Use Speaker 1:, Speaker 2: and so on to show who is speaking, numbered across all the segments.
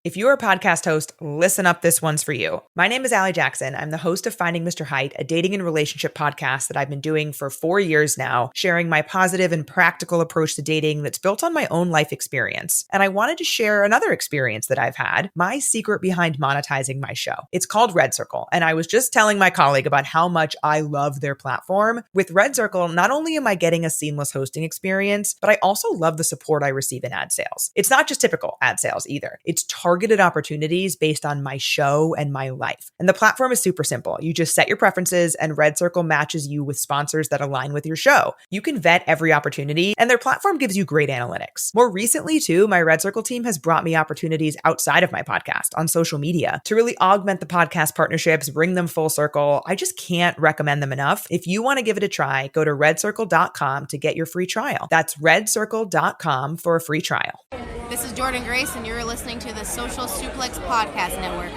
Speaker 1: If you're a podcast host, listen up, this one's for you. My name is Allie Jackson. I'm the host of Finding Mr. Height, a dating and relationship podcast that I've been doing for 4 years now, sharing my positive and practical approach to dating that's built on my own life experience. And I wanted to share another experience that I've had, my secret behind monetizing my show. It's called Red Circle, and I was just telling my colleague about how much I love their platform. With Red Circle, not only am I getting a seamless hosting experience, but I also love the support I receive in ad sales. It's not just typical ad sales either. It's targeted opportunities based on my show and my life. And the platform is super simple. You just set your preferences and Red Circle matches you with sponsors that align with your show. You can vet every opportunity and their platform gives you great analytics. More recently too, my Red Circle team has brought me opportunities outside of my podcast on social media to really augment the podcast partnerships, bring them full circle. I just can't recommend them enough. If you want to give it a try, go to redcircle.com to get your free trial. That's redcircle.com for a free trial.
Speaker 2: This is Jordan Grace, and you're listening to the Social Suplex Podcast Network.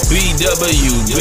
Speaker 3: BWB,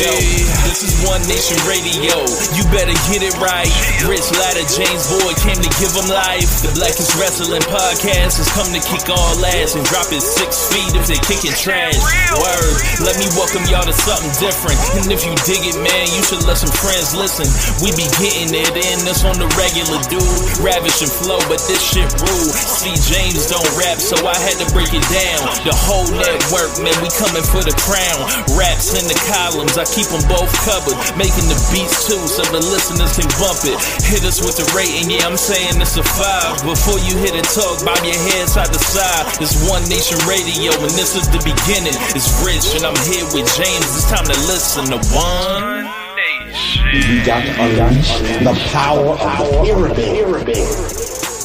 Speaker 3: this is One Nation Radio. You better get it right. Rich Latta, James Boyd came to give them life. The Blackest Wrestling Podcast has come to kick all ass and drop it 6 feet if they kicking trash. Word, let me welcome y'all to something different. And if you dig it, man, you should let some friends listen. We be getting it in, this on the regular, dude. Ravish and flow, but this shit rule. See, James don't rap, so I had to break it down. The whole network, man, we coming for the crown. Raps in the columns, I keep them both covered. Making the beats too, so the listeners can bump it. Hit us with the rating, yeah, I'm saying it's a 5. Before you hit it, talk, bob your head side to side. It's One Nation Radio, and this is the beginning. It's Rich, and I'm here with James. It's time to listen to One Nation.
Speaker 4: We got to unleash the power of the pyramid.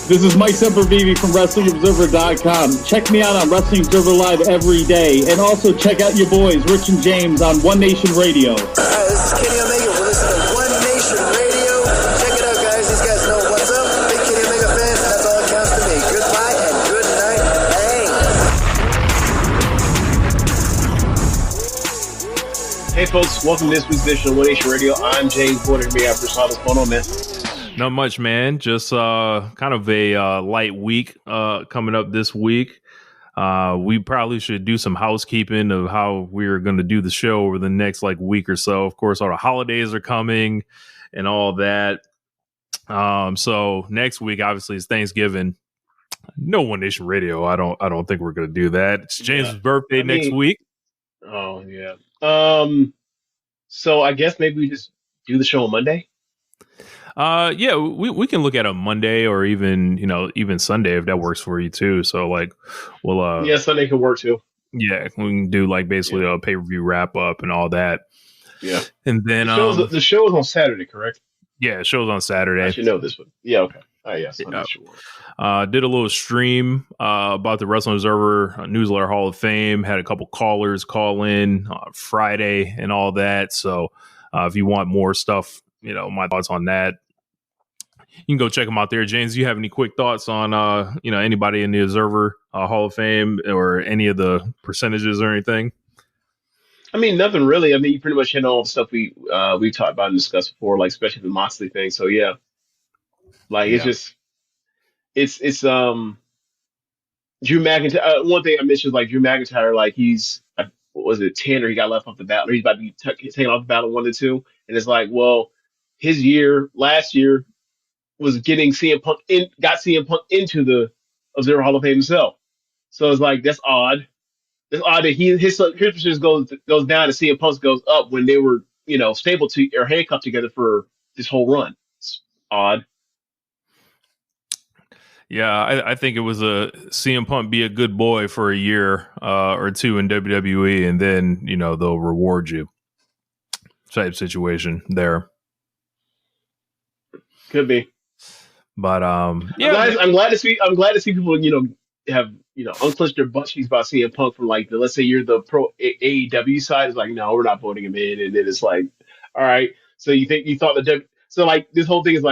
Speaker 5: This is Mike Sempervive from WrestlingObserver.com. Check me out on Wrestling Observer Live every day. And also check out your boys, Rich and James, on One Nation Radio.
Speaker 6: This is Kenny Omega. We're listening to One Nation Radio. Check it out, guys. These guys know what's up. Big Kenny Omega fans, and that's all that counts to me. Goodbye and good night. Bang.
Speaker 7: Hey, folks. Welcome to this week's edition of One Nation Radio. I'm James Boyd. Me after What's going on, man?
Speaker 8: Not much, man. Just kind of a light week coming up this week. We probably should do some housekeeping of how we're going to do the show over the next week or so. Of course, all the holidays are coming and all that. So next week, obviously, is Thanksgiving. No One Nation Radio. I don't think we're going to do that. It's James' birthday next week.
Speaker 7: Oh yeah. So I guess maybe we just do the show on Monday.
Speaker 8: Yeah, we can look at a Monday or even Sunday if that works for you too. So we'll
Speaker 7: yeah, Sunday could work too.
Speaker 8: Yeah, we can do basically a pay-per-view wrap up and all that.
Speaker 7: Yeah,
Speaker 8: and then
Speaker 7: the show is on Saturday, correct?
Speaker 8: Yeah, show's on Saturday.
Speaker 7: I should know this one. Yeah, okay. Yeah, Sunday should work.
Speaker 8: Did a little stream about the Wrestling Observer Newsletter Hall of Fame. Had a couple callers call in Friday and all that. So if you want more stuff, my thoughts on that, you can go check them out there. James, do you have any quick thoughts on anybody in the Observer Hall of Fame or any of the percentages or anything?
Speaker 7: I mean, nothing really. I mean, you pretty much hit all the stuff we've talked about and discussed before, especially the Moxley thing. So yeah, it's just it's Drew McIntyre. One thing I mentioned is Drew McIntyre, he's what was it 10 or he got left off the ballot, or he's about to be taken off the ballot 1 to 2, and it's his year last year was getting CM Punk got CM Punk into the Observer Hall of Fame himself. So it's that's odd. It's odd that his percentage goes down and CM Punk goes up when they were stapled to or handcuffed together for this whole run. It's odd.
Speaker 8: Yeah, I think it was a CM Punk be a good boy for a year or two in WWE, and then they'll reward you type situation there.
Speaker 7: Could be.
Speaker 8: But
Speaker 7: yeah, I'm glad to see people have unclenched their butt cheeks about CM Punk from let's say you're the pro AEW side. It's no, we're not voting him in, and then it's all right. So you thought this whole thing is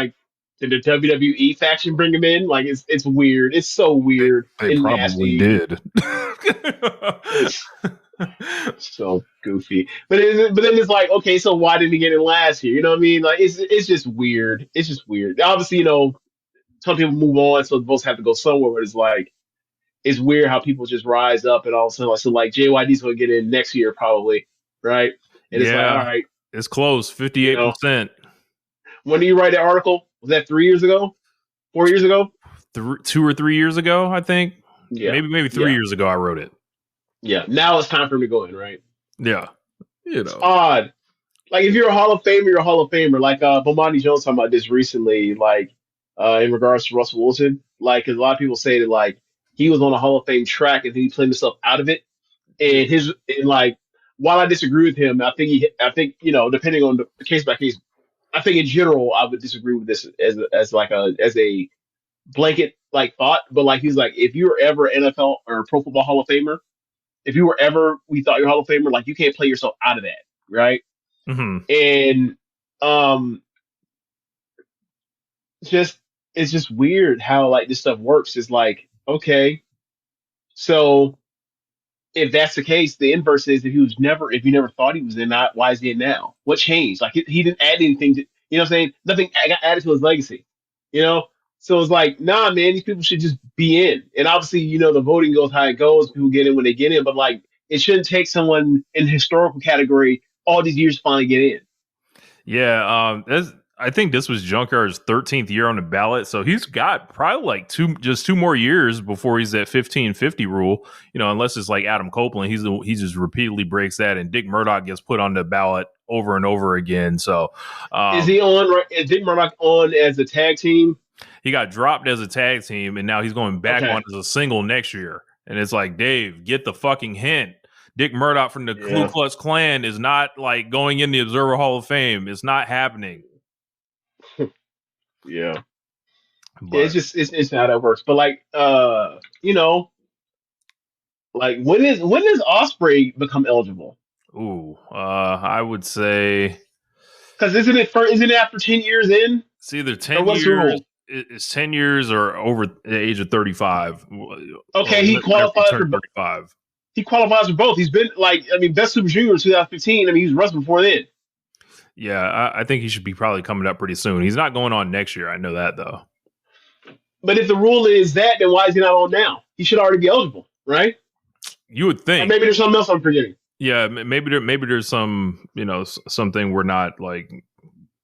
Speaker 7: did the WWE faction bring him in? It's weird. It's so weird.
Speaker 8: They probably did.
Speaker 7: So goofy. But then it's okay, so why didn't he get in last year? You know what I mean? It's just weird. It's just weird. Obviously, some people move on, so the votes have to go somewhere. But it's weird how people just rise up and all of a sudden, so like JYD's going to get in next year probably, right? And it's like, all
Speaker 8: Yeah,
Speaker 7: right,
Speaker 8: it's close,
Speaker 7: you know,
Speaker 8: 58%.
Speaker 7: when did you write that article? Was that 3 years ago? 4 years ago?
Speaker 8: 2 or 3 years ago, I think.
Speaker 7: Yeah.
Speaker 8: Maybe 3
Speaker 7: Yeah.
Speaker 8: years ago I wrote it.
Speaker 7: Yeah. Now it's time for him to go in, right?
Speaker 8: Yeah.
Speaker 7: It's odd. Like if you're a Hall of Famer, you're a Hall of Famer. Like Bomani Jones talking about this recently, like in regards to Russell Wilson. Like 'cause a lot of people say that like he was on a Hall of Fame track and then he played himself out of it. And like while I disagree with him, I think depending on the case by case, I think in general I would disagree with this as a blanket like thought. But like he's like, if you were ever NFL or Pro Football Hall of Famer, if you were ever we thought you're Hall of Famer, like you can't play yourself out of that, right?
Speaker 8: Mm-hmm.
Speaker 7: And it's just weird how like this stuff works. It's like, okay, so if that's the case, the inverse is if you never thought he was in that, why is he in now? What changed? Like he didn't add anything to, you know what I'm saying? Nothing got added to his legacy, you know? So it's like, nah, man, these people should just be in. And obviously, the voting goes how it goes. People get in when they get in, but like, it shouldn't take someone in the historical category all these years to finally get in.
Speaker 8: Yeah, I think this was Junkyard's 13th year on the ballot, so he's got probably like two more years before he's at 1550 rule. Unless it's like Adam Copeland, he just repeatedly breaks that, and Dick Murdoch gets put on the ballot over and over again. So,
Speaker 7: is he on? Is Dick Murdoch on as a tag team?
Speaker 8: He got dropped as a tag team, and now he's going back on as a single next year. And it's like, Dave, get the fucking hint. Dick Murdoch from the Ku Klux Klan is not like going in the Observer Hall of Fame. It's not happening.
Speaker 7: Yeah. But it's how that works. But like like when does Osprey become eligible?
Speaker 8: Ooh, I would say
Speaker 7: because isn't it after 10 years in?
Speaker 8: It's either 10 years. It's 10 years or over the age of 35.
Speaker 7: Okay, he qualifies for
Speaker 8: 35.
Speaker 7: He qualifies for both. He's been Best Super Junior in 2015. He was wrestling before then.
Speaker 8: Yeah, I think he should be probably coming up pretty soon. He's not going on next year. I know that, though.
Speaker 7: But if the rule is that, then why is he not on now? He should already be eligible, right?
Speaker 8: You would think.
Speaker 7: Or maybe there's something else I'm forgetting.
Speaker 8: Yeah, maybe there's some, something we're not like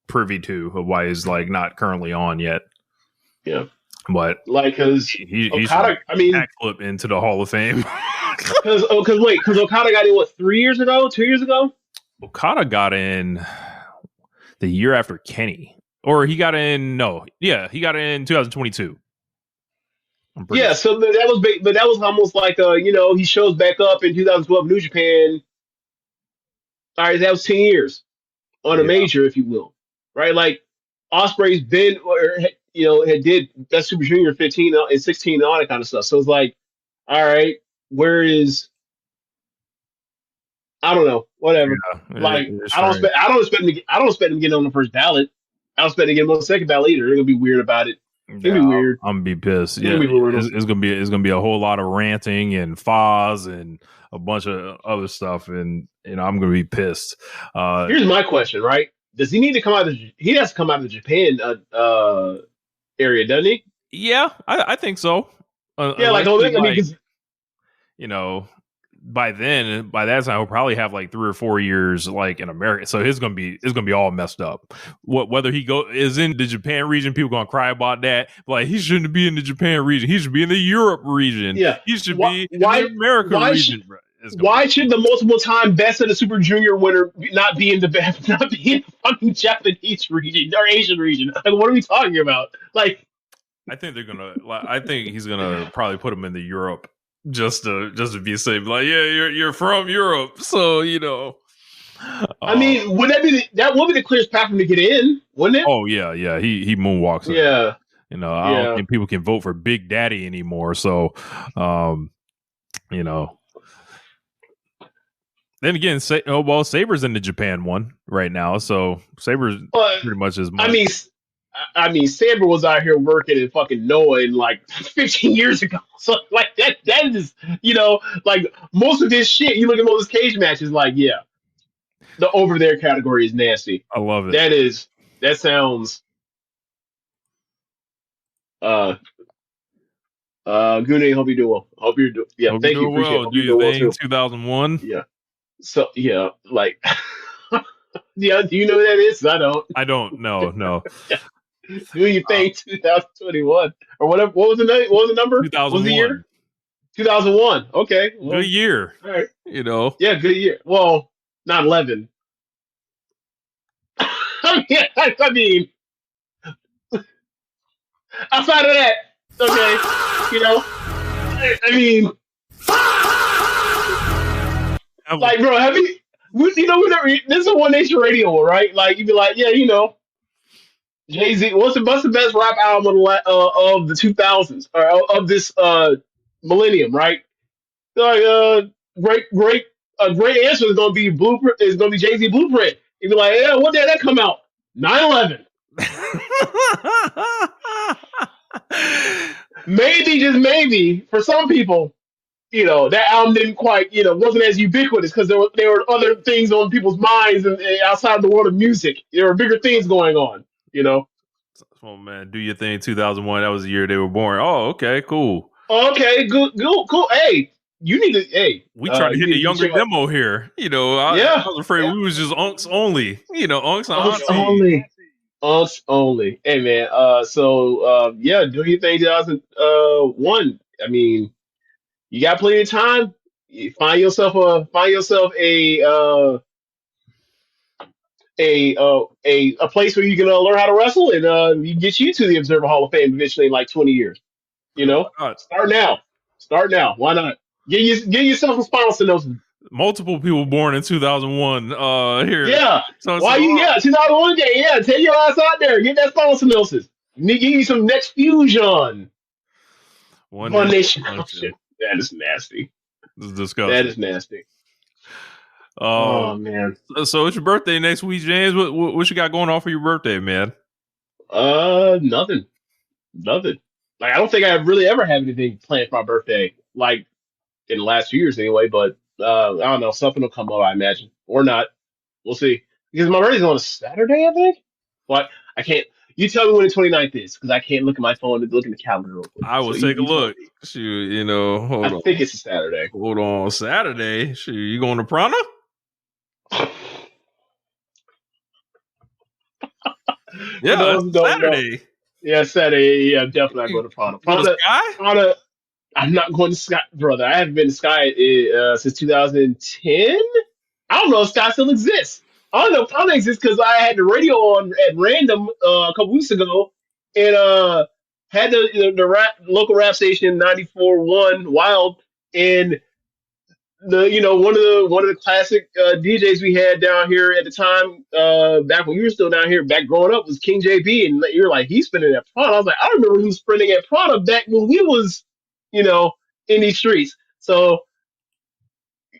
Speaker 8: privy to of why he's like not currently on yet.
Speaker 7: Yeah.
Speaker 8: But
Speaker 7: like, because
Speaker 8: he
Speaker 7: Okada,
Speaker 8: backflip into the Hall of Fame.
Speaker 7: Because Okada got in 2 years ago?
Speaker 8: Okada got in the year after Kenny, or he got in. He got in 2022.
Speaker 7: Yeah, so that was almost like he shows back up in 2012 New Japan. All right, that was 10 years on a major, if you will, right? Like Osprey's been had did Best Super Junior 15 and 16 and all that kind of stuff. So it's like, all right, where is? I don't know. Whatever.
Speaker 8: Yeah,
Speaker 7: like I don't expect him to get on the first ballot. I don't expect to get him on the second ballot either. They're gonna be weird about it. It's gonna be weird.
Speaker 8: I'm gonna be pissed. Yeah, it's gonna be a whole lot of ranting and fuzz and a bunch of other stuff, and I'm gonna be pissed.
Speaker 7: Here's my question, right? Does he need to come out of? He has to come out of the Japan area, doesn't he?
Speaker 8: Yeah, I think so.
Speaker 7: Yeah,
Speaker 8: by that time he'll probably have like 3 or 4 years like in America, so it's gonna be all messed up. Whether he is in the Japan region, people gonna cry about that. Like he shouldn't be in the Japan region. He should be in the Europe region.
Speaker 7: Yeah,
Speaker 8: he should be in the America region.
Speaker 7: Why should the multiple time best of the Super Junior winner not be in the fucking Japanese region or Asian region? Like, what are we talking about? Like,
Speaker 8: I think he's gonna probably put him in the Europe. Just to be safe, like you're from Europe, so
Speaker 7: I mean, would that be the clearest path for him to get in? Wouldn't it?
Speaker 8: Oh yeah, he moonwalks.
Speaker 7: Yeah,
Speaker 8: I don't think people can vote for Big Daddy anymore. So, Then again, Saber's in the Japan one right now, so Saber's pretty much as much.
Speaker 7: I mean, Saber was out here working in fucking Noah like 15 years ago. So like that is, like most of this shit, you look at most of his cage matches, like, yeah, the over there category is nasty.
Speaker 8: I love it.
Speaker 7: That sounds, Goonie, hope you do well. Hope you're doing. Yeah,
Speaker 8: Hope you're
Speaker 7: thank you.
Speaker 8: doing
Speaker 7: Appreciate it.
Speaker 8: well.
Speaker 7: Hope
Speaker 8: Do
Speaker 7: you're
Speaker 8: your
Speaker 7: doing well
Speaker 8: thing.
Speaker 7: too.
Speaker 8: 2001.
Speaker 7: Yeah. So yeah, like, yeah. Do you know who that is? I don't.
Speaker 8: I don't know. No.
Speaker 7: Do you think 2021 or whatever? What was the name? What was the number? What was the
Speaker 8: 2001.
Speaker 7: year? 2001. Okay.
Speaker 8: Good
Speaker 7: Well,
Speaker 8: year.
Speaker 7: all right.
Speaker 8: You know.
Speaker 7: Yeah, good year. Well, not 11. I mean, outside of that, okay. I mean, like, bro, have you? This is a One Nation Radio, right? Like, you'd be like, yeah, Jay Z. What's the best rap album of the 2000s or of this millennium, right? Like, great, a great answer is gonna be Blueprint. Is gonna be Jay Z Blueprint. You'd be like, yeah, what did that come out? 9/11. Maybe, just maybe, for some people, that album didn't quite, wasn't as ubiquitous because there were other things on people's minds and outside the world of music. There were bigger things going on,
Speaker 8: Oh man, do your thing. 2001. That was the year they were born. Oh, okay, cool.
Speaker 7: Okay, good, cool. Hey, you need to. Hey,
Speaker 8: We tried to hit the younger
Speaker 7: check out-
Speaker 8: demo here. I was afraid we was just unks only. Unks and
Speaker 7: Unks
Speaker 8: aunties.
Speaker 7: only. Unks only. Hey man. Yeah, do your thing. 2001. I mean, you got plenty of time. You find yourself a place where you can learn how to wrestle, and you get you to the Observer Hall of Fame eventually in like 20 years. Start now. Start now. Why not? Get yourself a spinal stenosis.
Speaker 8: Multiple people born in 2001 here.
Speaker 7: Yeah. Why you? Yeah, 2001 day. Yeah, take your ass out there. Get that spinal stenosis. You need some next fusion. One Nation. Oh, shit. That is nasty.
Speaker 8: This is disgusting.
Speaker 7: That is nasty. Oh man.
Speaker 8: So it's your birthday next week, James. What you got going on for your birthday, man?
Speaker 7: Nothing. Like, I don't think I really ever have anything planned for my birthday, like in the last few years anyway. But I don't know. Something will come up, I imagine, or not. We'll see. Because my birthday's on a Saturday, I think. But I can't. You tell me when the 29th is, because I can't look at my phone and look in the calendar real quick.
Speaker 8: I will take a look. Shoot, hold on.
Speaker 7: I think it's a Saturday.
Speaker 8: Hold on, Saturday. Shoot, you going to Prana? Yeah, Saturday.
Speaker 7: Yeah, Saturday. Yeah, definitely not going to Prana. Prana. I'm not going to Sky, brother. I haven't been to Sky since 2010. I don't know if Sky still exists. I don't know if Prana exists because I had the radio on at random a couple weeks ago, and had the local rap station 94.1 Wild, and one of the classic DJs we had down here at the time, back when you were still down here, back growing up, was King JB, and you're like, he's spinning at Prana. I was like, I remember he was spinning at Prana back when we was, in these streets. So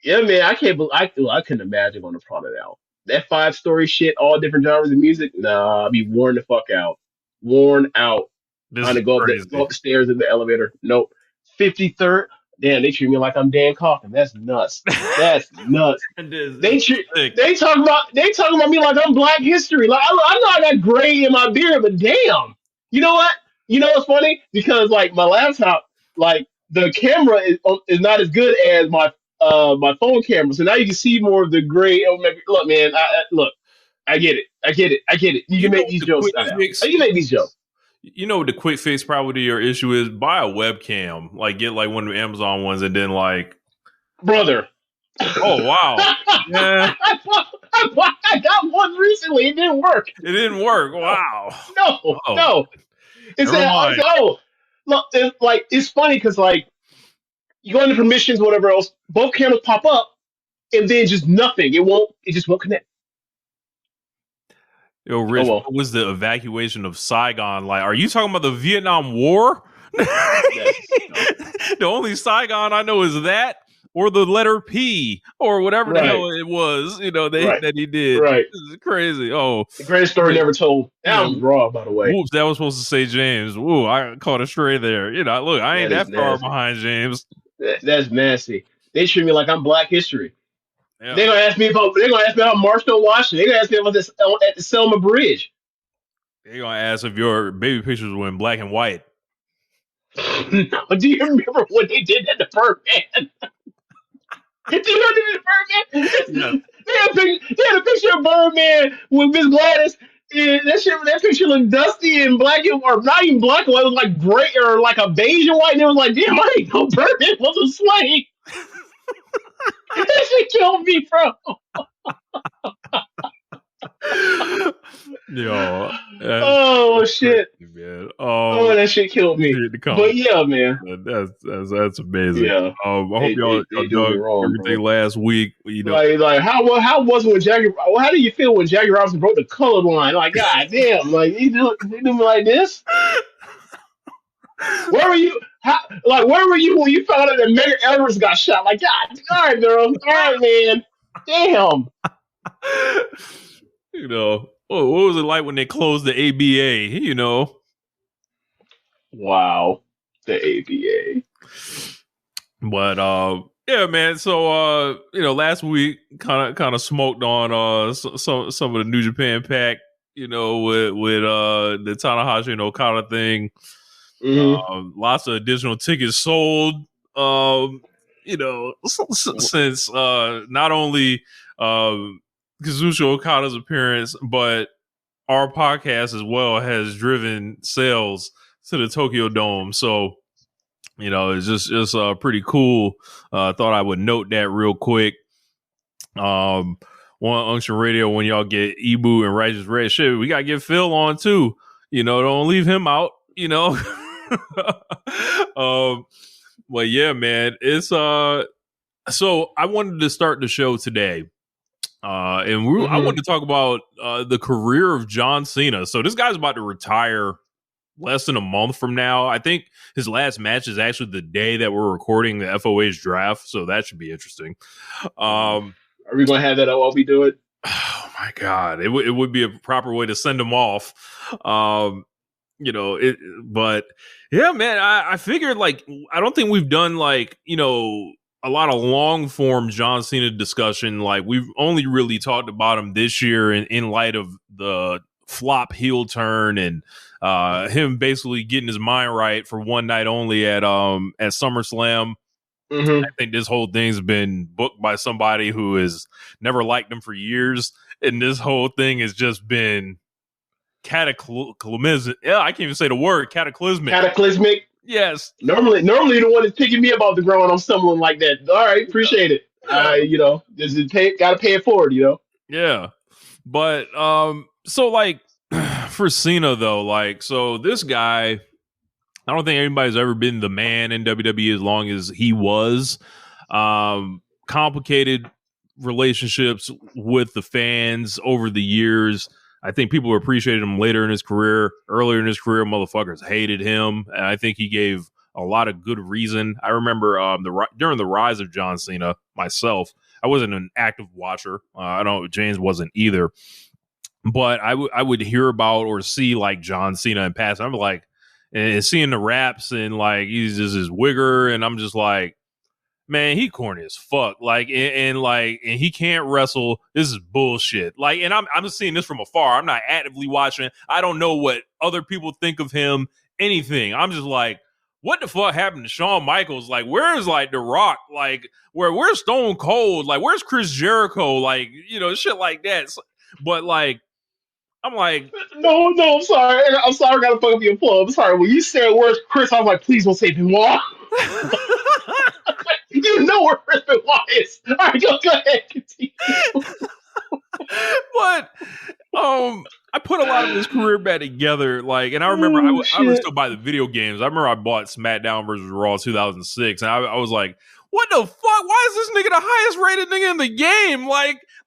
Speaker 7: yeah, man, I can't believe I couldn't imagine going to Prana now. That 5-story shit, all different genres of music. Nah, I'd be worn the fuck out. Worn out. Trying to go up the stairs in the elevator. Nope. 53rd. Damn, they treat me like I'm Dan Coffin. That's nuts. That's nuts. They talk about me like I'm Black History. Like I know I got gray in my beard, but damn. You know what? You know what's funny? Because like my laptop, like the camera is not as good as my phone camera. So now you can see more of the gray. Look, man. I get it. You can make these jokes. You can make these jokes.
Speaker 8: You know what the quick fix probably to your issue is? Buy a webcam. Like, get like one of the Amazon ones and then like...
Speaker 7: Brother.
Speaker 8: Oh, wow. Yeah.
Speaker 7: I got one recently. It didn't work.
Speaker 8: Wow.
Speaker 7: No. Look, it's funny because like you go into permissions, whatever else, both cameras pop up and then just nothing. It just won't connect.
Speaker 8: Yo, Rich, what was the evacuation of Saigon like? Are you talking about the Vietnam War? The only Saigon I know is that, or the letter P, or whatever the hell it was. That he did.
Speaker 7: Right,
Speaker 8: this is crazy. Oh,
Speaker 7: the greatest story never told. That was raw, by the way.
Speaker 8: Whoops, that was supposed to say James. Ooh, I caught a stray there. Look, I ain't that far behind James.
Speaker 7: That's nasty. They treat me like I'm Black History.
Speaker 8: Yeah.
Speaker 7: They're gonna ask me about Marshall Washington. They're gonna ask me about this at the Selma Bridge.
Speaker 8: They're gonna ask if your baby pictures were in black and white.
Speaker 7: Do you remember when they did that to Birdman? Do you remember
Speaker 8: Yes.
Speaker 7: Birdman? They had a picture of Birdman with Miss Gladys. And that picture looked dusty and black, or not even black and white. It was like gray or like a beige and white. And it was like, damn, I didn't know Birdman was a slave. That shit killed me, bro.
Speaker 8: Yo,
Speaker 7: Oh shit,
Speaker 8: crazy, man.
Speaker 7: oh, that shit killed me. But yeah, man,
Speaker 8: that's amazing.
Speaker 7: yeah.
Speaker 8: I hope y'all
Speaker 7: They do
Speaker 8: dug
Speaker 7: me wrong,
Speaker 8: everything
Speaker 7: bro.
Speaker 8: last week. You know,
Speaker 7: Like how was it when Jackie? How do you feel when Jackie Robinson broke the color line? Like, god damn, like you do me like this? Where were you? Where were you when you found out that Megan Everest got shot? Like, God, all right, girl, all right, man, damn.
Speaker 8: you know, what was it like when they closed the ABA? You know,
Speaker 7: Wow, the ABA.
Speaker 8: but yeah, man. So last week kind of smoked on some of the New Japan pack. You know, with the Tanahashi and Okada thing.
Speaker 7: Mm-hmm.
Speaker 8: Lots of additional tickets sold. Since not only Kazuchika Okada's appearance, but our podcast as well has driven sales to the Tokyo Dome. So, it's just pretty cool. Thought I would note that real quick. One Unction Radio, when y'all get Ibu and Righteous Red, shit, we gotta get Phil on too. Don't leave him out. But yeah, man, it's so I wanted to start the show today. I wanted to talk about the career of John Cena. So this guy's about to retire less than a month from now. I think his last match is actually the day that we're recording the FOH draft, so that should be interesting.
Speaker 7: Are we gonna have that while we do it?
Speaker 8: Oh my god, it would be a proper way to send him off. But yeah, man, I figured I don't think we've done a lot of long form John Cena discussion. Like we've only really talked about him this year in light of the flop heel turn and him basically getting his mind right for one night only at SummerSlam.
Speaker 7: Mm-hmm.
Speaker 8: I think this whole thing's been booked by somebody who has never liked him for years, and this whole thing has just been cataclysmic. Yeah, I can't even say the word cataclysmic.
Speaker 7: Cataclysmic.
Speaker 8: Yes.
Speaker 7: Normally the one that's picking me up off the ground when I'm stumbling like that. All right, appreciate it. Gotta pay it forward.
Speaker 8: Yeah, but so for Cena though, so this guy, I don't think anybody's ever been the man in WWE as long as he was. Complicated relationships with the fans over the years. I think people appreciated him later in his career. Earlier in his career, motherfuckers hated him, and I think he gave a lot of good reason. I remember during the rise of John Cena, myself, I wasn't an active watcher. I know James wasn't either, but I would hear about or see John Cena in passing. I'm like, and seeing the raps and he's just his wigger, and I'm just like, man, he corny as fuck. And he can't wrestle. This is bullshit. And I'm seeing this from afar. I'm not actively watching. I don't know what other people think of him. Anything. I'm just like, what the fuck happened to Shawn Michaels? Where's The Rock? Where's Stone Cold? Where's Chris Jericho? Shit like that. But I'm like,
Speaker 7: no, I'm sorry. I gotta fuck up your flow. I'm sorry. When you said where's Chris, I was like, please don't say Benoit. You know where Chris Benoit is. All right, go ahead. Continue.
Speaker 8: But I put a lot of his career back together. And I remember I was still buy the video games. I remember I bought SmackDown versus Raw 2006, and I was like, what the fuck? Why is this nigga the highest rated nigga in the game?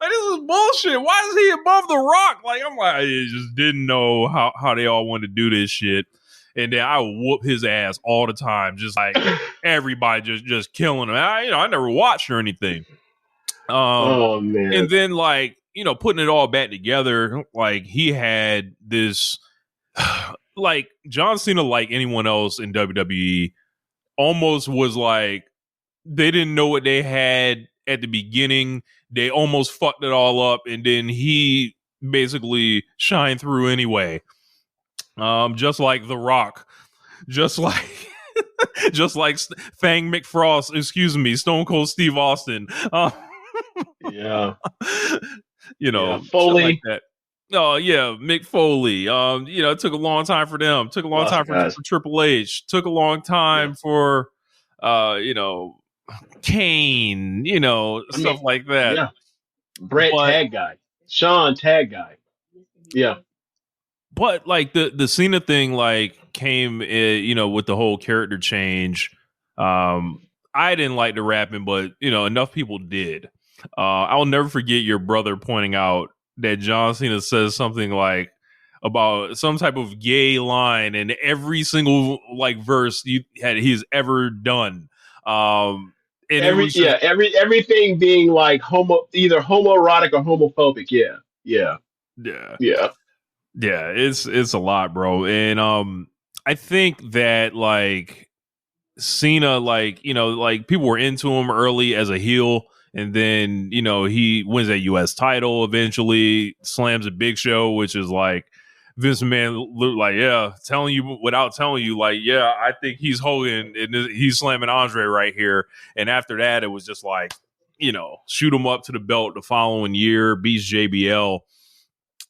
Speaker 8: This is bullshit. Why is he above The Rock? I just didn't know how they all wanted to do this shit. And then I would whoop his ass all the time, just everybody just killing him. I never watched or anything.
Speaker 7: Oh man!
Speaker 8: And then putting it all back together, he had this, John Cena, like anyone else in WWE, almost was they didn't know what they had at the beginning. They almost fucked it all up, and then he basically shined through anyway. Just like The Rock, just like Just like Fang McFrost, excuse me, Stone Cold Steve Austin.
Speaker 7: Yeah.
Speaker 8: You know,
Speaker 7: Yeah.
Speaker 8: shit like
Speaker 7: Foley.
Speaker 8: that. Oh yeah, Mick Foley. It took a long time for them. Took a long
Speaker 7: Lots
Speaker 8: time
Speaker 7: of guys.
Speaker 8: for Triple H. Took a long time for, Kane. Stuff like that.
Speaker 7: Yeah. Brett
Speaker 8: But
Speaker 7: tag guy. Sean tag guy. Yeah.
Speaker 8: But like the Cena thing, like came, with the whole character change. I didn't like the rapping, but enough people did. I'll never forget your brother pointing out that John Cena says something like about some type of gay line in every single like verse he's ever done. And
Speaker 7: everything being like either homoerotic or homophobic. Yeah. Yeah.
Speaker 8: yeah.
Speaker 7: Yeah.
Speaker 8: Yeah, it's a lot, bro. And I think that like Cena, like, like people were into him early as a heel, and then, he wins that US title eventually, slams a Big Show, which is like Vince McMahon like, yeah, telling you without telling you, like, yeah, I think he's Hogan and he's slamming Andre right here. And after that, it was just like, shoot him up to the belt the following year, beats JBL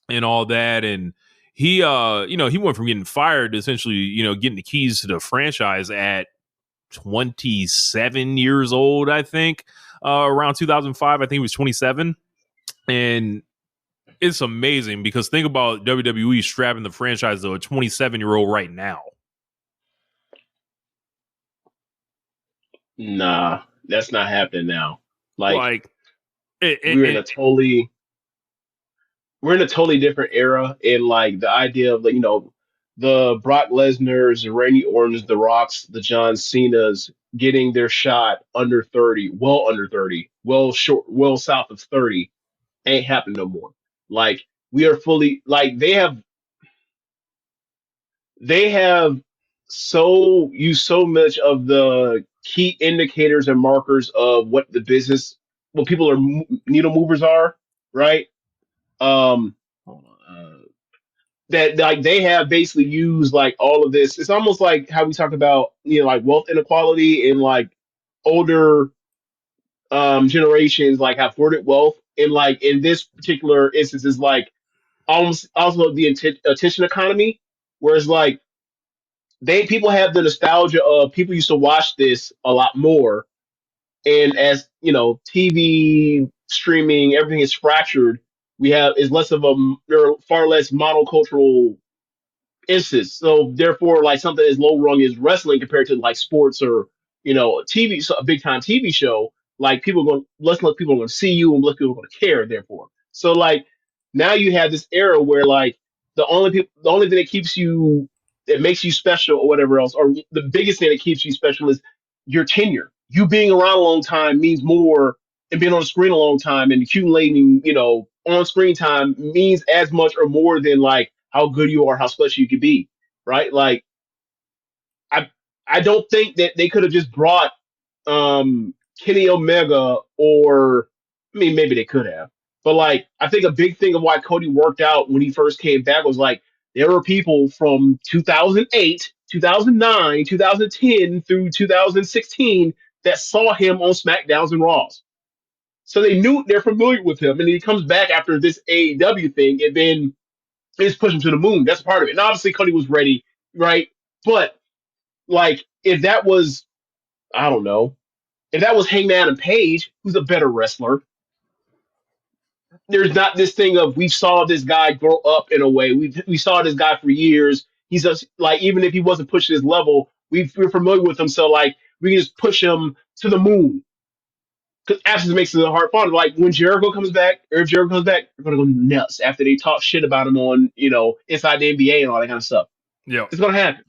Speaker 8: and all that. And he went from getting fired to essentially, getting the keys to the franchise at 27 years old, I think, around 2005. I think he was 27. And it's amazing because think about WWE strapping the franchise to a 27-year-old right now.
Speaker 7: Nah, that's not happening now. Like we're in a totally different era, and like the idea of the Brock Lesnar's, the Randy Orton's, the Rocks, the John Cena's getting their shot under 30, well under 30, well short, well south of 30, ain't happening no more. Like we are fully like they have so used so much of the key indicators and markers of what people are needle movers are, right? Hold on. That like they have basically used like all of this. It's almost like how we talk about like wealth inequality and like older generations like have hoarded wealth, and like in this particular instance is like almost also the attention economy, whereas like people have the nostalgia of people used to watch this a lot more, and as TV streaming everything is fractured, we have is less of a there are far less monocultural instance. So therefore, like something as low rung as wrestling compared to like sports or TV, so a big time TV show, like people are going less and less people are going to see you and less people are going to care. Therefore, so like now you have this era where like the only thing that keeps you that makes you special or whatever else, or the biggest thing that keeps you special is your tenure. You being around a long time means more, and being on the screen a long time and accumulating, on screen time means as much or more than like how good you are, how special you could be, right? Like I I don't think that they could have just brought Kenny Omega, or I mean maybe they could have. But like I think a big thing of why Cody worked out when he first came back was like there were people from 2008, 2009, 2010 through 2016 that saw him on SmackDowns and Raws. So they're familiar with him, and he comes back after this AEW thing, and then it's push him to the moon. That's part of it. And obviously Cody was ready, right? But like if that was, I don't know, if that was Hangman and Page, who's a better wrestler, there's not this thing of we saw this guy grow up in a way. We saw this guy for years. He's just like even if he wasn't pushing his level, we're familiar with him. So like we can just push him to the moon. Because absence makes it hard fun. Like when Jericho comes back, or if Jericho comes back, they're gonna go nuts after they talk shit about him on, inside the NBA and all that kind of stuff.
Speaker 8: Yeah.
Speaker 7: It's gonna happen.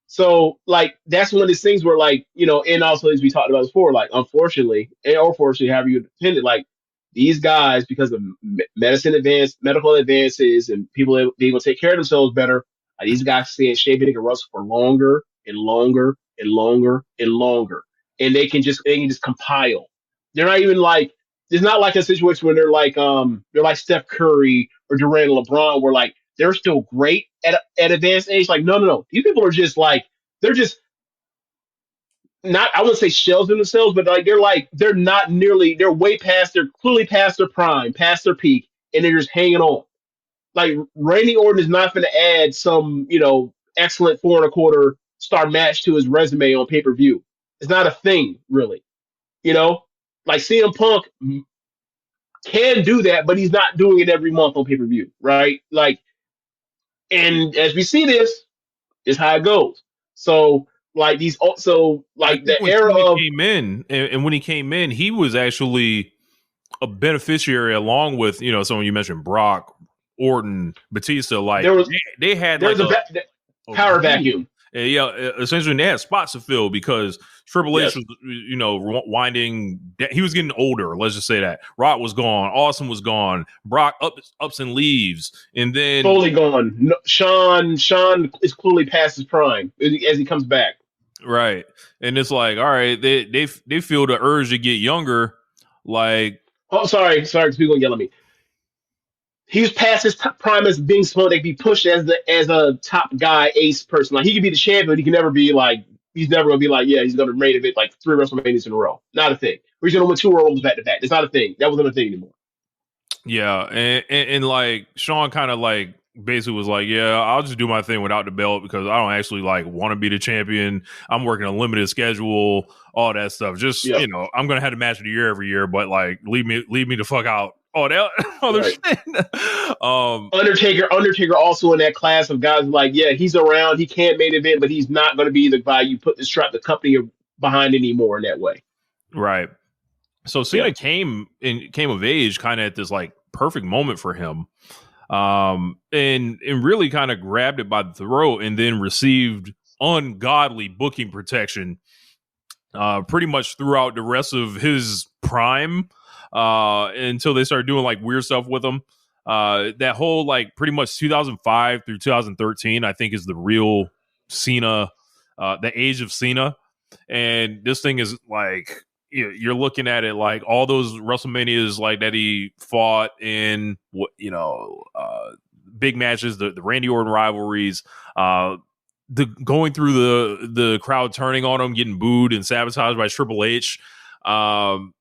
Speaker 7: So like that's one of these things where like, and also as we talked about before, like unfortunately, or fortunately, however you depend it, like these guys, because of medical advances and people being able to take care of themselves better, these guys stay in shape and they can wrestle for longer and longer and longer and longer. And they can just compile. They're not even like it's not like a situation where they're like Steph Curry or Durant and LeBron where like they're still great at advanced age. Like no. These people are just like they're just not, I wouldn't say shells in themselves, but they're way past, they're clearly past their prime, past their peak, and they're just hanging on. Like Randy Orton is not going to add some, excellent 4.25 star match to his resume on pay per view. It's not a thing, really. You know, like CM Punk can do that, but he's not doing it every month on pay per view, right? Like, and as we see this, is how it goes. So, like these, also
Speaker 8: I
Speaker 7: like
Speaker 8: think
Speaker 7: the
Speaker 8: when
Speaker 7: era
Speaker 8: Cena
Speaker 7: of
Speaker 8: came in, and when he came in, he was actually a beneficiary along with, someone you mentioned, Brock, Orton, Batista. Like
Speaker 7: there was
Speaker 8: they had
Speaker 7: there's
Speaker 8: like a
Speaker 7: power
Speaker 8: group.
Speaker 7: vacuum.
Speaker 8: Yeah, essentially they had spots to fill because Triple H
Speaker 7: Yes,
Speaker 8: was, winding. He was getting older. Let's just say that. Rock was gone. Austin was gone. Brock ups and leaves, and then
Speaker 7: fully gone. No, Sean is clearly past his prime as he comes back.
Speaker 8: right, and it's like, all right, they feel the urge to get younger, like.
Speaker 7: Oh, sorry, because people gonna yell at me. He was past his prime as being someone that could be pushed as a top guy ace person. Like he could be the champion, but he can never be like he's never gonna be like, yeah, he's gonna main event like 3 WrestleManias in a row. Not a thing. Or he's gonna win 2 Rumbles back to back. It's not a thing. That wasn't a thing anymore.
Speaker 8: Yeah, and like Sean kind of like basically was like, yeah, I'll just do my thing without the belt because I don't actually like want to be the champion. I'm working a limited schedule, all that stuff. Just
Speaker 7: Yeah.
Speaker 8: I'm gonna have the match of the year every year, but like leave me the fuck out. Oh, that other
Speaker 7: Right.
Speaker 8: shit.
Speaker 7: Undertaker also in that class of guys like, yeah, he's around, he can't main event, but he's not gonna be the guy you put the company behind anymore in that way.
Speaker 8: Right. So Cena came of age kind of at this like perfect moment for him. And really kind of grabbed it by the throat and then received ungodly booking protection pretty much throughout the rest of his prime until they started doing like weird stuff with him. That whole like pretty much 2005 through 2013 I think is the real Cena, the age of Cena. And this thing is like you're looking at it like all those WrestleManias like that he fought in big matches, the Randy Orton rivalries, the going through the crowd turning on him, getting booed and sabotaged by Triple H. And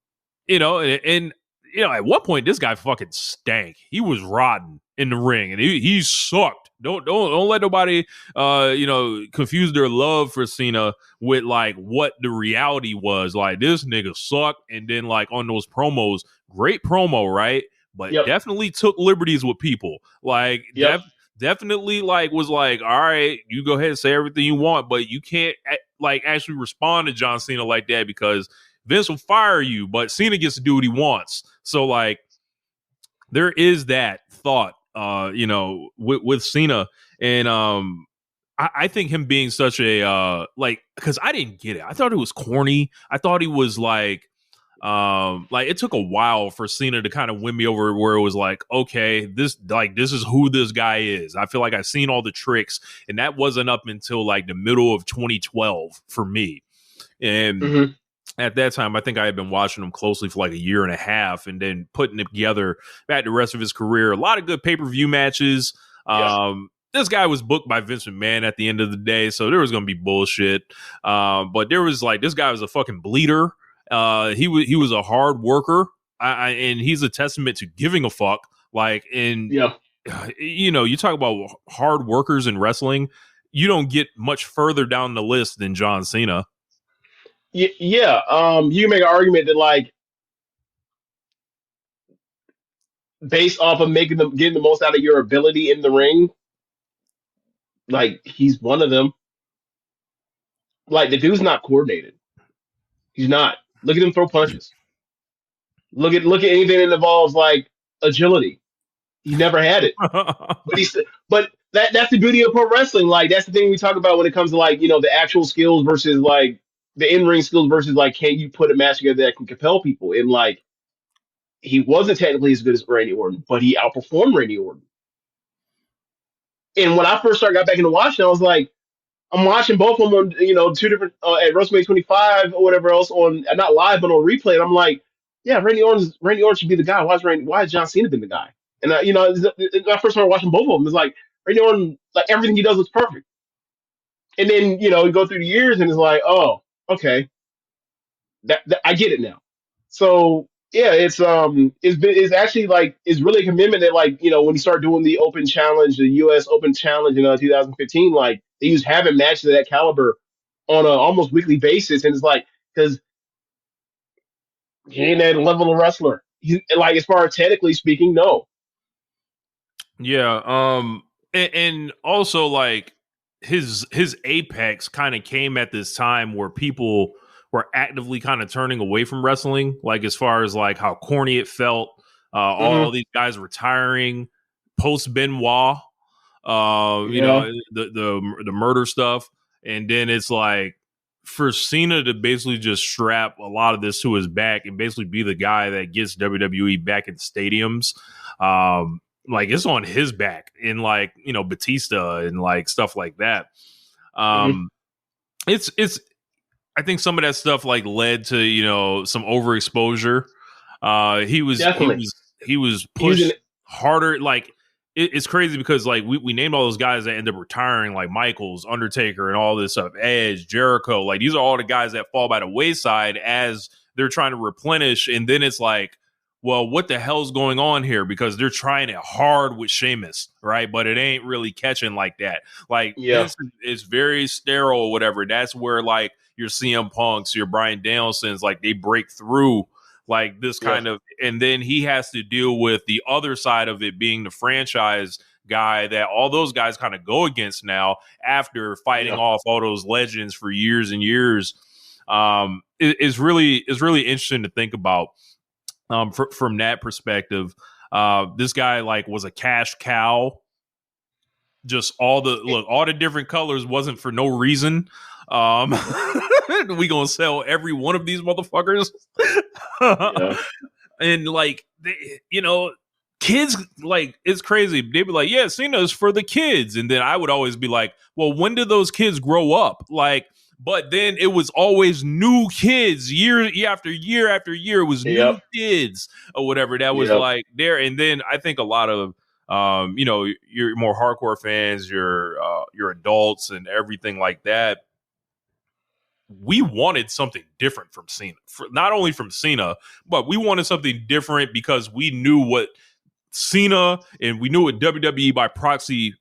Speaker 8: at one point this guy fucking stank. He was rotten in the ring and he sucked. Don't let nobody confuse their love for Cena with like what the reality was. Like this nigga sucked, and then like on those promos, great promo, right? But definitely took liberties with people. Like definitely like was like, all right, you go ahead and say everything you want, but you can't like actually respond to John Cena like that because Vince will fire you, but Cena gets to do what he wants. So like there is that thought with Cena, and I think him being such a because I didn't get it. I thought it was corny. I thought he was like it took a while for Cena to kind of win me over where it was like, okay, this is who this guy is. I feel like I've seen all the tricks, and that wasn't up until like the middle of 2012 for me. And at that time, I think I had been watching him closely for like a year and a half and then putting it together back the rest of his career. A lot of good pay-per-view matches. This guy was booked by Vince McMahon at the end of the day, so there was going to be bullshit. But there was like, this guy was a fucking bleeder. He was a hard worker, and he's a testament to giving a fuck. Like, and you talk about hard workers in wrestling, you don't get much further down the list than John Cena.
Speaker 7: Yeah. You make an argument that like based off of getting the most out of your ability in the ring, like he's one of them. Like the dude's not coordinated. He's not. Look at him throw punches. Look at anything that involves like agility. He never had it. But that's the beauty of pro wrestling. Like that's the thing we talk about when it comes to like the actual skills versus like the in-ring skills versus like can you put a match together that can compel people. And like he wasn't technically as good as Randy Orton, but he outperformed Randy Orton. And when I first got back into watching, I was like, I'm watching both of them on, two different at WrestleMania 25 or whatever else on not live but on replay. And I'm like, yeah, Randy Orton should be the guy. Why has John Cena been the guy? And I first started watching both of them. It's like Randy Orton, like everything he does looks perfect. And then you go through the years and it's like, oh, okay, that I get it now. So yeah, it's actually like it's really a commitment that like when you start doing the Open Challenge, the U.S. Open Challenge in 2015, like they used having matches of that caliber on a almost weekly basis, and it's like because he ain't that level of wrestler. Like as far as technically speaking, no.
Speaker 8: Yeah. And also like his apex kind of came at this time where people were actively kind of turning away from wrestling, like as far as like how corny it felt. All these guys retiring post Benoit,
Speaker 7: Yeah.
Speaker 8: the murder stuff, and then it's like for Cena to basically just strap a lot of this to his back and basically be the guy that gets WWE back in stadiums. Like it's on his back in like Batista and like stuff like that. It's I think some of that stuff like led to some overexposure. He was
Speaker 7: Definitely.
Speaker 8: he was pushed harder. Like it's crazy because like we named all those guys that end up retiring, like Michaels, Undertaker, and all this stuff. Edge, Jericho, like these are all the guys that fall by the wayside as they're trying to replenish. And then it's like, well, what the hell's going on here? Because they're trying it hard with Sheamus, right? But it ain't really catching like that. Like this is very sterile or whatever. That's where like your CM Punks, your Bryan Danielsons, like they break through like this kind of, and then he has to deal with the other side of it being the franchise guy that all those guys kind of go against now after fighting off all those legends for years and years. It's really interesting to think about from that perspective. This guy like was a cash cow. Just all the different colors wasn't for no reason. We gonna sell every one of these motherfuckers. And like kids, like it's crazy. They'd be like, yeah, Cena's for the kids. And then I would always be like, well, when did those kids grow up? Like, but then it was always new kids year after year after year. It was new kids or whatever that was like there. And then I think a lot of your more hardcore fans, your adults and everything like that. We wanted something different from Cena, not only from Cena, but we wanted something different because we knew what Cena and we knew what WWE by proxy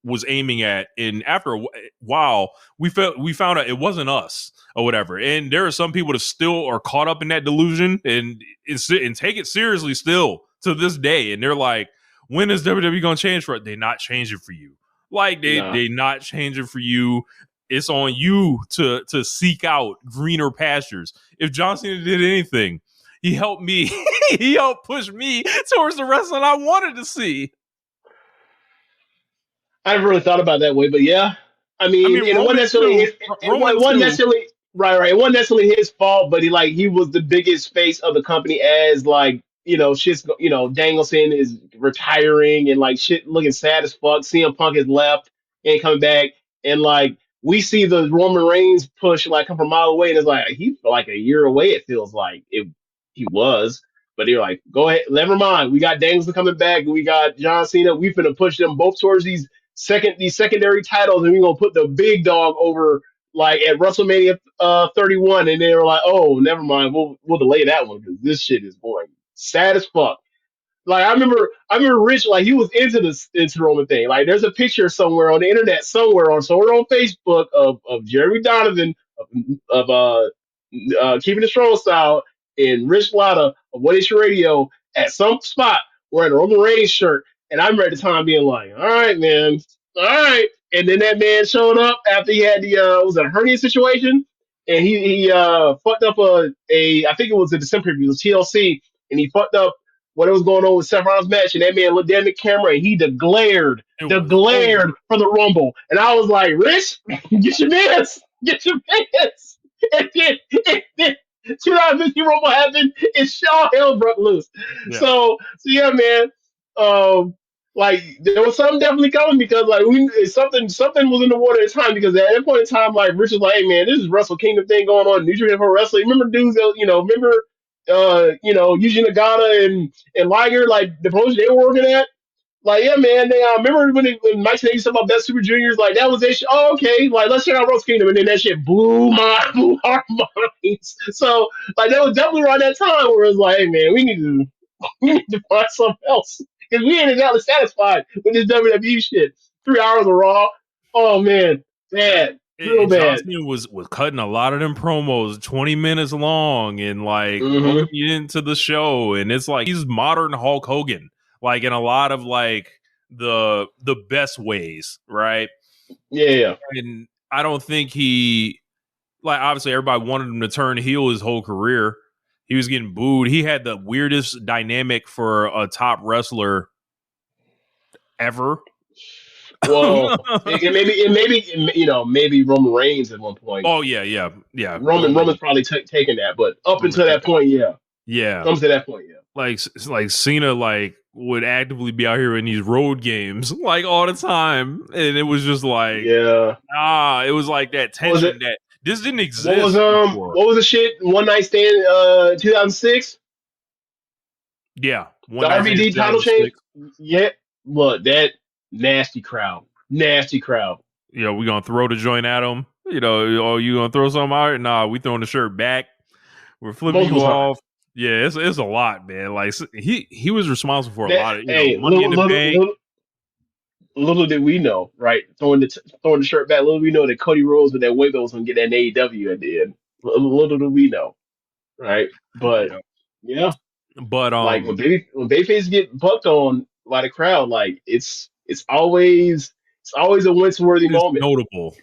Speaker 8: was aiming at. And after a while, we found out it wasn't us or whatever. And there are some people that still are caught up in that delusion and take it seriously still to this day. And they're like, when is WWE going to change for it? They're not changing for you. Like they not changing for you. It's on you to seek out greener pastures. If John Cena did anything, he helped me. He helped push me towards the wrestling I wanted to see.
Speaker 7: I never really thought about it that way, but yeah. I mean it wasn't necessarily right. It wasn't necessarily his fault, but he was the biggest face of the company as like shit's Danielson is retiring and like shit looking sad as fuck. CM Punk has left, ain't coming back, and like we see the Roman Reigns push like come from a mile away, and it's like he's like a year away. It feels like he was, but they're like, go ahead, never mind. We got Danielson coming back, and we got John Cena. We finna push them both towards these secondary titles, and we're gonna put the big dog over like at WrestleMania 31, and they were like, oh, never mind, we'll delay that one because this shit is boring, sad as fuck. Like I remember Rich, like he was into the Roman thing. Like there's a picture somewhere on the internet, somewhere on Facebook of Jeremy Donovan of Keeping It Strong Style and Rich Latta of What Is Your Radio at some spot wearing a Roman Reigns shirt. And I remember at the time being like, all right, man, all right. And then that man showed up after he had the was it a hernia situation, and he fucked up I think it was a December preview, it was TLC, and he fucked up what was going on with Seth Rollins' match, and that man looked down the camera and he declared for the Rumble. And I was like, Rich, get your mans. And then 2015 Rumble happened, and all hell broke loose. Yeah. So yeah, man. Like there was something definitely coming because like something was in the water at the time, because at that point in time, like Rich was like, hey man, this is Wrestle Kingdom thing going on, New Japan Pro Wrestling. Remember dudes that, Yuji Nagata and Liger, like the promotion they were working at, Like, yeah, man. They remember when Mike said something about Best Super Juniors, like that was their shit. Oh, okay, like let's check out Roast Kingdom, and then that shit blew our minds. So like that was definitely around that time where it was like, hey man, we need to find something else because we ain't exactly satisfied with this WWE shit. 3 hours of Raw. Oh man, bad, real
Speaker 8: And John
Speaker 7: bad.
Speaker 8: Cena was cutting a lot of them promos 20 minutes long and like
Speaker 7: Mm-hmm.
Speaker 8: roping you into the show. And it's like he's modern Hulk Hogan, like in a lot of like the best ways, right?
Speaker 7: Yeah.
Speaker 8: And I don't think he like obviously everybody wanted him to turn heel his whole career. He was getting booed. He had the weirdest dynamic for a top wrestler ever.
Speaker 7: Well, maybe Roman Reigns at one point.
Speaker 8: Oh yeah.
Speaker 7: Roman's probably taken that, but up
Speaker 8: Roman
Speaker 7: until that point, yeah.
Speaker 8: Yeah.
Speaker 7: Comes to that point, yeah.
Speaker 8: Like Cena like would actively be out here in these road games like all the time, and it was just like it was like that tension that this didn't exist.
Speaker 7: What was the shit? One Night Stand, 2006.
Speaker 8: Yeah,
Speaker 7: the RVD title change. Yeah, look, that nasty crowd.
Speaker 8: You know, we gonna throw the joint at him. You know, oh, you gonna throw something out? Nah, we throwing the shirt back. We're flipping
Speaker 7: Multiple
Speaker 8: you
Speaker 7: times.
Speaker 8: off. Yeah, it's a lot, man. Like he was responsible for a lot of
Speaker 7: Hey,
Speaker 8: money in the bank.
Speaker 7: Little did we know, right? Throwing the shirt back. Little did we know that Cody Rhodes with that weight belt was gonna get that in AEW at the end. Little did we know, right? But yeah,
Speaker 8: but
Speaker 7: like when babyface get bucked on by the crowd, like it's always a win-worthy moment.
Speaker 8: Notable.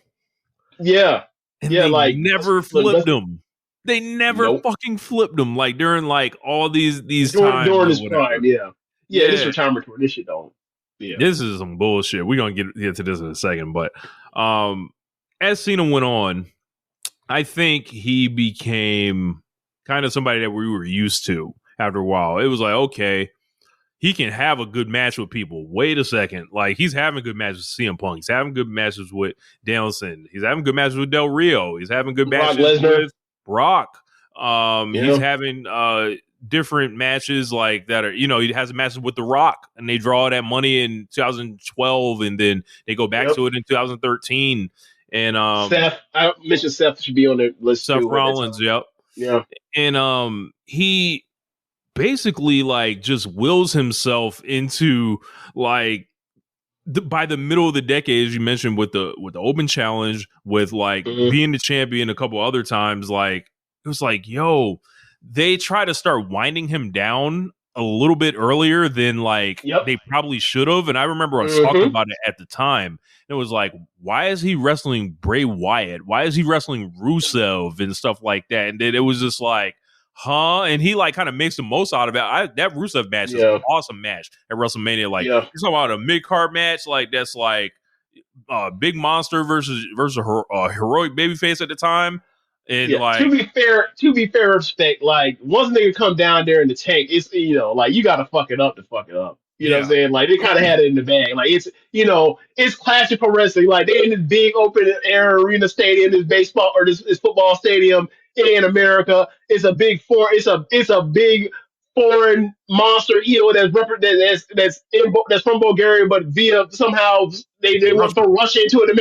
Speaker 7: Yeah,
Speaker 8: and
Speaker 7: yeah,
Speaker 8: they
Speaker 7: like
Speaker 8: never flipped them. They never fucking flipped them. Like during like all these times
Speaker 7: during his prime. Yeah. This retirement tour. This shit don't. Yeah.
Speaker 8: This is some bullshit. We're gonna get to this in a second, but as Cena went on, I think he became kind of somebody that we were used to after a while. It was like, okay, he can have a good match with people. Wait a second. Like, he's having good matches with CM Punk. He's having good matches with Danielson. He's having good matches with Del Rio. He's having good matches with Brock. He's having different matches like that are, he has matches with The Rock, and they draw that money in 2012, and then they go back to it in 2013. And
Speaker 7: Seth, I mentioned Seth should be on the list.
Speaker 8: Seth Rollins, yep.
Speaker 7: Yeah.
Speaker 8: And he basically like just wills himself into like by the middle of the decade, as you mentioned, with the Open Challenge, with like being the champion a couple other times, like it was like, yo, they try to start winding him down a little bit earlier than like they probably should have. And I remember us talking about it at the time. It was like, why is he wrestling Bray Wyatt? Why is he wrestling Rusev and stuff like that? And then it was just like, huh? And he like kind of makes the most out of it. That Rusev match is an awesome match at WrestleMania. Like you're talking about a mid-card match, like that's like Big Monster versus a heroic babyface at the time. And like,
Speaker 7: to be fair, respect. Like once nigga come down there in the tank, it's like you gotta fuck it up to fuck it up. You know what I'm saying? Like they kind of had it in the bag. Like it's classic pro wrestling. Like they in this big open air arena stadium, this baseball or this football stadium in America. It's a big it's a big foreign monster, that's from Bulgaria, but via somehow they want to rush into it to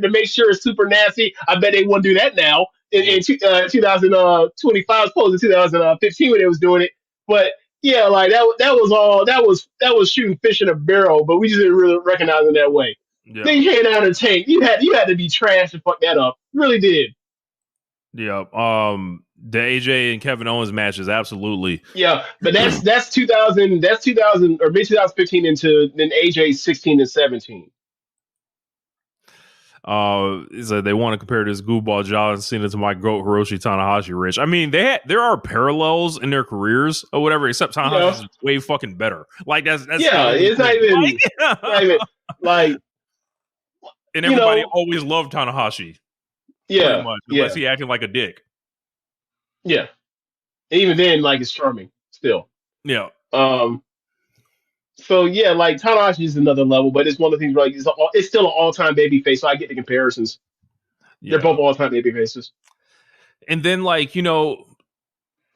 Speaker 7: make sure it's super nasty. I bet they won't do that now in 2025 as opposed to 2015 when they was doing it. But yeah, like that was shooting fish in a barrel, but we just didn't really recognize it that way. Yeah. Then you came down the tank. You had to be trash to fuck that up. You really did.
Speaker 8: Yeah. The AJ and Kevin Owens matches, absolutely.
Speaker 7: Yeah, but that's 2000 or mid 2015 into then AJ 16 and 17.
Speaker 8: So they want to compare this goofball John Cena to my GOAT Hiroshi Tanahashi. Rich, I mean, there are parallels in their careers or whatever, except Tanahashi is way fucking better. Like that's
Speaker 7: it's not even like,
Speaker 8: and everybody always loved Tanahashi.
Speaker 7: Yeah,
Speaker 8: much, unless he acting like a dick.
Speaker 7: Yeah, and even then, like it's charming still.
Speaker 8: Yeah.
Speaker 7: So yeah, like Tanahashi is another level, but it's one of the things like it's still an all-time babyface. So I get the comparisons. Yeah. They're both all-time babyfaces.
Speaker 8: And then like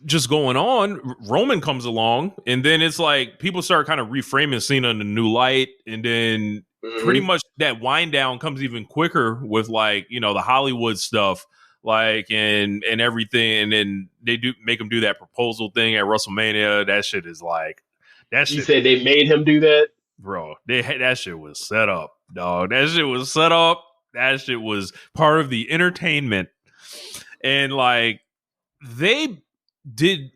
Speaker 8: just going on, Roman comes along, and then it's like people start kind of reframing Cena in a new light, and then pretty much that wind down comes even quicker with like, you know, the Hollywood stuff, like and everything, and then they do make him do that proposal thing at WrestleMania. That shit is like that shit.
Speaker 7: You said they made him do that,
Speaker 8: bro. That shit was set up, dog. That shit was set up. That shit was part of the entertainment, and like they did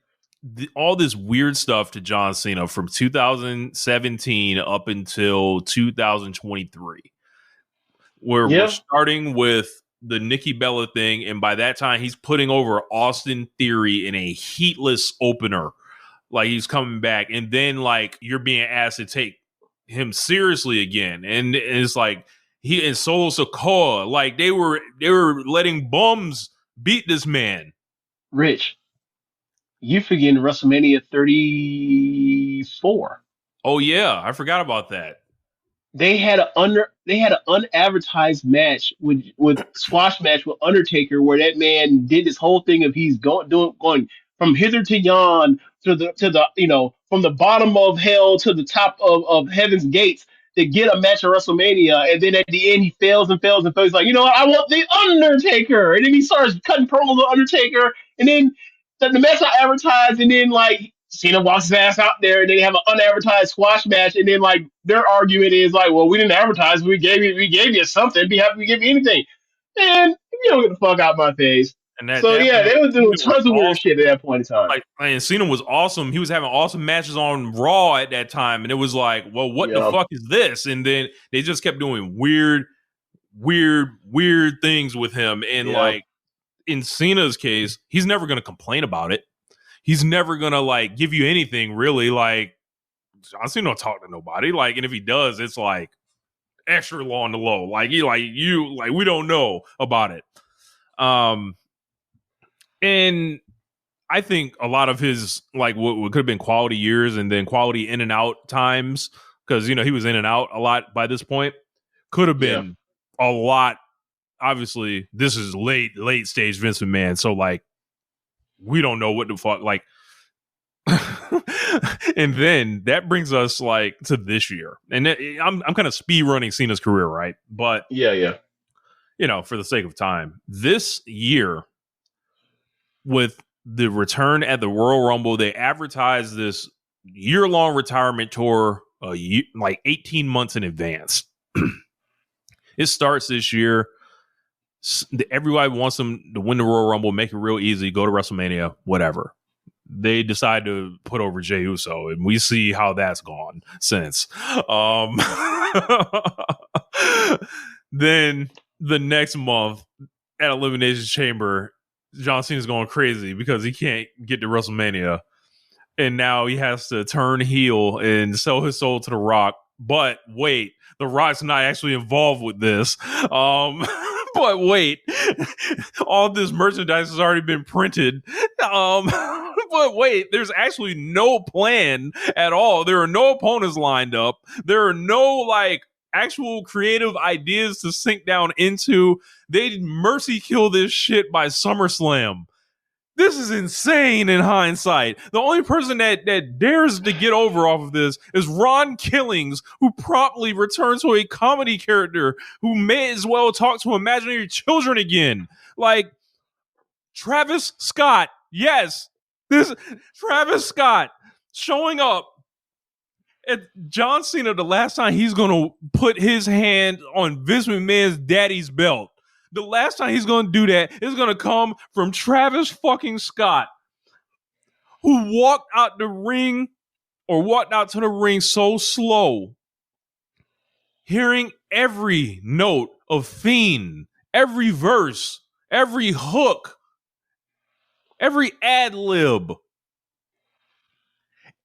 Speaker 8: all this weird stuff to John Cena from 2017 up until 2023, where we're starting with the Nikki Bella thing, and by that time he's putting over Austin Theory in a heatless opener, like he's coming back, and then like you're being asked to take him seriously again, and it's like he and Solo Sikoa, like they were letting bums beat this man.
Speaker 7: Rich. You forgetting WrestleMania 34.
Speaker 8: Oh yeah, I forgot about that.
Speaker 7: They had an unadvertised match with squash match with Undertaker, where that man did this whole thing of he's going from hither to yon to the you know, from the bottom of hell to the top of heaven's gates to get a match at WrestleMania, and then at the end he fails and fails and fails. He's like, you know what, I want the Undertaker, and then he starts cutting promos with Undertaker, and then the match not advertised, and then like Cena walks his ass out there, and they have an unadvertised squash match, and then like their argument is like, well, we didn't advertise, we gave you something, be happy we give you anything, and you don't get the fuck out of my face. And they were doing tons of weird shit at that point in time.
Speaker 8: Like, and Cena was awesome. He was having awesome matches on Raw at that time, and it was like, well, what the fuck is this? And then they just kept doing weird things with him, and like in Cena's case, he's never going to complain about it. He's never going to like give you anything really. Like John Cena don't talk to nobody. Like, and if he does, it's like extra low on the low. Like we don't know about it. And I think a lot of his like what could have been quality years and then quality in and out times, because you know he was in and out a lot by this point, could have been a lot. Obviously, this is late stage Vince McMahon, so like we don't know what the fuck like. And then that brings us like to this year, and I'm kind of speed running Cena's career, right? But you know, for the sake of time, this year with the return at the Royal Rumble, they advertised this year-long retirement tour like 18 months in advance. It starts this year. Everybody wants them to win the Royal Rumble, make it real easy, go to WrestleMania, whatever. They decide to put over Jey Uso, and we see how that's gone since. Then the next month at Elimination Chamber, John Cena's going crazy because he can't get to WrestleMania, and now he has to turn heel and sell his soul to The Rock. But wait, The Rock's not actually involved with this. But wait, all this merchandise has already been printed. But wait, there's actually no plan at all. There are no opponents lined up. There are no like actual creative ideas to sink down into. They mercy kill this shit by SummerSlam. This is insane in hindsight. The only person that dares to get over off of this is Ron Killings, who promptly returns to a comedy character who may as well talk to imaginary children again. Like Travis Scott. Yes, this Travis Scott showing up at John Cena the last time he's going to put his hand on Vince McMahon's daddy's belt. The last time he's going to do that is going to come from Travis fucking Scott, who walked out to the ring so slow, hearing every note of Fiend, every verse, every hook, every ad lib,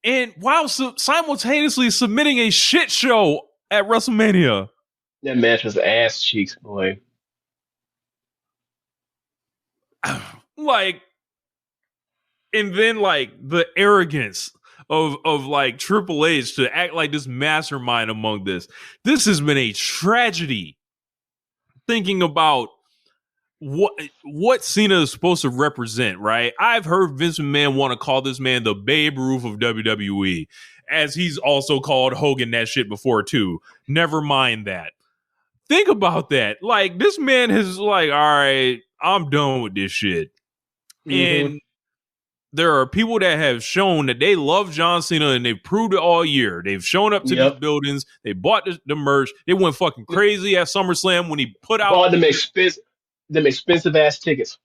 Speaker 8: and while simultaneously submitting a shit show at WrestleMania.
Speaker 7: That match was ass cheeks, boy.
Speaker 8: Like, and then like the arrogance of like Triple H to act like this mastermind among this. This has been a tragedy. Thinking about what Cena is supposed to represent, right? I've heard Vince McMahon want to call this man the Babe Ruth of WWE, as he's also called Hogan that shit before too. Never mind that. Think about that. Like, this man is like, all right, I'm done with this shit.
Speaker 7: Mm-hmm.
Speaker 8: And there are people that have shown that they love John Cena, and they've proved it all year. They've shown up to these buildings. They bought the merch. They went fucking crazy at SummerSlam when he put out
Speaker 7: bought them expensive ass tickets.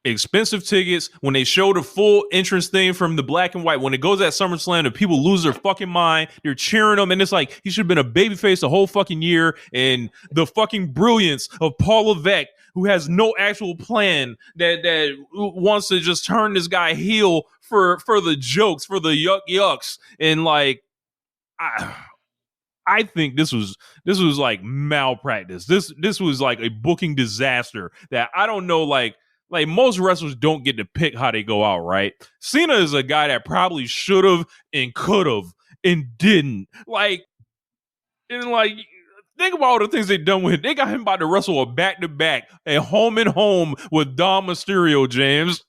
Speaker 8: Expensive tickets. When they show the full entrance thing from the black and white, when it goes at SummerSlam, the people lose their fucking mind. They're cheering him, and it's like he should have been a babyface the whole fucking year. And the fucking brilliance of Paul Levesque, who has no actual plan, that wants to just turn this guy heel for the jokes, for the yucks, and like I think this was like malpractice. This was like a booking disaster that I don't know, like most wrestlers don't get to pick how they go out, right? Cena is a guy that probably should have and could have and didn't. Think about all the things they've done with him. They got him about to wrestle a back-to-back, a home and home with Dom Mysterio, James.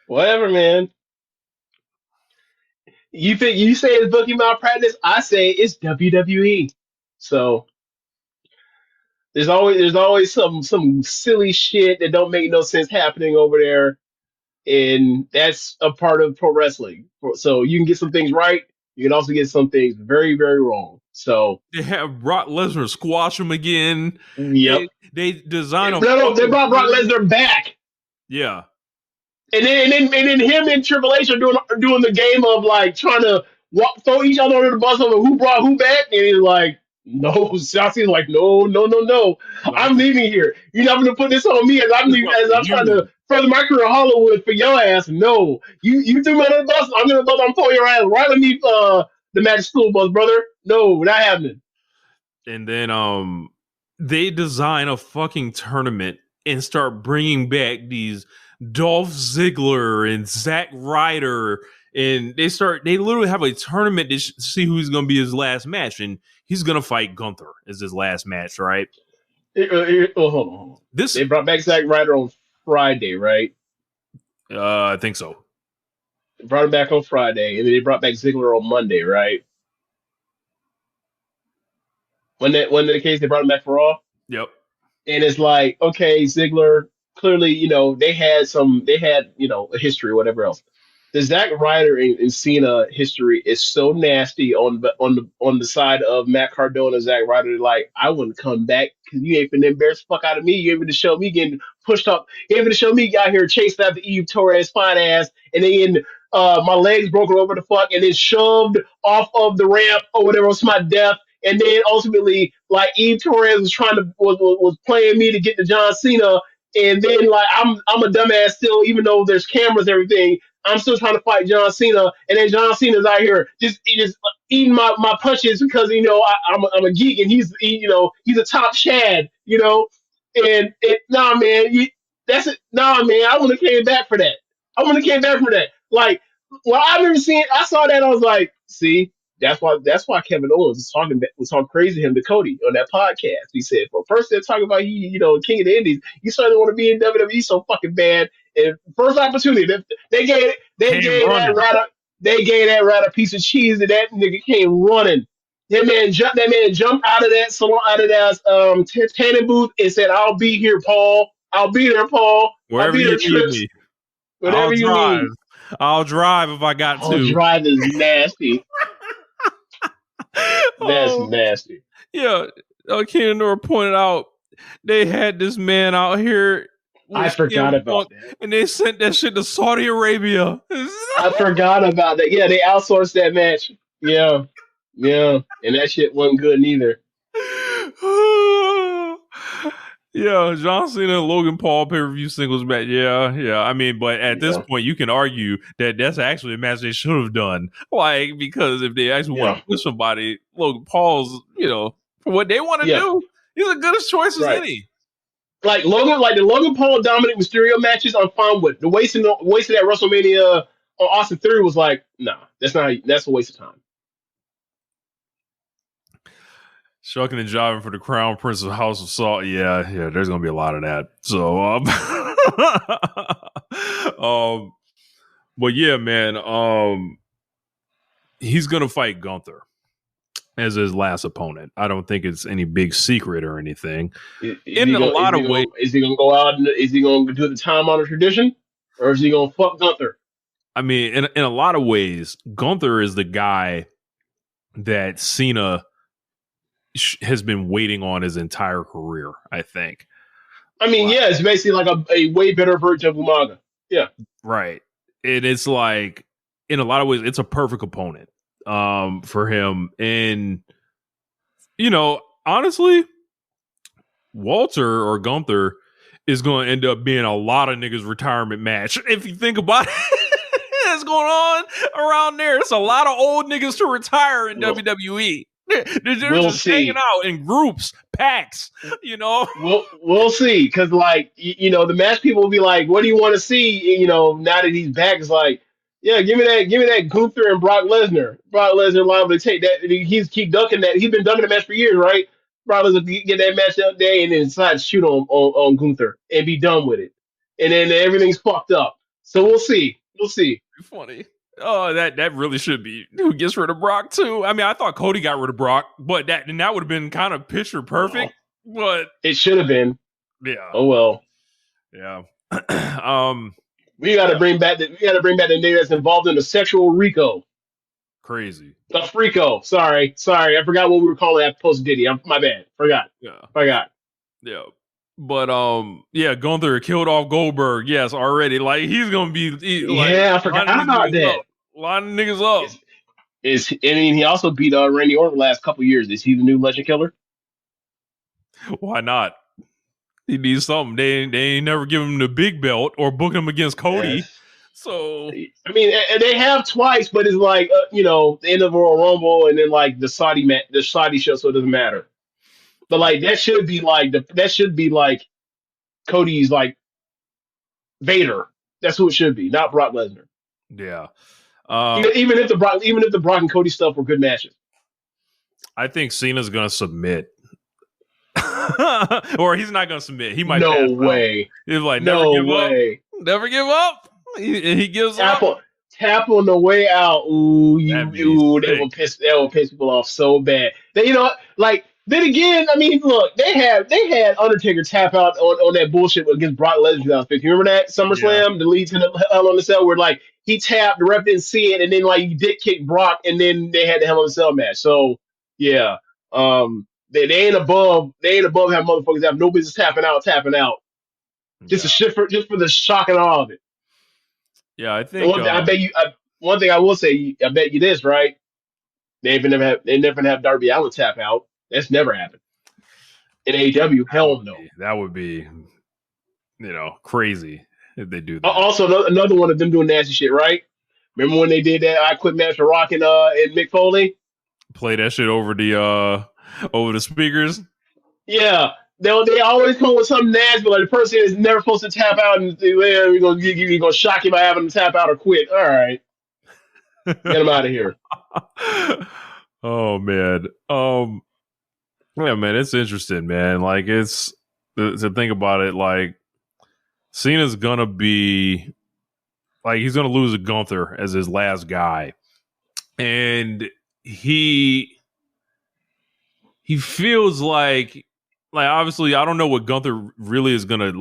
Speaker 7: Whatever, man. You say it's booking malpractice? I say it's WWE. So there's always some silly shit that don't make no sense happening over there, and that's a part of pro wrestling. So you can get some things right, you can also get some things very, very wrong. So
Speaker 8: they have Brock Lesnar squash him again.
Speaker 7: Yep.
Speaker 8: They design
Speaker 7: they brought Brock Lesnar back.
Speaker 8: Yeah.
Speaker 7: And then him and Triple H are doing the game of like trying to throw each other under the bus over who brought who back, and he's like, no, Johnsy's like, no, I'm leaving here. You're not gonna put this on me as I'm trying to further my career in Hollywood for your ass. No, you threw me under the bus. I'm throwing your ass right underneath the Magic School Bus, brother. No, not happening.
Speaker 8: And then they design a fucking tournament and start bringing back these Dolph Ziggler and Zack Ryder, and they literally have a tournament to see who's going to be his last match, and he's going to fight Gunther as his last match, right?
Speaker 7: Hold on. They brought back Zack Ryder on Friday, right?
Speaker 8: I think so.
Speaker 7: They brought him back on Friday, and then they brought back Ziggler on Monday, right? When the case they brought him back for Raw?
Speaker 8: Yep.
Speaker 7: And it's like, okay, Ziggler, clearly, they had a history or whatever else. The Zack Ryder and Cena history is so nasty on the side of Matt Cardona and Zack Ryder. Like, I wouldn't come back because you ain't finna embarrass the fuck out of me. You ain't finna show me getting pushed up. You ain't finna show me out here chasing after Eve Torres' fine ass, and then my legs broken over the fuck, and then shoved off of the ramp or whatever else, my death. And then ultimately, like, Eve Torres was playing me to get to John Cena. And then, like, I'm a dumbass still, even though there's cameras and everything. I'm still trying to fight John Cena, and then John Cena's out here just eating my punches because I'm a geek and he's a top shad, and nah, man, that's it. Nah, man, I wouldn't have came back for that. Like, well, I saw that, I was like, see. That's why Kevin Owens was talking crazy to him to Cody on that podcast. He said, for a person that's talking about king of the Indies, you certainly want to be in WWE so fucking bad. And first opportunity, they gave that rat a piece of cheese, and that nigga came running. That man jumped out of that salon, out of that tanning booth, and said, "I'll be here, Paul. I'll be there, Paul.
Speaker 8: Wherever
Speaker 7: I'll be there, Trish. Whatever you need.
Speaker 8: I'll drive if I got to."
Speaker 7: Drive is nasty. That's nasty.
Speaker 8: Yeah, Kenan Nora pointed out they had this man out here.
Speaker 7: I forgot about that.
Speaker 8: And they sent that shit to Saudi Arabia.
Speaker 7: I forgot about that. Yeah, they outsourced that match. Yeah. And that shit wasn't good neither.
Speaker 8: Yeah, John Cena and Logan Paul pay-per-view singles match. Yeah. I mean, but at this point, you can argue that that's actually a match they should have done. Like, because if they actually want to push somebody, Logan Paul's, for what they want to do, he's as good a choice as any.
Speaker 7: Like the Logan Paul Dominic Mysterio matches, I'm fine with. The wasting that WrestleMania on Austin Theory was like, nah, that's a waste of time.
Speaker 8: Shucking and jiving for the Crown Prince of House of Salt. Yeah, there's gonna be a lot of that. So, but yeah, man, he's gonna fight Gunther as his last opponent. I don't think it's any big secret or anything.
Speaker 7: Is he gonna go out and is he gonna do the time honored tradition, or is he gonna fuck Gunther?
Speaker 8: I mean, in a lot of ways, Gunther is the guy that Cena has been waiting on his entire career, I think.
Speaker 7: I mean, yeah, it's basically like a way better version of Umaga. Yeah.
Speaker 8: Right. And it's like, in a lot of ways, it's a perfect opponent for him. And, honestly, Walter or Gunther is going to end up being a lot of niggas' retirement match. If you think about it, that's going on around there. It's a lot of old niggas to retire in WWE. They're just hanging out in groups, packs,
Speaker 7: We'll see, because the match people will be like, "What do you want to see?" Now that he's back, it's like, yeah, give me that Gunther and Brock Lesnar. Brock Lesnar liable to take that. He's keep ducking that. He's been ducking the match for years, right? Brock Lesnar get that match up there and then decide to shoot on Gunther and be done with it, and then everything's fucked up. So we'll see.
Speaker 8: Funny. Oh, that really should be who gets rid of Brock too. I mean, I thought Cody got rid of Brock, but that would have been kind of picture perfect. But
Speaker 7: it should have been.
Speaker 8: Yeah.
Speaker 7: Oh well.
Speaker 8: Yeah.
Speaker 7: We got to bring back the nigga that's involved in the sexual RICO.
Speaker 8: Crazy.
Speaker 7: The Frico. Sorry. I forgot what we were calling that post Diddy. My bad. Forgot.
Speaker 8: Yeah. But Gunther killed off Goldberg. Yes, already. Like he's gonna be.
Speaker 7: I forgot about that.
Speaker 8: A lot of niggas up.
Speaker 7: He also beat Randy Orton the last couple years. Is he the new Legend Killer?
Speaker 8: Why not? He needs something. They ain't never give him the big belt or book him against Cody. Yes. So
Speaker 7: I mean, they have twice, but it's like the end of Royal Rumble and then like the Saudi show, so it doesn't matter. But that should be like Cody's like Vader. That's who it should be, not Brock Lesnar.
Speaker 8: Yeah.
Speaker 7: Even if the Brock and Cody stuff were good matches.
Speaker 8: I think Cena's gonna submit. Or he's not gonna submit. He might.
Speaker 7: No way.
Speaker 8: He's like, never give up. He gives up.
Speaker 7: Tap on the way out. That will piss people off so bad. Then again, I mean, look, they had Undertaker tap out on that bullshit against Brock Lesnar in 2015. Remember that SummerSlam, the lead to the Hell in a Cell, where he tapped, the ref didn't see it, and then he did kick Brock, and then they had the Hell in a Cell match. So yeah, they ain't above having motherfuckers have no business tapping out. Just for the shock and awe of it.
Speaker 8: Yeah, I think.
Speaker 7: One thing I will say, I bet you this, right? They never have Darby Allin tap out. That's never happened. In AEW, hell no.
Speaker 8: That would be, crazy if they do that.
Speaker 7: Also, another one of them doing nasty shit, right? Remember when they did that I Quit match for Rock and Mick Foley?
Speaker 8: Play that shit over the speakers?
Speaker 7: Yeah. They always come with something nasty, like the person is never supposed to tap out and say, well, we're gonna shock you by having them tap out or quit. All right. Get them out of here.
Speaker 8: Oh man. Yeah, man, it's interesting, man. Like it's to think about it, like Cena's gonna be he's gonna lose to Gunther as his last guy. And he feels like obviously I don't know what Gunther really is gonna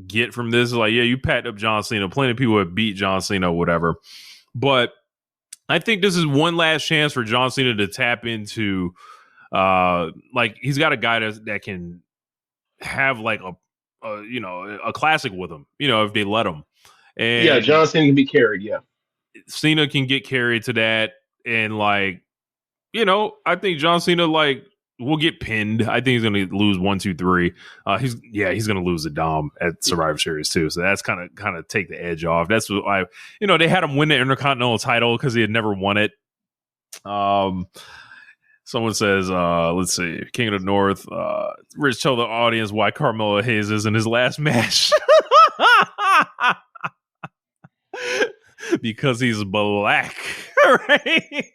Speaker 8: get from this. Yeah, you packed up John Cena. Plenty of people have beat John Cena, whatever. But I think this is one last chance for John Cena to tap into he's got a guy that can have a classic with him, if they let him. And
Speaker 7: yeah, John Cena can be carried. Yeah,
Speaker 8: Cena can get carried to that, and I think John Cena will get pinned. I think he's going to lose 1, 2, 3. He's going to lose the Dom at Survivor Series too. So that's kind of take the edge off. That's what they had him win the Intercontinental title because he had never won it. Someone says, let's see, King of the North. Rich, tell the audience why Carmelo Hayes is in his last match. Because he's black, right?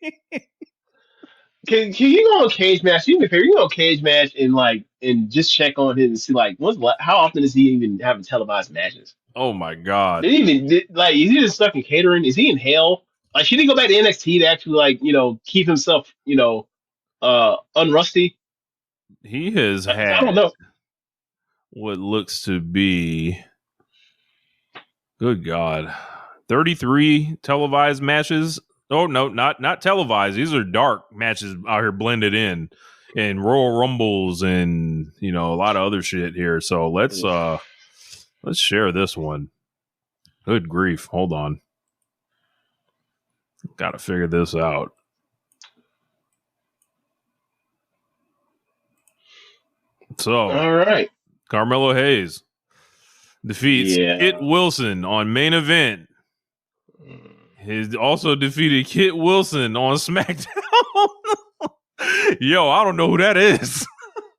Speaker 7: can you go on Cage Match? You can go on Cage Match and just check on him and see how often does he even having televised matches?
Speaker 8: Oh my god.
Speaker 7: Is he just stuck in catering? Is he in hell? Like, should he go back to NXT to actually keep himself unrusty?
Speaker 8: He has
Speaker 7: I don't
Speaker 8: had
Speaker 7: know.
Speaker 8: what looks to be, good God, 33 televised matches. Oh no, not televised. These are dark matches out here blended in, and Royal Rumbles and a lot of other shit here. So let's share this one. Good grief. Hold on. Got to figure this out. So,
Speaker 7: all right.
Speaker 8: Carmelo Hayes defeats Kit Wilson on main event. He also defeated Kit Wilson on SmackDown. Yo, I don't know who that is.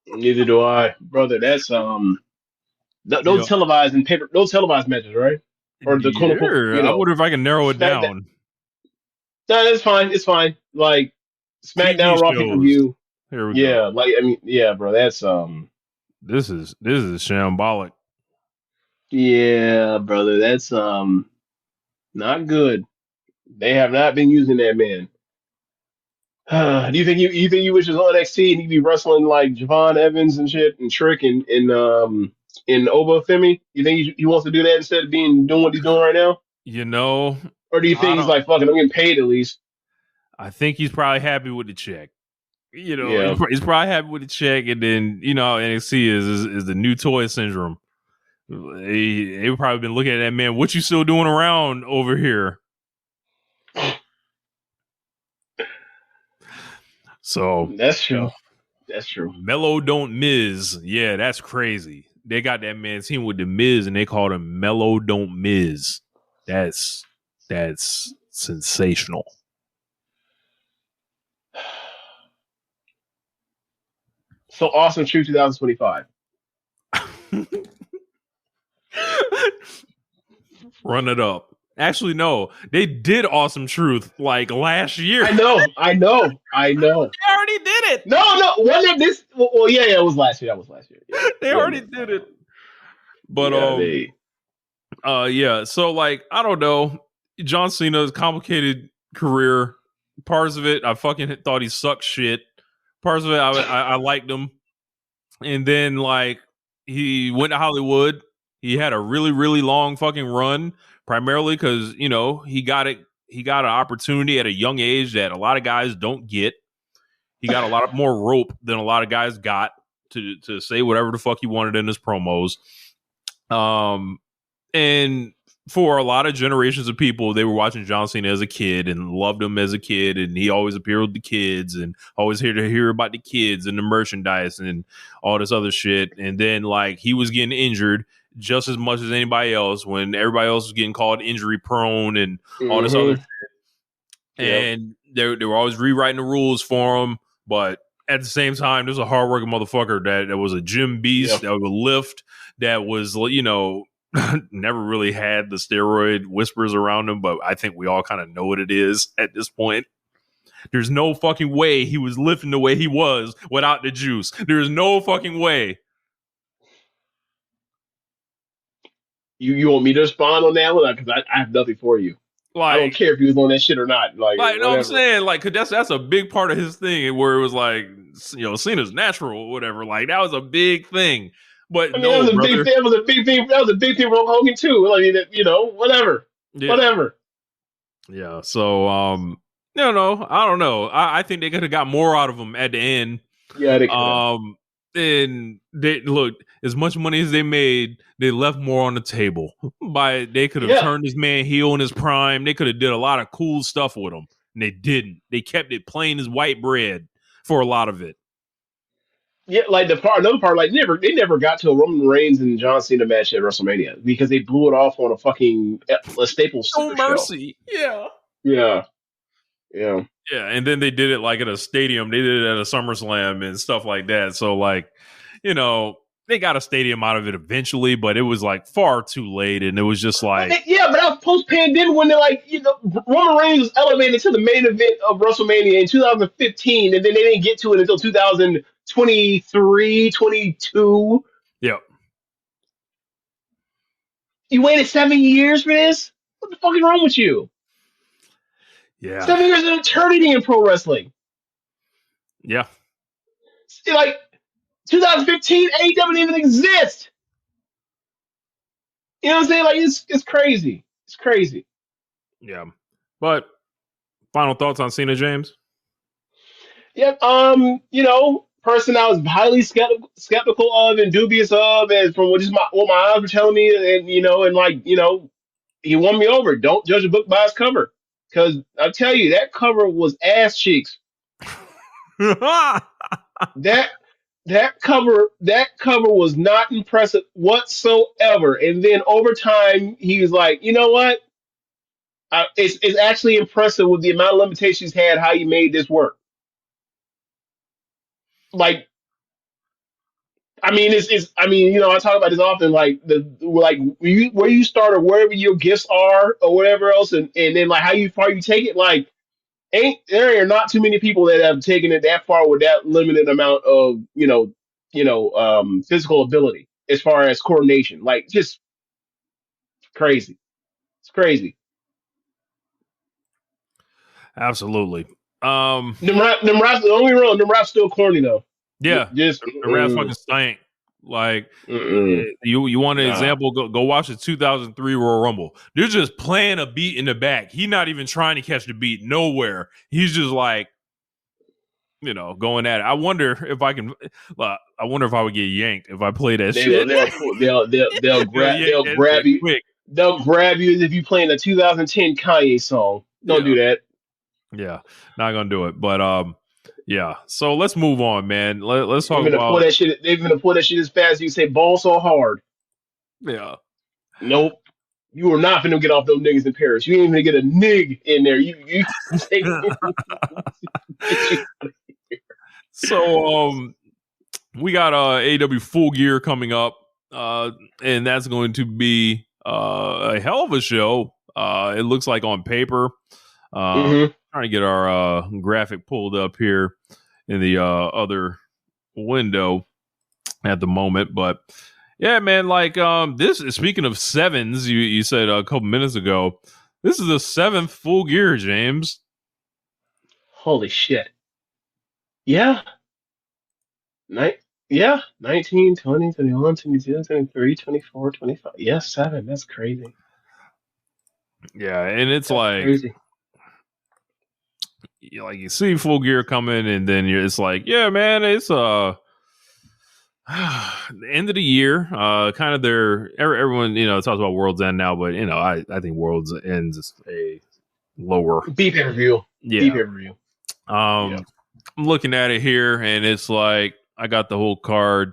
Speaker 7: Neither do I, brother. That's those televised and paper, those televised matches, right? Or the quote unquote,
Speaker 8: I wonder if I can narrow it down.
Speaker 7: No, it's fine. It's fine. Like SmackDown, Raw, pay per view.
Speaker 8: Here we go.
Speaker 7: Bro. That's
Speaker 8: This is shambolic.
Speaker 7: Yeah, brother. That's not good. They have not been using that man. Do you think you wish was on NXT and he'd be wrestling like Javon Evans and shit and Trick and in Oba Femi? You think he wants to do that instead of doing what he's doing right now?
Speaker 8: Or
Speaker 7: do you think he's like, fuck it, I'm getting paid at least?
Speaker 8: I think he's probably happy with the check. He's probably happy with the check, and then NXT is the new toy syndrome. They've probably been looking at that man. What you still doing around over here? So
Speaker 7: that's true. That's true.
Speaker 8: Mello don't Miz. Yeah, that's crazy. They got that man team with the Miz, and they called him Mello don't Miz. That's sensational.
Speaker 7: So Awesome Truth 2025.
Speaker 8: Run it up. Actually, no. They did Awesome Truth like last year.
Speaker 7: I know.
Speaker 8: They already did it.
Speaker 7: No. Wasn't it this? Well, yeah, it was last year. That was last year. Yeah.
Speaker 8: They already did it. But so like, I don't know. John Cena's complicated career. Parts of it, I fucking thought he sucked shit. Parts of it, I liked him. And then like he went to Hollywood. He had a really, really long fucking run, primarily because he got an opportunity at a young age that a lot of guys don't get. He got a lot more rope than a lot of guys got to say whatever the fuck he wanted in his promos. And for a lot of generations of people, they were watching John Cena as a kid and loved him as a kid, and he always appeared with the kids and always here to hear about the kids and the merchandise and all this other shit. And then like he was getting injured just as much as anybody else when everybody else was getting called injury prone and all this other shit. And they were always rewriting the rules for him, but at the same time, there's a hardworking motherfucker that was a gym beast, that would lift, that was never really had the steroid whispers around him, but I think we all kind of know what it is at this point. There's no fucking way he was lifting the way he was without the juice. There's no fucking way.
Speaker 7: You want me to respond on that one? Because I have nothing for you. Like, I don't care if he was on that shit or not. Like
Speaker 8: no, I'm saying, like, cause that's a big part of his thing, where it was like, Cena's natural or whatever. Like, that was a big thing. But
Speaker 7: that was a big thing. That was a big thing. That was a big thing for Hogan too. Like, whatever.
Speaker 8: Yeah. So, I don't know. I think they could have got more out of him at the end.
Speaker 7: Yeah, they could have.
Speaker 8: And they look, as much money as they made, they left more on the table. They could have turned this man heel in his prime. They could have did a lot of cool stuff with him, and they didn't. They kept it plain as white bread for a lot of it.
Speaker 7: Yeah, like another part, like they never got to a Roman Reigns and John Cena match at WrestleMania because they blew it off on a Staples
Speaker 8: show. Mercy,
Speaker 7: yeah.
Speaker 8: Yeah, and then they did it like at a stadium. They did it at a SummerSlam and stuff like that. So, like, they got a stadium out of it eventually, but it was like far too late, and it was just like,
Speaker 7: Yeah, but that was post-pandemic when they're like, Roman Reigns was elevated to the main event of WrestleMania in 2015, and then they didn't get to it until 2023, 22.
Speaker 8: yeah,
Speaker 7: You waited 7 years for this? What the fuck is wrong with you?
Speaker 8: yeah,
Speaker 7: 7 years is an eternity in pro wrestling.
Speaker 8: yeah.
Speaker 7: Like 2015, AEW didn't even exist. You know what I'm saying? Like it's crazy. It's crazy.
Speaker 8: Yeah. But final thoughts on Cena, James?
Speaker 7: Yep. Person I was highly skeptical of and dubious of, and from what my eyes were telling me, and he won me over. Don't judge a book by its cover, because I tell you that cover was ass cheeks. that cover was not impressive whatsoever. And then over time, he was like, you know what? It's actually impressive with the amount of limitations he had, how you made this work. Like, I mean, I talk about this often, like where you start or wherever your gifts are or whatever else, and then like how far you take it. Like, there are not too many people that have taken it that far with that limited amount of physical ability as far as coordination. Like, just crazy. It's crazy.
Speaker 8: Absolutely.
Speaker 7: Them raps, don't get me wrong, them raps still corny though.
Speaker 8: Yeah,
Speaker 7: Just
Speaker 8: the raps fucking stank. Like, you want an example? Go watch the 2003 Royal Rumble. They're just playing a beat in the back. He's not even trying to catch the beat nowhere. He's just like, going at it. I wonder if I can. I wonder if I would get yanked if I play that shit.
Speaker 7: They'll grab you quick. They'll grab you as if you playing a 2010 Kanye song. Don't do that.
Speaker 8: Yeah, not gonna do it. But yeah. So let's move on, man. Let's talk about
Speaker 7: pull that shit. They're gonna pull that shit as fast as you say ball so hard.
Speaker 8: Yeah.
Speaker 7: Nope. You are not gonna get off those niggas in Paris. You ain't even get a nig in there. You take
Speaker 8: So we got AEW Full Gear coming up, and that's going to be a hell of a show. It looks like on paper. Trying to get our graphic pulled up here in the other window at the moment, but yeah, man, like this. Speaking of sevens, you said a couple minutes ago, this is the 7th Full Gear, James.
Speaker 7: Holy shit! Yeah. 19, 20, 21, 22, 23, 24, 25. Yes, 7. That's crazy.
Speaker 8: Yeah, and it's like
Speaker 7: crazy.
Speaker 8: You see Full Gear coming, and then it's like, yeah, man, it's the end of the year. Kind of everyone talks about World's End now, but I think World's End is a lower
Speaker 7: pay-per-view.
Speaker 8: Yeah,
Speaker 7: pay-per-view.
Speaker 8: I'm looking at it here, and it's like I got the whole card.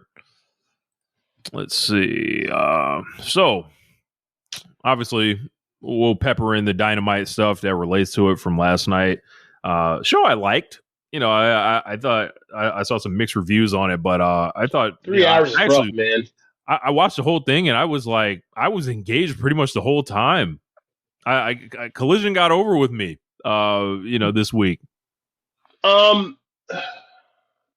Speaker 8: Let's see. So obviously we'll pepper in the Dynamite stuff that relates to it from last night. Show I liked. I thought I saw some mixed reviews on it, but I thought
Speaker 7: 3 hours actually, rough, man.
Speaker 8: I watched the whole thing, and I was engaged pretty much the whole time. I Collision got over with me, this week.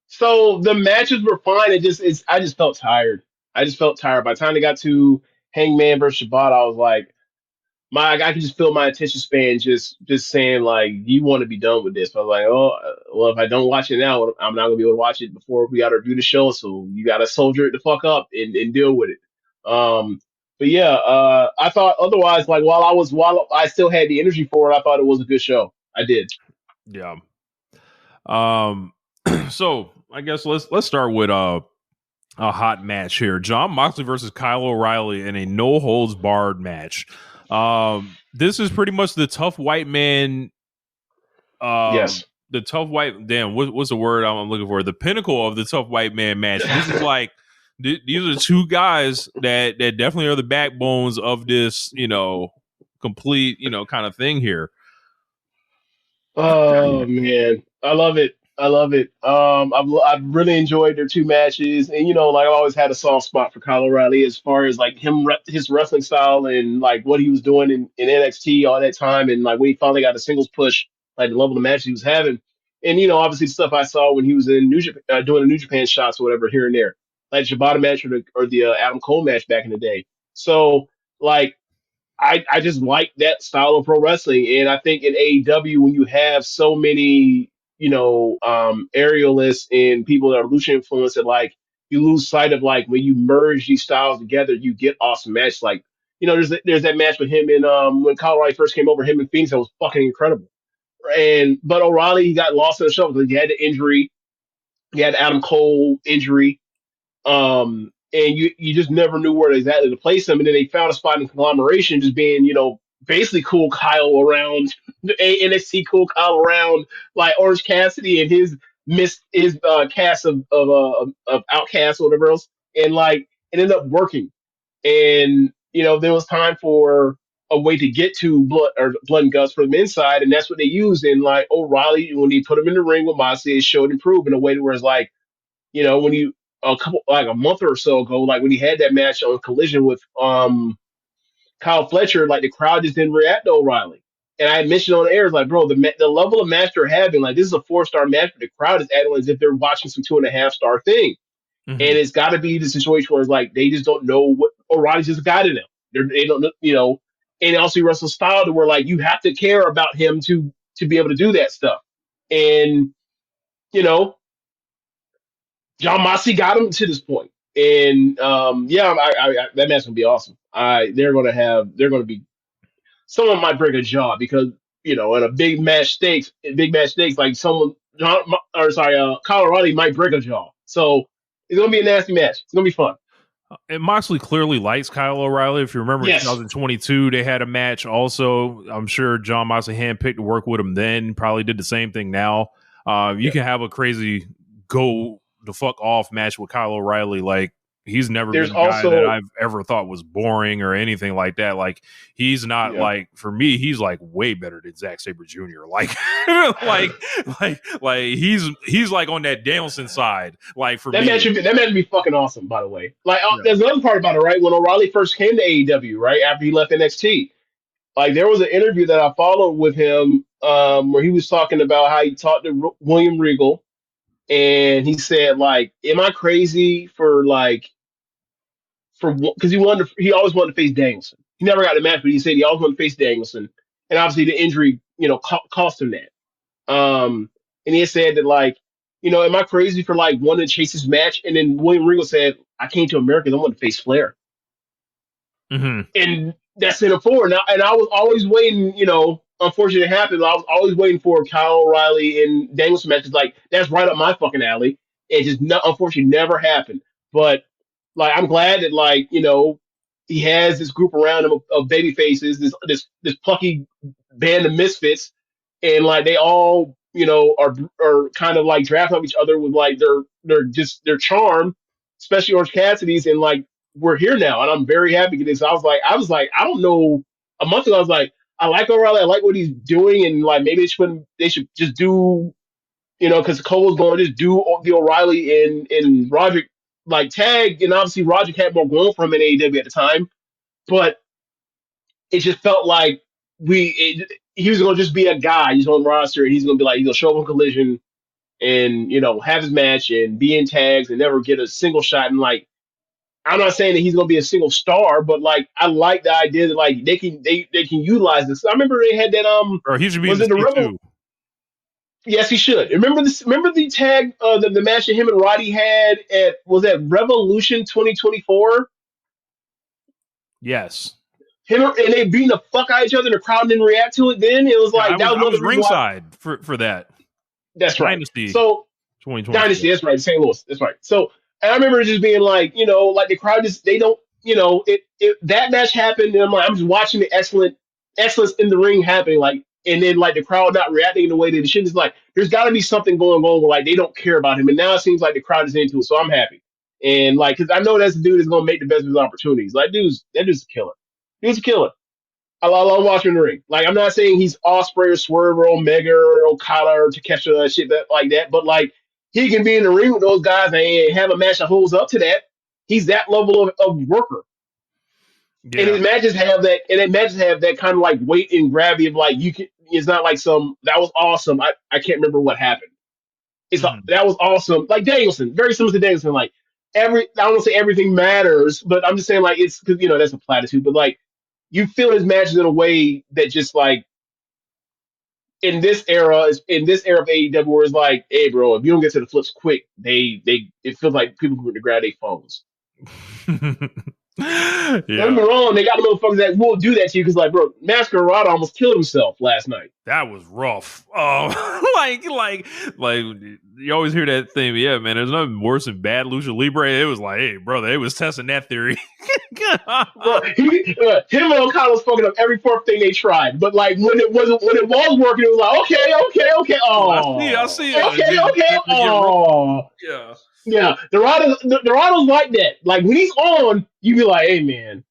Speaker 7: So the matches were fine. I just felt tired. By the time they got to Hangman versus Shabbat, I was like, I could just feel my attention span just saying like, you want to be done with this. But I was like, oh, well, if I don't watch it now, I'm not gonna be able to watch it before we got to review the show. So you got to soldier it the fuck up and deal with it. But yeah, I thought otherwise, like while I still had the energy for it, I thought it was a good show. I did.
Speaker 8: Yeah. So I guess let's start with a hot match here. Jon Moxley versus Kyle O'Reilly in a no holds barred match. This is pretty much the tough white man.
Speaker 7: Yes.
Speaker 8: The tough white. Damn, what's the word I'm looking for? The pinnacle of the tough white man match. This is like these are two guys that definitely are the backbones of this, complete, kind of thing here.
Speaker 7: Oh man, I love it. I love it. I've really enjoyed their two matches, and like I've always had a soft spot for Kyle O'Reilly as far as like his wrestling style and like what he was doing in NXT all that time, and like when he finally got a singles push, like the level of matches he was having, and obviously stuff I saw when he was in New Japan, doing the New Japan shots or whatever here and there, like the Shibata match or the Adam Cole match back in the day. So like I just like that style of pro wrestling. And I think in AEW, when you have so many, aerialists and people that are lucha influenced, that like you lose sight of like when you merge these styles together, you get awesome matches. Like, there's that match with him and when Kyle O'Reilly first came over, him and Phoenix, that was fucking incredible. But O'Reilly, he got lost in the shuffle because he had the injury, he had Adam Cole injury. And you just never knew where exactly to place him. And then they found a spot in conglomeration, just being, basically cool Kyle around NXT cool Kyle around like Orange Cassidy and his cast of Outcasts or whatever else. And like it ended up working. And, there was time for a way to get to blood and guts from inside. And that's what they used. And like O'Reilly, when he put him in the ring with Moxley, it showed improve in a way where it's like, when you a month or so ago, like when he had that match on Collision with Kyle Fletcher, like the crowd just didn't react to O'Reilly. And I had mentioned on the air, like, bro, the level of match they're having, like this is a 4-star match, but the crowd is acting as if they're watching some 2.5-star thing.
Speaker 8: Mm-hmm.
Speaker 7: And it's got to be the situation where it's like they just don't know what O'Reilly's just got in them. They don't, and also he wrestles style to where like you have to care about him to be able to do that stuff. And John Moxley got him to this point. And that match gonna be awesome. They're gonna be, someone might break a jaw because in a big match stakes, like Kyle O'Reilly might break a jaw. So it's gonna be a nasty match. It's gonna be fun.
Speaker 8: And Moxley clearly likes Kyle O'Reilly. If you remember,
Speaker 7: Yes.
Speaker 8: 2022, they had a match also. I'm sure John Moxley handpicked to work with him then. Probably did the same thing now. You can have a crazy go the fuck off match with Kyle O'Reilly. Like, he's never been a guy that I've ever thought was boring or anything like that. Like, he's not like, for me, he's like way better than Zack Sabre Jr. Like, he's like on that Danielson side. Like, for
Speaker 7: that
Speaker 8: me,
Speaker 7: match would be fucking awesome. By the way, like, there's another part about it, right? When O'Reilly first came to AEW, right after he left NXT, like there was an interview that I followed with him where he was talking about how he talked to William Regal. And he said, like, am I crazy because he always wanted to face Danielson. He never got the match, but he said he always wanted to face Danielson. And obviously the injury, cost him that. And he said that, like, am I crazy for like wanting to chase this match? And then William Regal said, I came to America, I wanted to face Flair.
Speaker 8: Mm-hmm.
Speaker 7: And that's in a forward. And I was always waiting, unfortunately it happened. I was always waiting for Kyle O'Reilly and Danielson matches. Like, that's right up my fucking alley. It just unfortunately never happened. But like, I'm glad that like, he has this group around him of baby faces, this plucky band of misfits, and like they all, are kind of like draft off each other with like their charm, especially Orange Cassidy's, and like we're here now, and I'm very happy with this. I was like, I don't know. A month ago, I was like, I like O'Reilly, I like what he's doing, and like maybe they should just do, because Cole's going to just do the O'Reilly and Roderick like tag, and obviously Roderick had more going for him in AEW at the time, but it just felt like he was going to just be a guy. He's on the roster, and he's going to be like, he's going to show up on Collision and have his match and be in tags and never get a single shot. And like, I'm not saying that he's going to be a single star, but like, I like the idea that like they can utilize this. I remember they had that
Speaker 8: or he should be in the too.
Speaker 7: Yes, he should. Remember this? Remember the tag, the match that him and Roddy had was that Revolution 2024?
Speaker 8: Yes.
Speaker 7: And they beating the fuck out of each other, and the crowd didn't react to it. Then it was like
Speaker 8: I was ringside for that.
Speaker 7: That's right.
Speaker 8: Dynasty.
Speaker 7: So Dynasty. That's right. St. Louis. That's right. So and I remember just being like, like the crowd just they don't, that match happened, and I'm just watching the excellence in the ring happening, like, and then like the crowd not reacting in the way that it should. It's like there's got to be something going on where like they don't care about him, and now it seems like the crowd is into it. So I'm happy, and like because I know that's the dude that's gonna make the best of his opportunities. Like that dude's a killer. Dude's a killer. I love watching the ring. Like, I'm not saying he's Osprey or Swerve or Omega or Okada or Takeshita shit like that, but like he can be in the ring with those guys and have a match that holds up to that. He's that level of worker. And
Speaker 8: Yeah.
Speaker 7: his matches have that, and his matches have that kind of like weight and gravity of like you can. It's not like some that was awesome. I can't remember what happened. That was awesome. Like Danielson, very similar to Danielson. Like I don't want to say everything matters, but I'm just saying like it's because that's a platitude. But like you feel his matches in a way that just like in this era of AEW, where it's like, hey, bro, if you don't get to the flips quick, it feels like people going to grab their phones.
Speaker 8: Yeah.
Speaker 7: Don't get me wrong, they got motherfuckers that will do that to you because, like, bro, Masquerade almost killed himself last night.
Speaker 8: That was rough. Like you always hear that thing. But yeah, man, there's nothing worse than bad Lucha Libre. It was like, hey, brother, they was testing that theory.
Speaker 7: Bro, him and O'Connell was fucking up every fourth thing they tried. But like when it was working, it was like, okay. Oh,
Speaker 8: I see.
Speaker 7: Okay. Oh,
Speaker 8: yeah.
Speaker 7: Yeah, Dorado's like that. Like when he's on, you be like, "Hey, man,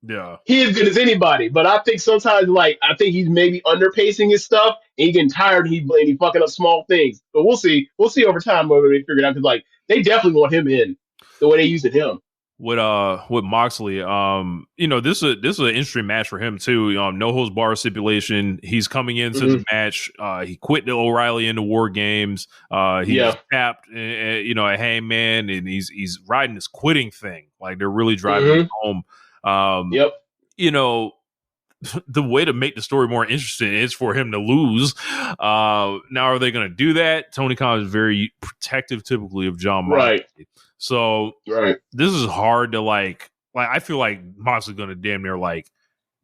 Speaker 8: Yeah,
Speaker 7: he as good as anybody." But I think sometimes, like, I think he's maybe underpacing his stuff, and he getting tired. And he fucking up small things. But we'll see. We'll see over time whether they figure it out. Because like they definitely want him in the way they using him.
Speaker 8: With Moxley, this is an interesting match for him too. No holds bar stipulation. He's coming into the match. He quit the O'Reilly in the War Games. He's tapped, a Hangman, and he's riding this quitting thing. Like they're really driving it home. The way to make the story more interesting is for him to lose. Now, are they going to do that? Tony Khan is very protective, typically, of John Moxley.
Speaker 7: Right.
Speaker 8: So this is hard to like I feel like Moxley's going to damn near like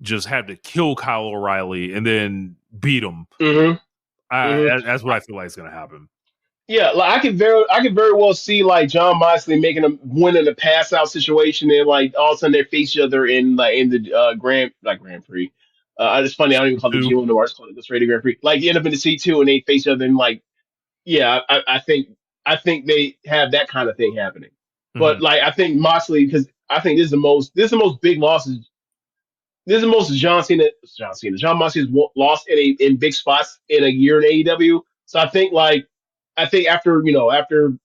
Speaker 8: just have to kill Kyle O'Reilly and then beat him. That's what I feel like is going to happen.
Speaker 7: Yeah, like I could very well see like John Moxley making him win in a pass out situation, and like all of a sudden they face each other in the Grand Prix. It's funny, I don't even call it the G1 Noir, I call it the Straight Grand Prix. Like you end up in the C2 and they face each other, and like I think they have that kind of thing happening. But like I think Moxley, because I think this is the most big losses. This is the most John Moxley has lost in big spots in a year in AEW. So I think after the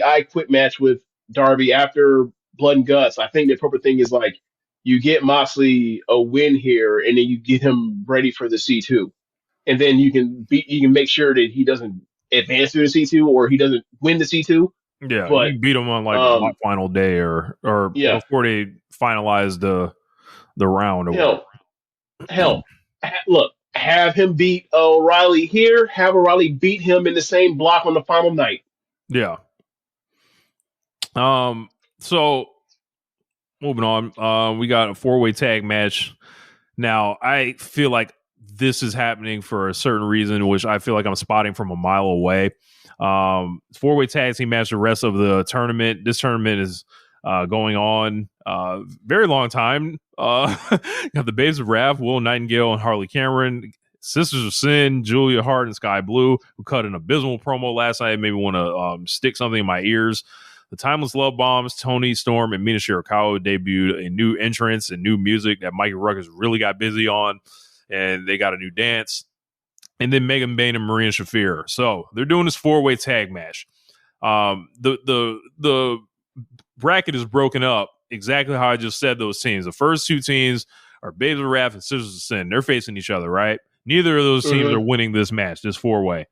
Speaker 7: I Quit match with Darby, after Blood and Guts, I think the appropriate thing is like you get Moxley a win here, and then you get him ready for the C2, and then you can make sure that he doesn't advance to the C2 or he doesn't win the C2.
Speaker 8: Yeah, but you beat him on like the final day or before they finalized the round.
Speaker 7: Hell, look. Have him beat O'Reilly here. Have O'Reilly beat him in the same block on the final night.
Speaker 8: Yeah. So moving on, we got a 4-way tag match. Now I feel like this is happening for a certain reason, which I feel like I'm spotting from a mile away. 4-way tag team match the rest of the tournament. This tournament is going on very long time. Got the Babes of Wrath, Will Nightingale and Harley Cameron, Sisters of Sin, Julia Hart and Sky Blue, who cut an abysmal promo last night. It made me want to stick something in my ears. The Timeless Love Bombs, Tony Storm and Mina Shirakawa debuted a new entrance and new music that Mikey Ruckus really got busy on, and they got a new dance. And then Megan Bain and Marina Shafir. So they're doing this 4-way tag match. The bracket is broken up exactly how I just said those teams. The first two teams are Babes of Wrath and Sisters of Sin. They're facing each other, right? Neither of those teams are winning this match, this 4-way.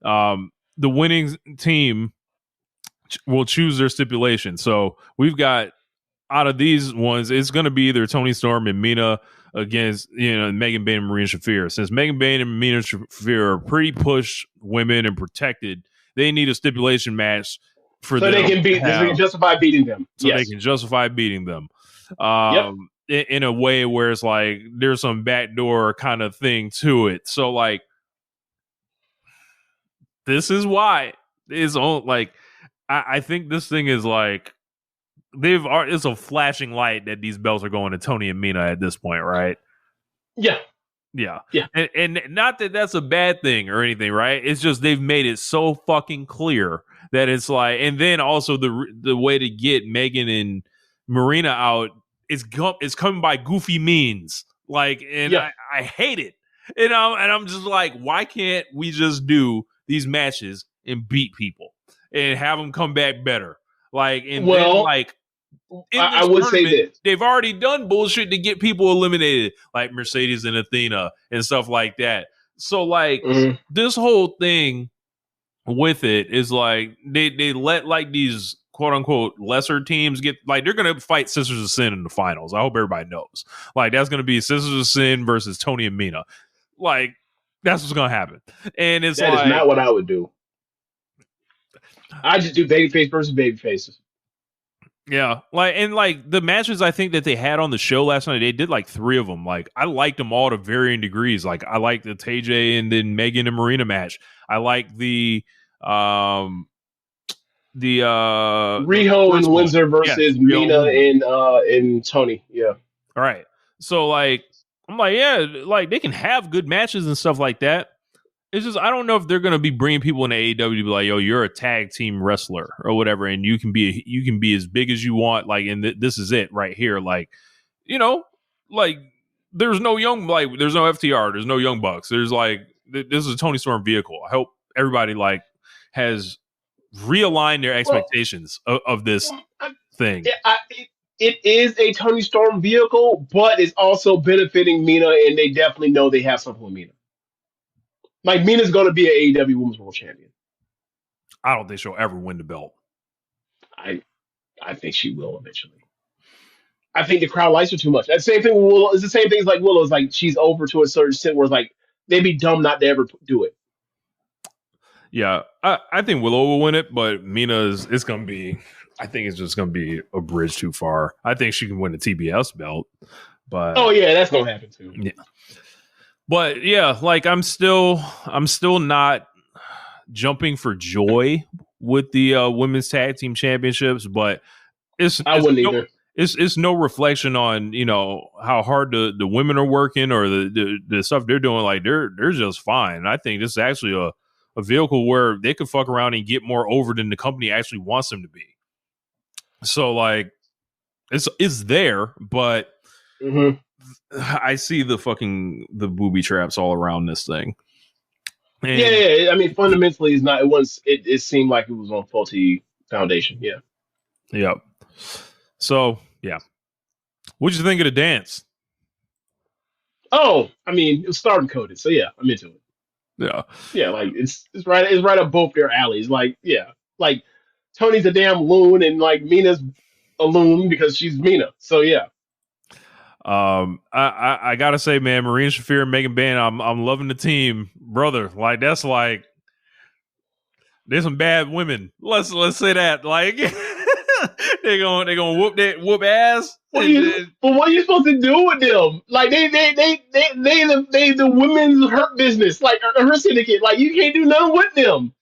Speaker 8: The winning team will choose their stipulation. So we've got, out of these ones, it's going to be either Tony Storm and Mina against Megan Bain and Marina Shafir. Since Megan Bain and Marina Shafir are pretty pushed women and protected, they need a stipulation match for them.
Speaker 7: They can justify beating them.
Speaker 8: So they can justify beating them. In a way where it's like there's some backdoor kind of thing to it. So like this is why it's on like I think this thing is like it's a flashing light that these belts are going to Tony and Mina at this point, right?
Speaker 7: Yeah.
Speaker 8: And not that that's a bad thing or anything, right? It's just they've made it so fucking clear that it's like, and then also the way to get Megan and Marina out it's coming by goofy means. Like, and I hate it. And I'm just like, why can't we just do these matches and beat people and have them come back better? Like, and then like in
Speaker 7: I would say this.
Speaker 8: They've already done bullshit to get people eliminated, like Mercedes and Athena and stuff like that. So like this whole thing with it is like they let like these quote unquote lesser teams get, like, they're gonna fight Sisters of Sin in the finals. I hope everybody knows. Like, that's gonna be Sisters of Sin versus Tony and Mina. Like, that's what's gonna happen. And it's
Speaker 7: that is not what I would do. I just do babyface versus babyfaces.
Speaker 8: Yeah, like, and like the matches I think that they had on the show last night, they did like 3 of them. Like, I liked them all to varying degrees. Like, I liked the TJ and then Megan and Marina match. I like the Riho
Speaker 7: and Windsor versus Mina and Tony. Yeah.
Speaker 8: All right. So like, I'm like, yeah, like they can have good matches and stuff like that. It's just, I don't know if they're going to be bringing people in AEW to be like, yo, you're a tag team wrestler or whatever, and you can be as big as you want, like, and this is it right here. Like, you know, like there's no FTR, there's no Young Bucks. There's like, this is a Tony Storm vehicle. I hope everybody like has realigned their expectations of this thing.
Speaker 7: It is a Tony Storm vehicle, but it's also benefiting Mina, and they definitely know they have something with Mina. Like, Mina's going to be an AEW Women's World Champion.
Speaker 8: I don't think she'll ever win the belt.
Speaker 7: I think she will eventually. I think the crowd likes her too much. That same thing with Willow. It's the same thing as like Willow. It's like she's over to a certain extent where it's like they'd be dumb not to ever do it.
Speaker 8: Yeah, I think Willow will win it, but Mina's, it's going to be, I think it's just going to be a bridge too far. I think she can win the TBS belt, but
Speaker 7: oh yeah, that's going to happen too.
Speaker 8: Yeah. But yeah, like I'm still not jumping for joy with the women's tag team championships, but
Speaker 7: I wouldn't either.
Speaker 8: It's no reflection on, you know, how hard the women are working or the stuff they're doing. Like they're just fine. I think this is actually a vehicle where they could fuck around and get more over than the company actually wants them to be. So like it's there, but I see the booby traps all around this thing. And
Speaker 7: yeah. I mean, fundamentally, it's not. It seemed like it was on faulty foundation. Yeah.
Speaker 8: Yep. So yeah, what'd you think of the dance?
Speaker 7: Oh, I mean, it was Stardom coded, so yeah, I'm into it. Yeah, like it's right up both their alleys. Like, yeah, like Tony's a damn loon, and like Mina's a loon because she's Mina. So yeah.
Speaker 8: I gotta say, man, Marina Shafir and Megan Bann, I'm loving the team, brother. Like that's like there's some bad women. Let's say that. Like they're gonna whoop ass.
Speaker 7: But what are you supposed to do with them? Like they the women's hurt business, like her syndicate. Like you can't do nothing with them.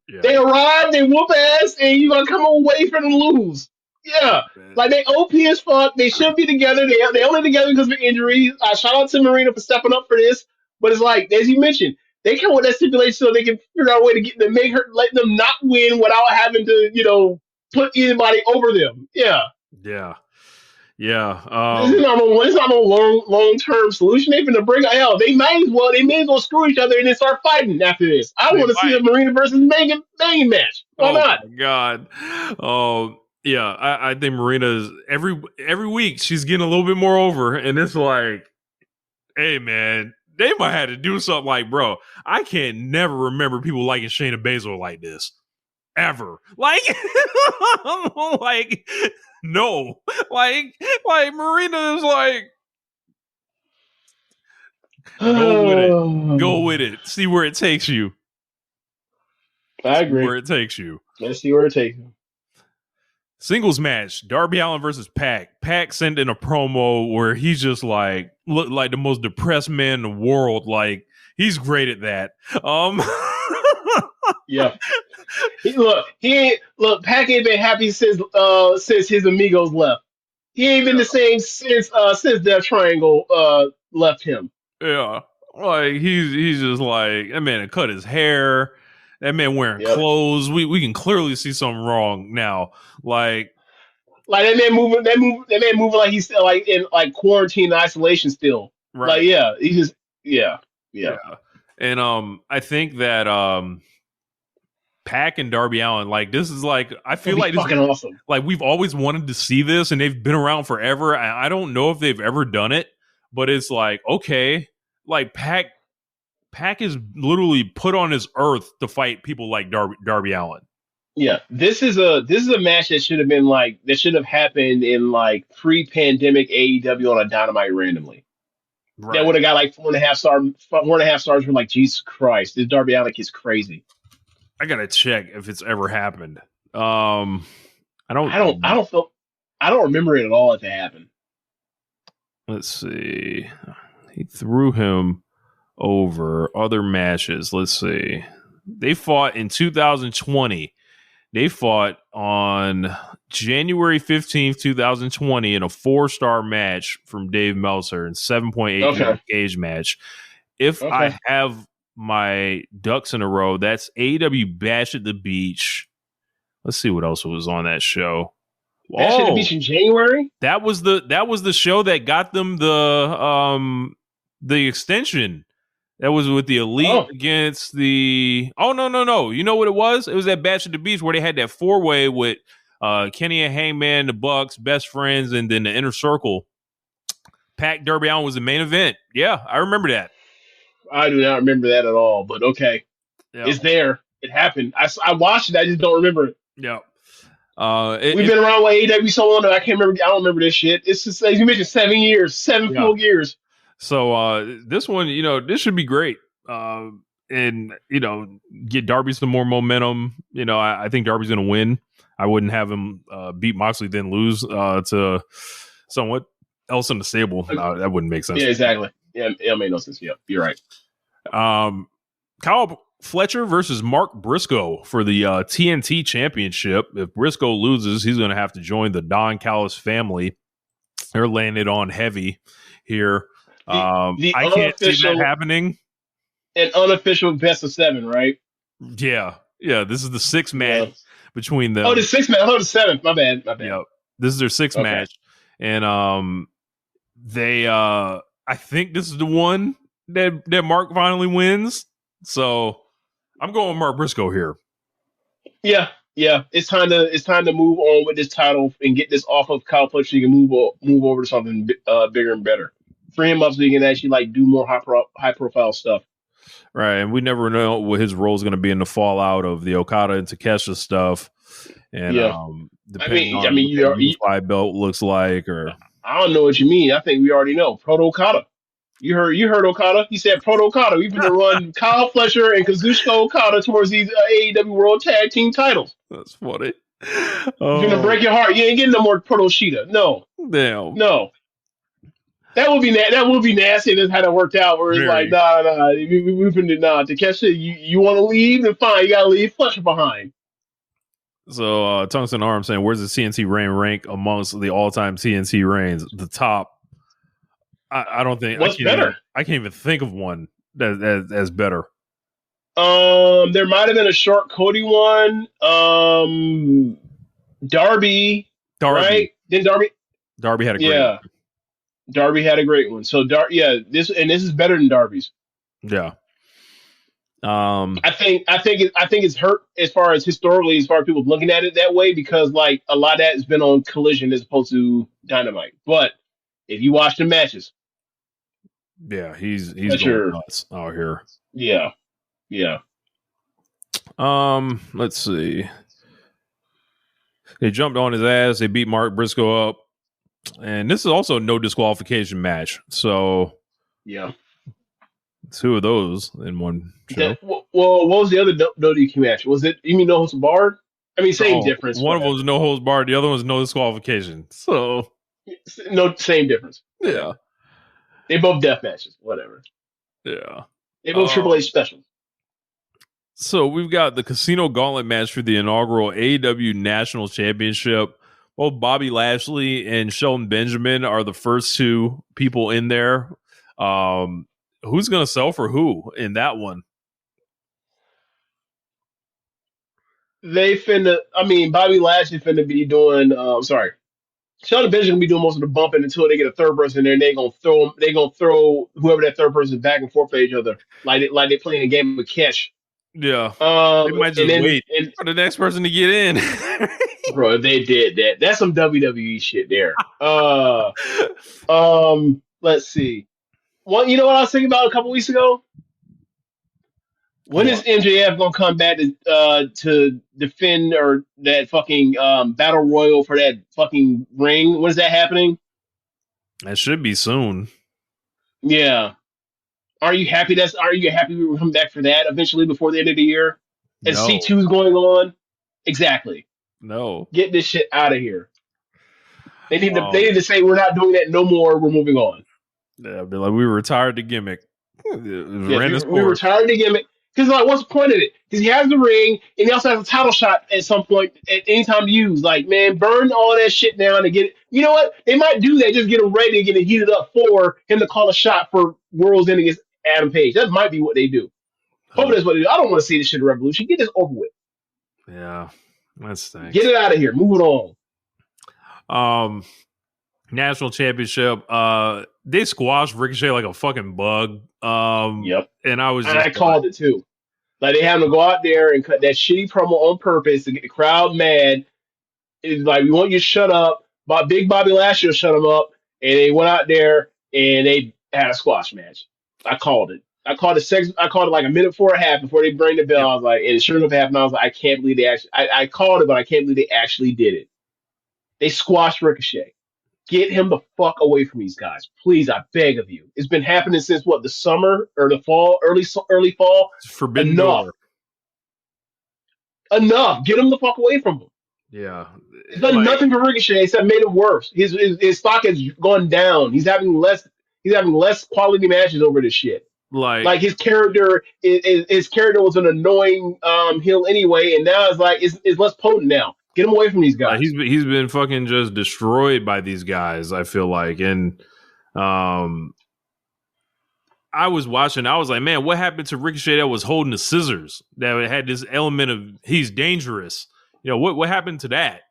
Speaker 7: Yeah. They arrive, they whoop ass, and you're gonna come away from them lose. Yeah, like they OP as fuck. They should be together. They only together because of injuries. Shout out to Marina for stepping up for this. But it's like, as you mentioned, they come with that stipulation so they can figure out a way to make her, let them not win without having to, you know, put anybody over them. Yeah.
Speaker 8: Yeah.
Speaker 7: This is not no long term solution. They're gonna bring hell. They may as well screw each other and then start fighting after this. I want to see a Marina versus Megan match. Why not?
Speaker 8: Oh my God. Oh. Yeah, I think Marina's every week she's getting a little bit more over, and it's like, hey man, they might have to do something. Like, bro, I can't never remember people liking Shayna Baszler like this ever. Like, like no, like Marina is like, go with it, see where it takes you.
Speaker 7: I agree.
Speaker 8: See where it takes you.
Speaker 7: Let's see where it takes you.
Speaker 8: Singles match, Darby Allin versus Pac. Pac sent in a promo where he's just like looked like the most depressed man in the world. Like he's great at that.
Speaker 7: Yeah. Pac ain't been happy since his amigos left. He ain't been the same since Death Triangle left him.
Speaker 8: Yeah. Like he's just like, that man had cut his hair. That man wearing clothes. We can clearly see something wrong now. Like,
Speaker 7: Like that man moving like he's still like in like quarantine and isolation still.
Speaker 8: Right.
Speaker 7: Like he just yeah.
Speaker 8: And I think that Pac and Darby Allin, like this is like I feel like this
Speaker 7: fucking awesome.
Speaker 8: like we've always wanted to see this, and they've been around forever. I don't know if they've ever done it, but it's like okay, like Pac is literally put on this earth to fight people like Darby Allin.
Speaker 7: Yeah, this is a match that should have been like that should have happened in like pre-pandemic AEW on a Dynamite randomly.
Speaker 8: Right.
Speaker 7: That would have got like 4.5 stars. We're like, Jesus Christ, this Darby Allin is crazy.
Speaker 8: I gotta check if it's ever happened. I don't
Speaker 7: remember it at all if it happened.
Speaker 8: Let's see. He threw him over other matches. Let's see. They fought in 2020. They fought on January 15th, 2020 in a 4-star match from Dave Meltzer and 7.8 cage match. If I have my ducks in a row, that's AEW Bash at the Beach. Let's see what else was on that show.
Speaker 7: Bash at the Beach in January?
Speaker 8: That was the show that got them the extension. That was with the Elite against the... Oh, no. You know what it was? It was that Bash at the Beach where they had that 4-way with Kenny and Hangman, the Bucks, Best Friends, and then the Inner Circle. Pac Darby Allin was the main event. Yeah, I remember that.
Speaker 7: I do not remember that at all, but okay. Yeah. It's there. It happened. I watched it. I just don't remember it.
Speaker 8: Yeah.
Speaker 7: We've been around with AEW so long that I don't remember this shit. It's just, as you mentioned, 7 years, 7 full years.
Speaker 8: So this one, this should be great. And, get Darby some more momentum. I think Darby's going to win. I wouldn't have him beat Moxley, then lose to someone else in the stable. That wouldn't make sense.
Speaker 7: Yeah, exactly. Yeah, it made no sense. Yeah, you're right.
Speaker 8: Kyle Fletcher versus Mark Briscoe for the TNT Championship. If Briscoe loses, he's going to have to join the Don Callis family. They're laying it on heavy here. I can't see that happening.
Speaker 7: An unofficial best of 7, right?
Speaker 8: Yeah. This is the 6th match between them.
Speaker 7: Oh, the 6th match. Oh, the 7th. My bad.
Speaker 8: Yep. This is their 6th match, and they I think this is the one that Mark finally wins. So I'm going with Mark Briscoe here.
Speaker 7: Yeah. It's time to move on with this title and get this off of Kyle Fletcher. You can move over to something bigger and better. Free him up so he can actually do more high profile stuff.
Speaker 8: Right, and we never know what his role is going to be in the fallout of the Okada and Takeshita stuff. And depending on what the Unify belt looks like, or
Speaker 7: I don't know what you mean. I think we already know. Proto Okada. You heard Okada. He said Proto Okada. We're going to run Kyle Fletcher and Kazuchika Okada towards these AEW World Tag Team titles.
Speaker 8: That's funny.
Speaker 7: It's going to break your heart. You ain't getting no more Proto Shida. No.
Speaker 8: Damn.
Speaker 7: No. That would be nasty. That's how that worked out. Where it's like, nah. We've been Takeshita. You want to leave? Then fine. You got to leave Fletcher behind.
Speaker 8: So Tungsten Arm saying, "Where's the CNC reign rank amongst the all-time CNC reigns? The top." I don't think.
Speaker 7: What's better?
Speaker 8: I can't even think of one that's better.
Speaker 7: There might have been a short Cody one. Darby. Right? Then
Speaker 8: Darby had a great one.
Speaker 7: Darby had a great one. So this is better than Darby's.
Speaker 8: Yeah.
Speaker 7: I think it's hurt as far as historically, as far as people looking at it that way, because like a lot of that has been on Collision as opposed to Dynamite. But if you watch the matches,
Speaker 8: he's going nuts out here.
Speaker 7: Yeah.
Speaker 8: Let's see. They jumped on his ass. They beat Mark Briscoe up. And this is also a no disqualification match. So,
Speaker 7: yeah,
Speaker 8: 2 of those in one show.
Speaker 7: Well, what was the other no DQ match? Was it, you mean no holds barred? I mean, same difference.
Speaker 8: One of them was no holds barred. The other one was no disqualification. So,
Speaker 7: no, same difference.
Speaker 8: Yeah.
Speaker 7: They both death matches. Whatever.
Speaker 8: Yeah.
Speaker 7: They both Triple H specials.
Speaker 8: So, we've got the Casino Gauntlet match for the inaugural AEW National Championship. Both Bobby Lashley and Shelton Benjamin are the first 2 people in there. Who's going to sell for who in that one?
Speaker 7: Bobby Lashley finna be doing, sorry. Shelton Benjamin gonna be doing most of the bumping until they get a third person in there. And they gonna throw whoever that third person is back and forth to each other, like they playing a game of catch.
Speaker 8: Yeah. They might
Speaker 7: And
Speaker 8: just
Speaker 7: then
Speaker 8: wait for the next person to get in.
Speaker 7: bro, if they did that, that's some WWE shit there. Let's see. Well, you know what I was thinking about a couple weeks ago? When is MJF gonna come back to defend or that fucking battle royal for that fucking ring? When is that happening?
Speaker 8: That should be soon.
Speaker 7: Yeah. Are you happy we will come back for that eventually before the end of the year? As
Speaker 8: No.
Speaker 7: C2 is going on? Exactly.
Speaker 8: No.
Speaker 7: Get this shit out of here. They need to say we're not doing that no more, we're moving on.
Speaker 8: Yeah, be like, we retired the gimmick.
Speaker 7: We retired the gimmick. Because like, what's the point of it? Because he has the ring, and he also has a title shot at some point, at any time to use. Like, man, burn all that shit down and get it. You know what? They might do that. Just get him ready and get it heated up for him to call a shot for World's End against Adam Page. That might be what they do. Hope that's what they do. I don't want to see this shit in Revolution. Get this over with.
Speaker 8: Yeah, that stinks.
Speaker 7: Get it out of here. Move it
Speaker 8: on. National championship. They squashed Ricochet like a fucking bug.
Speaker 7: Yep.
Speaker 8: And
Speaker 7: I called it too. Like, they had him to go out there and cut that shitty promo on purpose to get the crowd mad. It's like, we want you to shut up. Big Bobby Lashley shut him up, and they went out there and they had a squash match. I called it. I called it like a minute before it happened, before they bring the bell. Yep. I was like, and sure enough, it happened. I was like, I can't believe they actually. I called it, but I can't believe they actually did it. They squashed Ricochet. Get him the fuck away from these guys, please. I beg of you. It's been happening since what, the summer or the fall, early fall.
Speaker 8: It's forbidden door.
Speaker 7: Enough. Get him the fuck away from him.
Speaker 8: Yeah,
Speaker 7: it's done nothing for Ricochet except made it worse. His stock has gone down. He's having less quality matches over this shit. Like his character was an annoying heel anyway, and now it's less potent now. Get him away from these guys.
Speaker 8: He's been fucking just destroyed by these guys, I feel like. And I was watching, I was like, man, what happened to Ricochet that was holding the scissors? That had this element of he's dangerous. You know, what happened to that?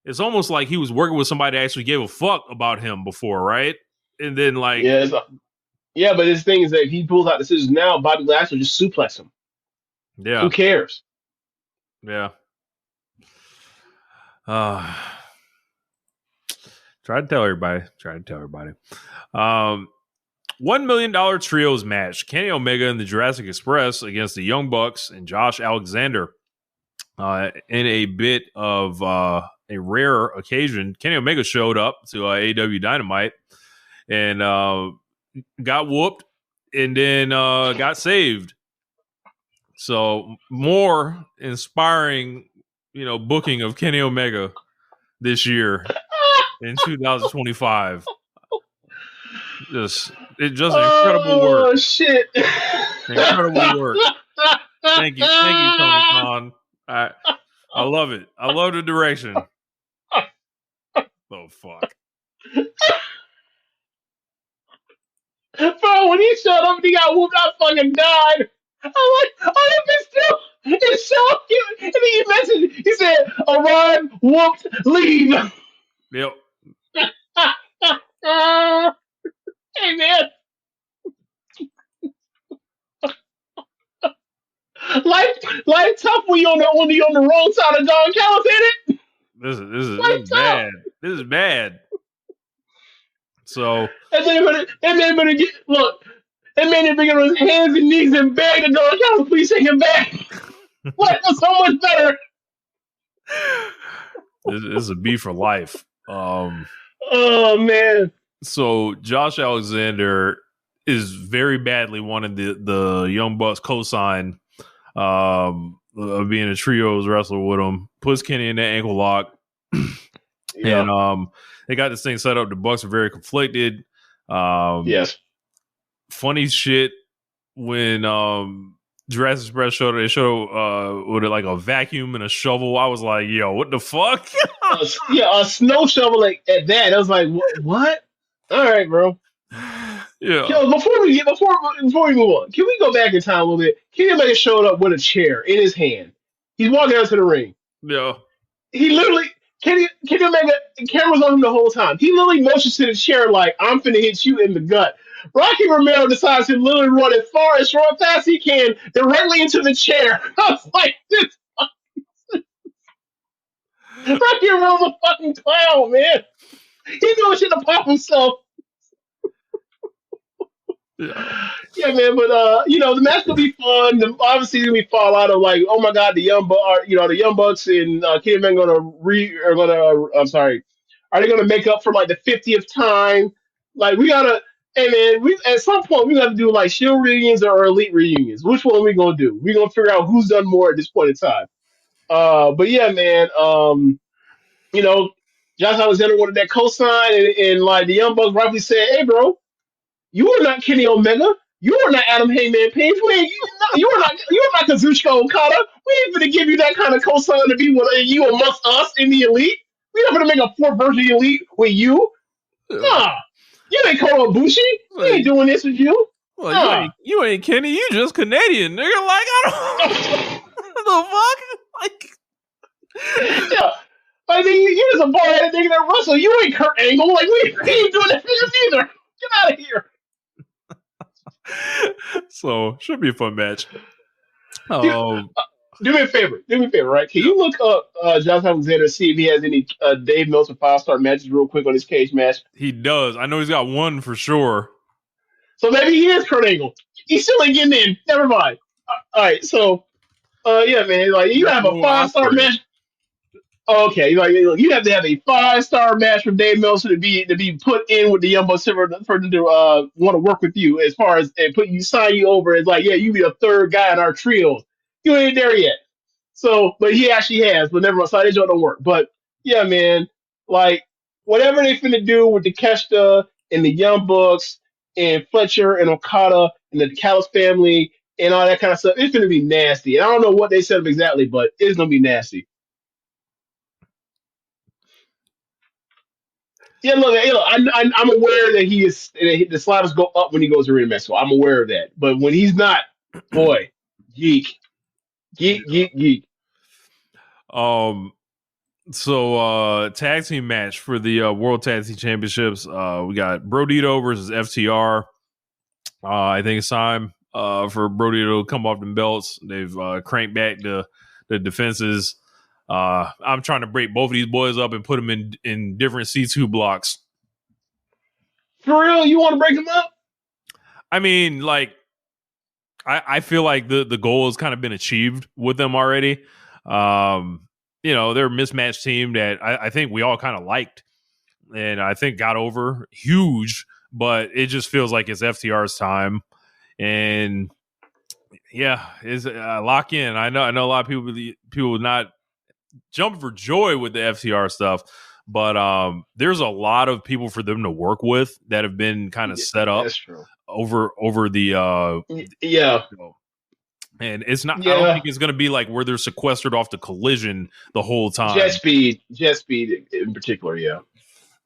Speaker 8: It's almost like he was working with somebody that actually gave a fuck about him before, right? And then like
Speaker 7: yeah, but his thing is that if he pulls out the scissors now, Bobby Lashley will just suplex him.
Speaker 8: Yeah.
Speaker 7: Who cares?
Speaker 8: Yeah. Try to tell everybody. $1 million trios match. Kenny Omega and the Jurassic Express against the Young Bucks and Josh Alexander. In a bit of a rare occasion, Kenny Omega showed up to AEW Dynamite and got whooped and then got saved. So more inspiring, booking of Kenny Omega this year in 2025. Just incredible work.
Speaker 7: Oh shit!
Speaker 8: Incredible work. Thank you, Tony Khan. I love it. I love the direction. Oh fuck.
Speaker 7: Bro, when he showed up and he got whooped, I fucking died. I'm like, oh, it's so cute. And then he messaged, he said, arrive, whooped, leave.
Speaker 8: Yep.
Speaker 7: Hey, man. Life tough when you're on the wrong side of Don Callis, ain't it?
Speaker 8: This is bad. This is bad. So
Speaker 7: that man better get on his hands and knees and beg to Don Callis, please take him back. Life was so much better.
Speaker 8: This is a B for life.
Speaker 7: Oh man.
Speaker 8: So Josh Alexander is very badly wanted the Young Bucks cosign of being a trios wrestler with him. Puts Kenny in that ankle lock.
Speaker 7: Yeah.
Speaker 8: And they got this thing set up. The Bucks are very conflicted.
Speaker 7: Yes.
Speaker 8: Funny shit when Jurassic Express showed it. They showed with like a vacuum and a shovel. I was like, yo, what the fuck?
Speaker 7: A snow shovel like at that. I was like, what? All right, bro.
Speaker 8: Yeah.
Speaker 7: Yo, before we move on, can we go back in time a little bit? Kenny Omega showed up with a chair in his hand. He's walking out to the ring.
Speaker 8: Yeah.
Speaker 7: He literally Kenny Omega, camera's on him the whole time. He literally motions to the chair like, I'm finna hit you in the gut. Rocky Romero decides to literally run as far as short fast he can directly into the chair. I was like, this Rocky Romero's a fucking clown, man. He doing shit to pop himself. Yeah, man, but the match gonna be fun. Obviously, gonna be fallout of like, oh my god, the Young Bucks and Kenny Man I'm sorry, are they gonna make up for like the 50th time? Like, we gotta, hey man, we at some point we gotta do like Shield reunions or Elite reunions. Which one are we gonna do? We gonna figure out who's done more at this point in time. But yeah, man, you know, Josh Alexander wanted that cosign, and like the Young Bucks rightfully said, hey, bro. You are not Kenny Omega. You are not Adam Heyman Page. You are not Kazuchika Okada. We ain't gonna give you that kind of cosign to be with you amongst us in the elite. We're not gonna make a fourth version of the elite with you. Nah. You ain't Kota Ibushi. We ain't doing this with you.
Speaker 8: Well,
Speaker 7: Nah.
Speaker 8: you ain't Kenny. You just Canadian, nigga. Like, I don't. The fuck? Like,
Speaker 7: Yeah. Like, you just a bald-headed nigga that wrestle. You ain't Kurt Angle. Like, we ain't doing that for you either. Get out of here.
Speaker 8: so should be a fun match.
Speaker 7: Do me a favor, right? Can you look up Josh Alexander and see if he has any Dave Meltzer 5-star matches real quick on his cage match?
Speaker 8: He does. I know he's got one for sure.
Speaker 7: So maybe he is Kurt Angle. He's still ain't getting in. Never mind. All right, so yeah, man, like you have a 5-star match. Okay, like you have to have a 5-star match from Dave Meltzer to be put in with the Young Bucks for them to want to work with you as far as and sign you over as like, yeah, you be a third guy in our trio. You ain't there yet. So, but he actually has, but never mind. So that joke don't work. But yeah, man, like whatever they finna do with the Keshta and the Young Bucks and Fletcher and Okada and the Callis family and all that kind of stuff, it's gonna be nasty. And I don't know what they set up exactly, but it's gonna be nasty. Yeah, look, I'm aware that the sliders go up when he goes to Arena Mexico. I'm aware of that. But when he's not, boy, geek.
Speaker 8: So tag team match for the World Tag Team Championships. We got Brodito versus FTR. I think it's time for Brodito to come off the belts. They've cranked back the defenses. I'm trying to break both of these boys up and put them in different C2 blocks.
Speaker 7: For real? You want to break them up?
Speaker 8: I mean, like, I feel like the goal has kind of been achieved with them already. They're a mismatched team that I think we all kind of liked and I think got over huge, but it just feels like it's FTR's time. And yeah, it's lock in. I know a lot of people not jumping for joy with the FTR stuff, but there's a lot of people for them to work with that have been kind of set up over the
Speaker 7: yeah.
Speaker 8: And it's not. Yeah. I don't think it's going to be like where they're sequestered off the Collision the whole time.
Speaker 7: Jet speed in particular. Yeah.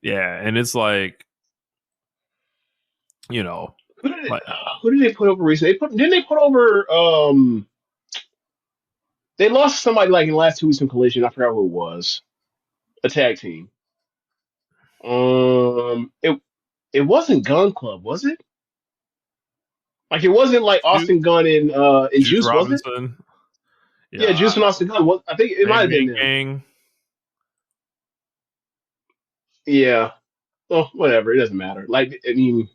Speaker 8: Yeah, and it's like,
Speaker 7: who did they put over recently? Didn't they put over? They lost somebody like in the last 2 weeks in Collision. I forgot who it was. A tag team. It wasn't Gun Club, was it? Like it wasn't like Austin Gunn and Juice, was it? Yeah, Juice and Austin Gunn. I think it might have been them. Yeah. Well, whatever. It doesn't matter. Like, I mean,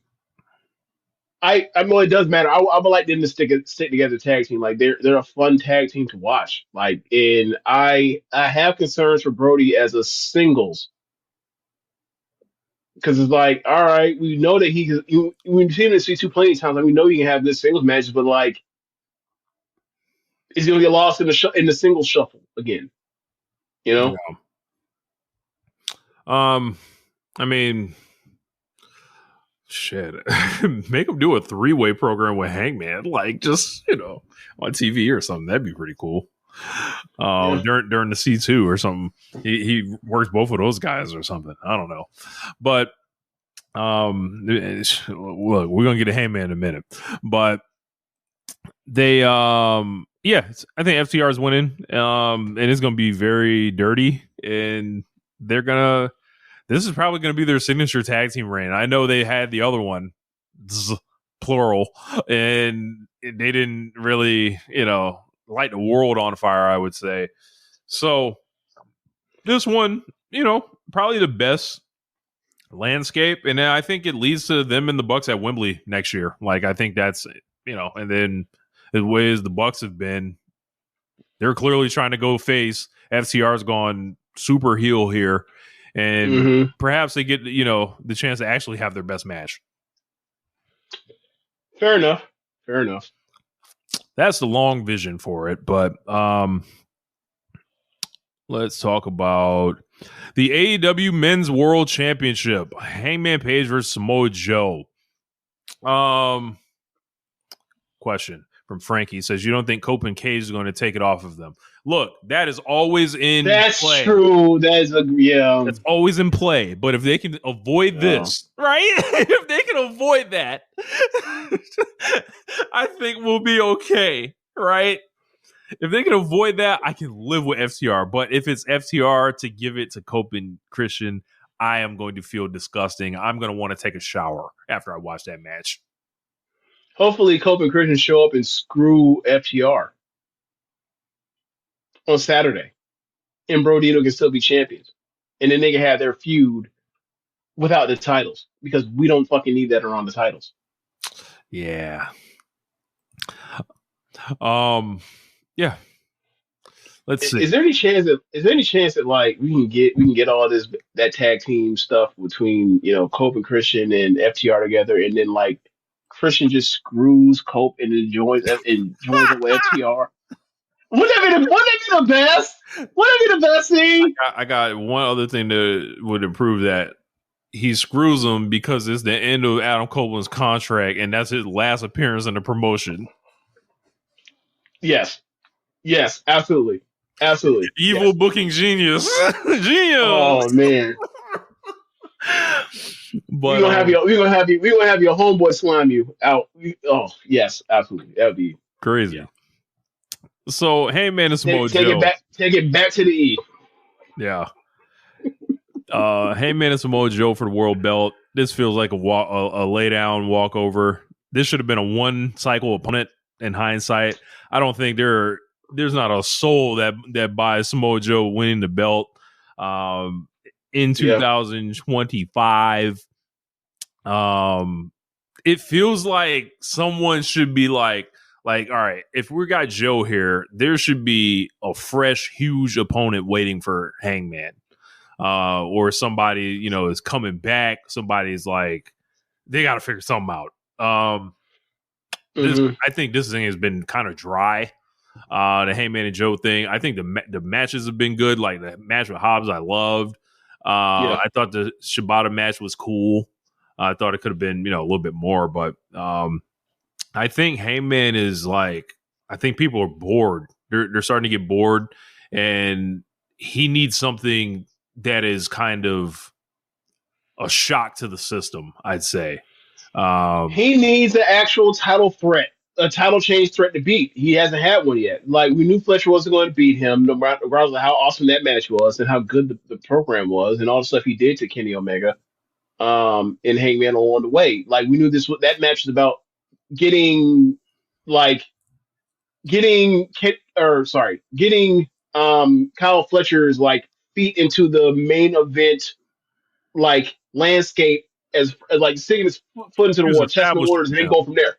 Speaker 7: I know it does matter. I would like them to stick together tag team. Like they're a fun tag team to watch. Like, and I have concerns for Brody as a singles. Because it's like, all right, we know that we've seen him in C2 plenty of times. Like, we know he can have this singles matches, but like, he's gonna get lost in the singles shuffle again. You know?
Speaker 8: Yeah. I mean, shit. Make him do a 3-way program with Hangman, like just on TV or something. That'd be pretty cool. During the C2 or something, he works both of those guys or something. I don't know, but look, we're gonna get a Hangman in a minute, but they I think FTR is winning, and it's gonna be very dirty, and this is probably gonna be their signature tag team reign. I know they had the other one, plural, and they didn't really, light the world on fire, I would say. So this one, probably the best landscape, and I think it leads to them and the Bucks at Wembley next year. Like, I think that's, and then the ways the Bucks have been, they're clearly trying to go face. FTR's gone super heel here, and perhaps they get, the chance to actually have their best match.
Speaker 7: Fair enough.
Speaker 8: That's the long vision for it, but let's talk about the AEW Men's World Championship. Hangman Page versus Samoa Joe. Question from Frankie says, you don't think Cope and Cage is going to take it off of them? Look, that is always in play.
Speaker 7: That's true.
Speaker 8: That's always in play. But if they can avoid this, right? If they can avoid that, I think we'll be okay, right? If they can avoid that, I can live with FTR. But if it's FTR to give it to Cope and Christian, I am going to feel disgusting. I'm going to want to take a shower after I watch that match.
Speaker 7: Hopefully, Cope and Christian show up and screw FTR on Saturday, and Brodino can still be champions, and then they can have their feud without the titles, because we don't fucking need that around the titles.
Speaker 8: Yeah. Yeah. Let's see.
Speaker 7: Is there any chance that like we can get all that tag team stuff between Cope and Christian and FTR together, and then like Christian just screws Cope and then joins up with FTR? Wouldn't that be the best? Wouldn't that be the best thing?
Speaker 8: I got one other thing that would improve that. He screws him because it's the end of Adam Copeland's contract, and that's his last appearance in the promotion.
Speaker 7: Yes, absolutely.
Speaker 8: Evil booking genius. Genius.
Speaker 7: Oh man.
Speaker 8: But
Speaker 7: we're gonna have your homeboy slime you out. Oh yes, absolutely. That would be
Speaker 8: crazy. Yeah. So Heyman and Samoa Joe.
Speaker 7: Take it back to the E.
Speaker 8: Yeah. Heyman and Samoa Joe for the world belt. This feels like a lay down walkover. This should have been a one cycle opponent in hindsight. I don't think there's not a soul that buys Samoa Joe winning the belt in 2025. It feels like someone should be like, all right, if we got Joe here, there should be a fresh, huge opponent waiting for Hangman. Or somebody, is coming back. Somebody's like, they got to figure something out. I think this thing has been kind of dry. The Heyman and Joe thing. I think the matches have been good. Like the match with Hobbs, I loved. I thought the Shibata match was cool. I thought it could have been, a little bit more, but I think Heyman is like, I think people are bored. They're starting to get bored, and he needs something that is kind of a shock to the system, I'd say.
Speaker 7: He needs an actual title threat, a title change threat to beat. He hasn't had one yet. Like, we knew Fletcher wasn't going to beat him, regardless of how awesome that match was and how good the program was and all the stuff he did to Kenny Omega and Hangman along the way. Like, we knew that match was about getting Kyle Fletcher's like feet into the main event like landscape, as like sticking his foot into the water, testing the waters, and then go from there.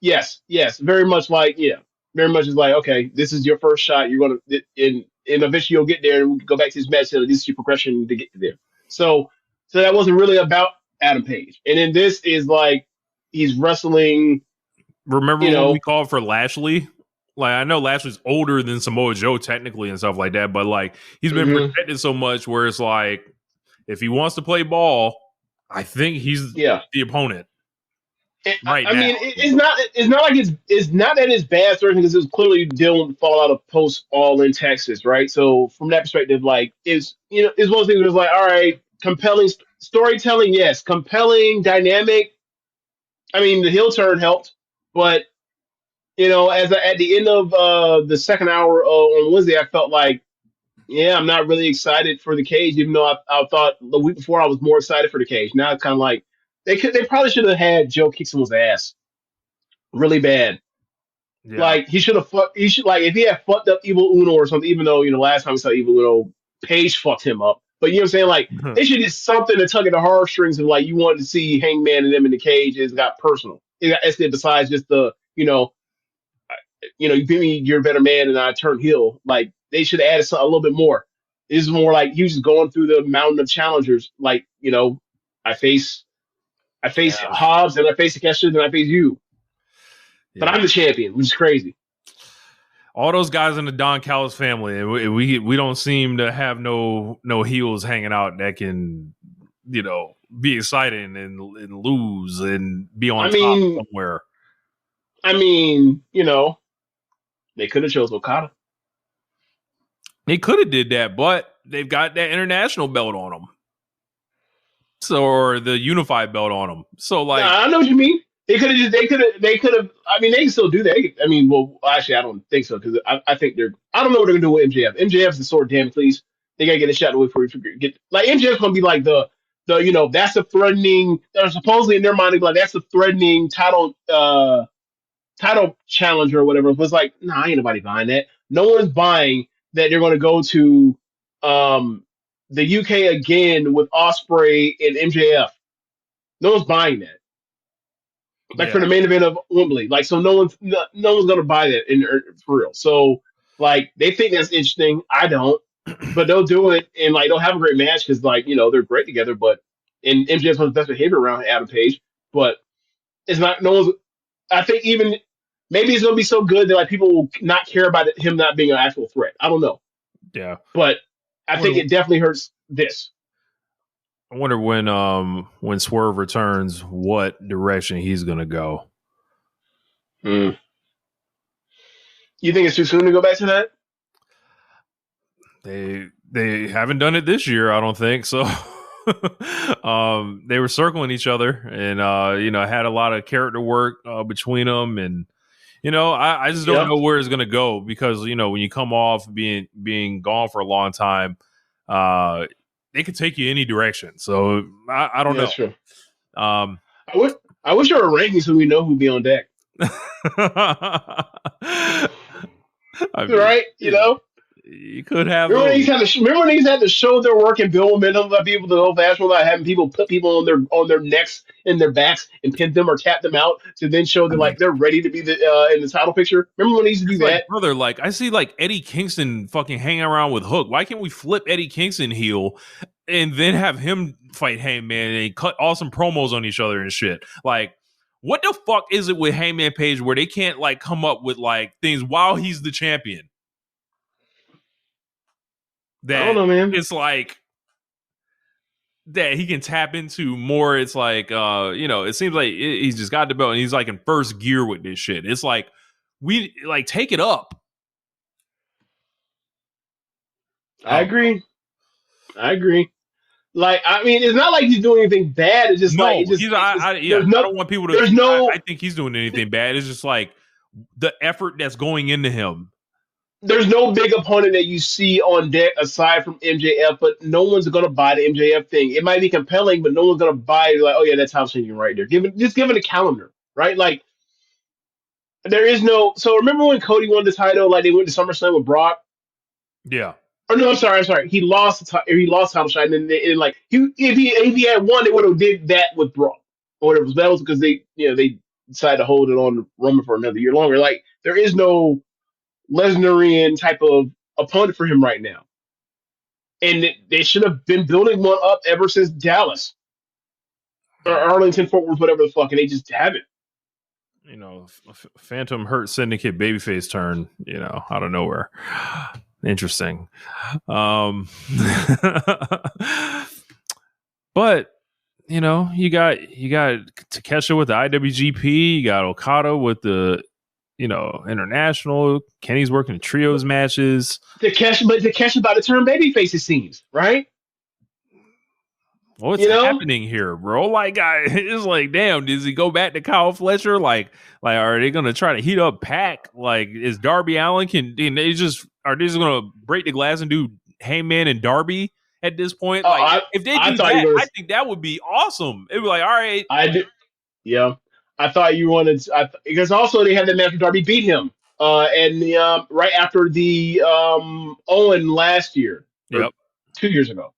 Speaker 7: Yes, very much is like, okay, this is your first shot. You're gonna and eventually you'll get there, and we can go back to this match. So this is your progression to get there. So that wasn't really about Adam Page, and then this is like he's wrestling.
Speaker 8: Remember when we called for Lashley? Like, I know Lashley's older than Samoa Joe technically and stuff like that, but like he's been protected so much where it's like, if he wants to play ball, I think he's the opponent.
Speaker 7: Mean, it's not like it's not that it's bad, certainly, because it was clearly dealing with the fallout of post All in Texas, right? So from that perspective, like it's one of those things where it's like, all right, compelling storytelling, yes, compelling, dynamic. I mean, the heel turn helped, but at the end of the second hour on Wednesday, I felt like Yeah, I'm not really excited for the cage, even though I thought the week before I was more excited for the cage. Now it's kind of like they probably should have had Joe kick someone's ass really bad.
Speaker 8: Yeah.
Speaker 7: Like he should like if he had fucked up Evil Uno or something. Even though last time we saw Evil Uno, Paige fucked him up. But you know what I'm saying? Like they should do something to tug at the heartstrings of like you wanted to see Hangman and them in the cage. It's got personal. It got besides just the you beat me, you're a better man, and I turn heel. Like they should have added a little bit more. This is more like he was just going through the mountain of challengers. Like I face Hobbs and I face Takeshita and I face you, but I'm the champion, which is crazy.
Speaker 8: All those guys in the Don Callis family, and we don't seem to have no heels hanging out that can be exciting and lose and be on top somewhere.
Speaker 7: I mean, they could have chose Okada.
Speaker 8: They could have did that, but they've got that international belt on them. Or the unified belt on them. So like,
Speaker 7: I know what you mean. They could have. I mean, they can still do that. I mean, well, actually, I don't think so because I think I don't know what they're gonna do with MJF. MJF's the sword, damn please. They gotta get a shot away before we get like MJF's gonna be like the that's the threatening. They're supposedly in their mind like that's the threatening title challenger or whatever. It was like, nah, ain't nobody buying that. No one's buying that. They're gonna go to the UK again with Ospreay and MJF. No one's buying that. Like for the main event of Wembley, like so, no one's gonna buy that for real. So like they think that's interesting. I don't, but they'll do it and like they'll have a great match because like they're great together. But and MJF has best behavior around Adam Page, but it's not. No one's. I think even maybe it's gonna be so good that like people will not care about him not being an actual threat. I don't know.
Speaker 8: Yeah,
Speaker 7: but I think it definitely hurts this.
Speaker 8: I wonder when Swerve returns, what direction he's gonna go.
Speaker 7: You think it's too soon to go back to that?
Speaker 8: They haven't done it this year, I don't think so. They were circling each other, and had a lot of character work between them, and I just don't know where it's gonna go because when you come off being gone for a long time, they could take you any direction. So I don't know.
Speaker 7: That's true. I wish there were rankings so we know who'd be on deck. Right?
Speaker 8: You could have.
Speaker 7: Remember when these had to show their work and build momentum by people the old fashioned without having people put people on their necks and their backs and pin them or tap them out to then show that like they're ready to be in the title picture. Remember when they used to do that?
Speaker 8: Brother, like I see like Eddie Kingston fucking hanging around with Hook. Why can't we flip Eddie Kingston heel and then have him fight Hangman and cut awesome promos on each other and shit? Like, what the fuck is it with Hangman Page where they can't like come up with like things while he's the champion? That
Speaker 7: I don't know, man.
Speaker 8: It's like that he can tap into more. It's like it seems like he's just got the belt and he's like in first gear with this shit. It's like we like take it up.
Speaker 7: I agree. Like, I mean, it's not like he's doing anything bad. It's just I
Speaker 8: don't want people to. I think he's doing anything bad. It's just like the effort that's going into him.
Speaker 7: There's no big opponent that you see on deck aside from MJF, but no one's going to buy the MJF thing. It might be compelling, but no one's going to buy it. Like, oh yeah, that's how changing right there. Give it a calendar, right? Like, there is no. So remember when Cody won the title? Like they went to SummerSlam with Brock.
Speaker 8: Yeah.
Speaker 7: Oh no, I'm sorry. He lost title shot, and then if he had won, they would have did that with Brock or whatever. That was because they decided to hold it on Roman for another year longer. Like there is no Lesnarian type of opponent for him right now. And they should have been building one up ever since Dallas or Arlington, Fort Worth, whatever the fuck, and they just haven't.
Speaker 8: Phantom Hurt Syndicate babyface turn, out of nowhere. Interesting. But, you got Takeshita with the IWGP, you got Okada with the international. Kenny's working the trios matches.
Speaker 7: Takeshita about to turn babyface, it seems, right?
Speaker 8: What's happening here, bro? Like, it's like, damn, does he go back to Kyle Fletcher? Like, are they gonna try to heat up Pac? Like, is Darby Allin are they just gonna break the glass and do Heyman and Darby at this point.
Speaker 7: Oh,
Speaker 8: Like, if they
Speaker 7: I
Speaker 8: do
Speaker 7: thought
Speaker 8: that,
Speaker 7: you were.
Speaker 8: I think that would be awesome. It'd be like, all right,
Speaker 7: I did. Yeah, I thought you wanted because also they had that match where Darby beat him, and the right after the Owen last year or
Speaker 8: yep.
Speaker 7: 2 years ago,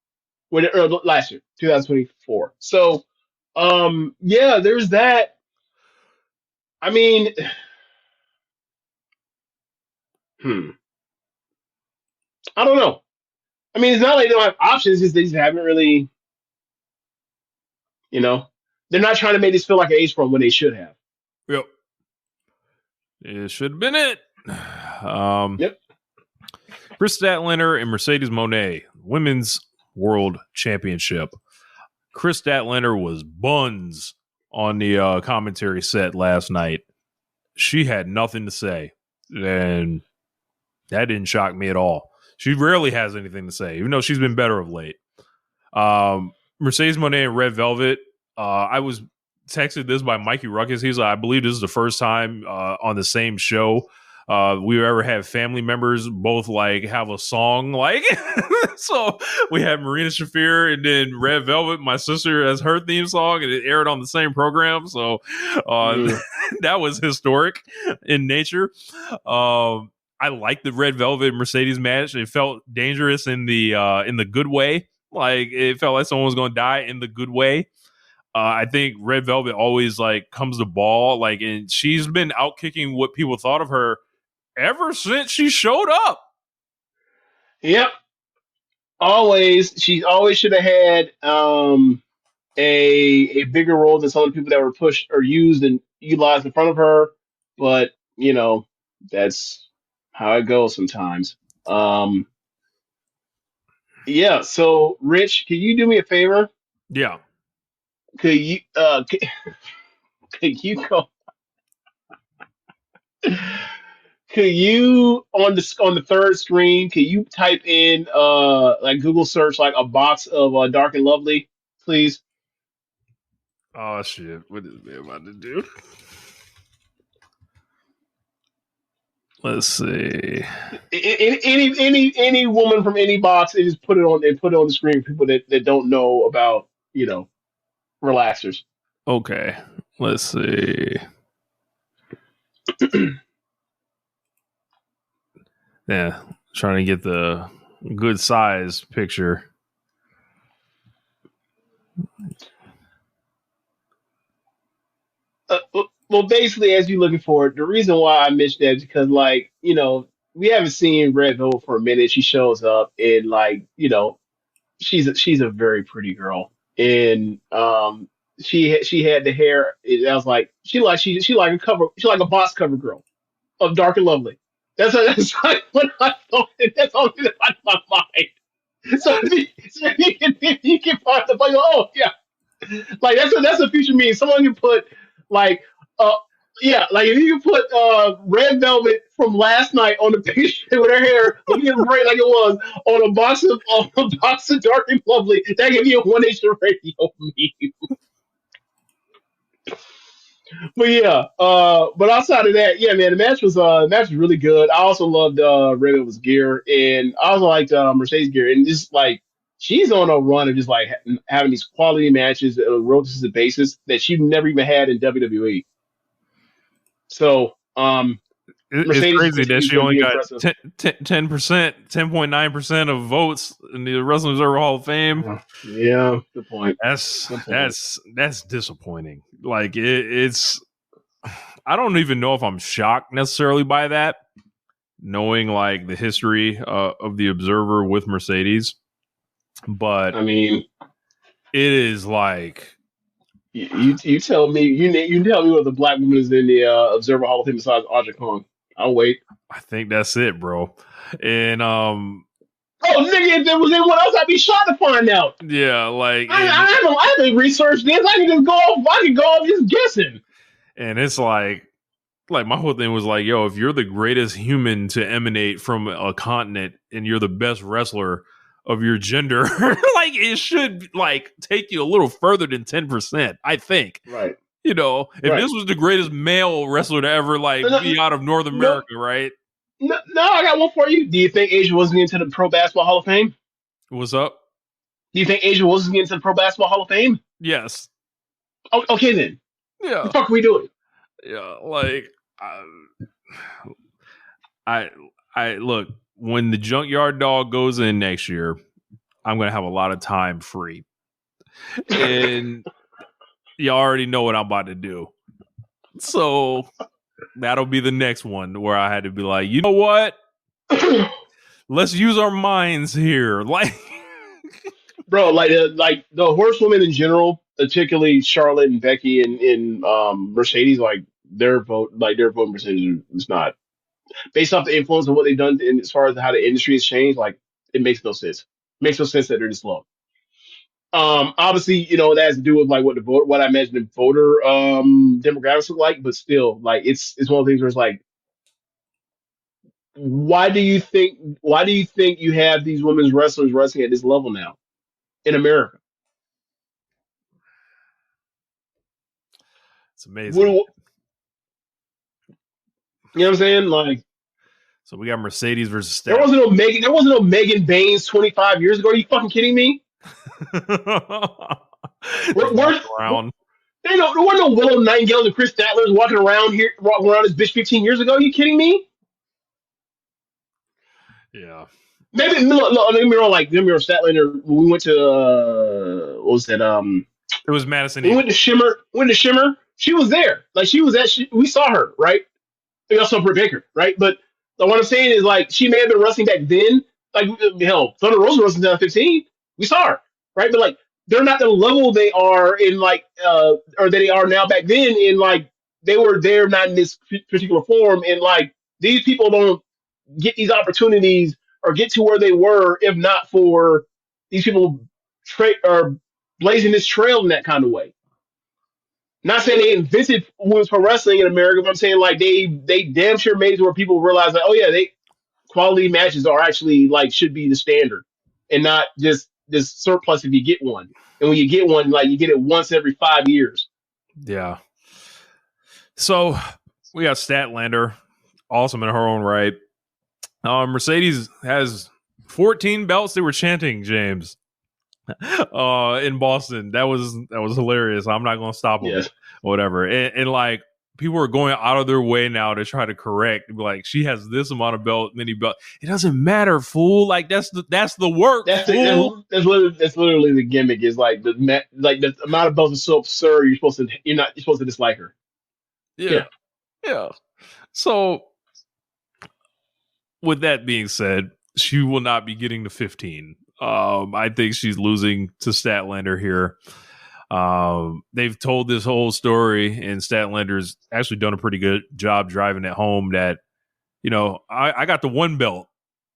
Speaker 7: or last year, 2024. So, yeah, there's that. I mean, I don't know. I mean, it's not like they don't have options; it's just they just haven't really, you know, they're not trying to make this feel like an ace run when they should have.
Speaker 8: Yep. It should have been it.
Speaker 7: Yep.
Speaker 8: Chris Statlander and Mercedes Moné, Women's World Championship. Chris Statlander was buns on the commentary set last night. She had nothing to say, and that didn't shock me at all. She rarely has anything to say, even though she's been better of late. Mercedes Moné and Red Velvet. I was texted this by Mikey Ruckus. He's like, I believe this is the first time on the same show we ever have family members both like have a song like. So we had Marina Shafir and then Red Velvet, my sister, as her theme song, and it aired on the same program. So that was historic in nature. I liked the Red Velvet Mercedes match. It felt dangerous in the good way. Like it felt like someone was going to die in the good way. I think Red Velvet always like comes to ball, like, and she's been out kicking what people thought of her ever since she showed up.
Speaker 7: Yep. She always should have had a bigger role than some of the people that were pushed or used and utilized in front of her. But that's how it goes sometimes. Yeah. So, Rich, can you do me a favor?
Speaker 8: Yeah.
Speaker 7: Could you could you go? Could you on the third screen? Can you type in like Google search like a box of Dark and Lovely, please?
Speaker 8: Oh shit! What is they about to do? Let's see.
Speaker 7: Any woman from any box, and just put it on the screen for people that don't know about relaxers.
Speaker 8: Okay, let's see. Yeah, trying to get the good size picture.
Speaker 7: Well, basically, as you're looking for it, the reason why I mentioned that is because, like, we haven't seen Red Velvet for a minute. She shows up, and like, she's a very pretty girl, and she had the hair. I was like, she like a cover, she like a box cover girl of Dark and Lovely. That's like what I thought. That's all that on my mind. So if you can find the like, oh yeah, like that's a future meme. Someone can put like yeah, like if you can put Red Velvet from last night on the picture with her hair looking great like it was on a box of Dark and Lovely, that could be a One Nation Radio meme. But yeah, but outside of that, yeah, man, the match was really good. I also loved Red Velvet's gear, and I also liked Mercedes gear, and just like she's on a run of just like having these quality matches on a real consistent basis that she never even had in WWE. So,
Speaker 8: it's crazy that she only got 10%, 10.9% of votes in the Wrestling Observer Hall of Fame.
Speaker 7: Yeah, good point.
Speaker 8: That's disappointing. Like it's, I don't even know if I'm shocked necessarily by that, knowing like the history of the Observer with Mercedes. But
Speaker 7: I mean,
Speaker 8: it is like.
Speaker 7: You tell me you tell me what the black woman is in the Observer Hall of Fame besides Audrey Kong. I'll wait.
Speaker 8: I think that's it, bro. And
Speaker 7: oh nigga, if there was anyone else, I'd be shocked to find out.
Speaker 8: Yeah, like
Speaker 7: I haven't researched this. I can just go off. I can go off just guessing.
Speaker 8: And it's like my whole thing was like, yo, if you're the greatest human to emanate from a continent and you're the best wrestler of your gender, like it should like take you a little further than 10%, I think.
Speaker 7: Right.
Speaker 8: If this was the greatest male wrestler to ever like be out of North America, right?
Speaker 7: No, I got one for you. Do you think Asia wasn't into the Pro Basketball Hall of Fame?
Speaker 8: What's up?
Speaker 7: Do you think Asia wasn't into the Pro Basketball Hall of Fame?
Speaker 8: Yes.
Speaker 7: Oh, okay then.
Speaker 8: Yeah.
Speaker 7: What the fuck are we doing?
Speaker 8: Yeah. Like, I look, when the Junkyard Dog goes in next year, I'm going to have a lot of time free. And you already know what I'm about to do. So that'll be the next one where I had to be like, you know what? Let's use our minds here. Like,
Speaker 7: bro, like the horsewomen in general, particularly Charlotte and Becky and Mercedes, like their vote percentage is not based off the influence of what they've done in, as far as how the industry has changed. Like, it makes no sense. It makes no sense that they're this low. Obviously, that has to do with like what I imagine the voter demographics look like, but still, like it's one of the things where it's like, why do you think you have these women's wrestlers wrestling at this level now in America?
Speaker 8: it's amazing.
Speaker 7: You know what I'm saying? Like,
Speaker 8: so we got Mercedes versus Steph.
Speaker 7: There wasn't no Megan Baines 25 years ago. Are you fucking kidding me?
Speaker 8: around.
Speaker 7: There weren't no Willow Nightingales and Chris Statler's walking around this bitch 15 years ago. Are you kidding me?
Speaker 8: Yeah.
Speaker 7: Maybe look, let me know, like Statler. When we went to what was that?
Speaker 8: It was Madison.
Speaker 7: We went to Shimmer. She was there. Like, she was we saw her, right? We also Britt Baker, right? But what I'm saying is, like, she may have been wrestling back then. Like, hell, Thunder Rosa wrestling in 2015. We saw her, right? But like, they're not the level they are in, like, or that they are now back then. In like, they were there, not in this particular form. And like, these people don't get these opportunities or get to where they were if not for these people or blazing this trail in that kind of way. Not saying they invented women's pro wrestling in America, but I'm saying, like, they damn sure made it to where people realize that, oh yeah, quality matches are actually, like, should be the standard and not just this surplus if you get one. And when you get one, like, you get it once every 5 years.
Speaker 8: Yeah. So we got Statlander, awesome in her own right. Mercedes has 14 belts. They were chanting, James, in Boston. That was hilarious. I'm not going to stop them. Yes. Whatever. And like, people are going out of their way now to try to correct. Like, she has this amount of many belt. It doesn't matter, fool. Like, that's the work.
Speaker 7: That's literally the gimmick. Is like the amount of belts is so absurd. You're supposed to dislike her.
Speaker 8: Yeah. So, with that being said, she will not be getting to 15. I think she's losing to Statlander here. They've told this whole story, and Statlander's actually done a pretty good job driving it home that, I got the one belt.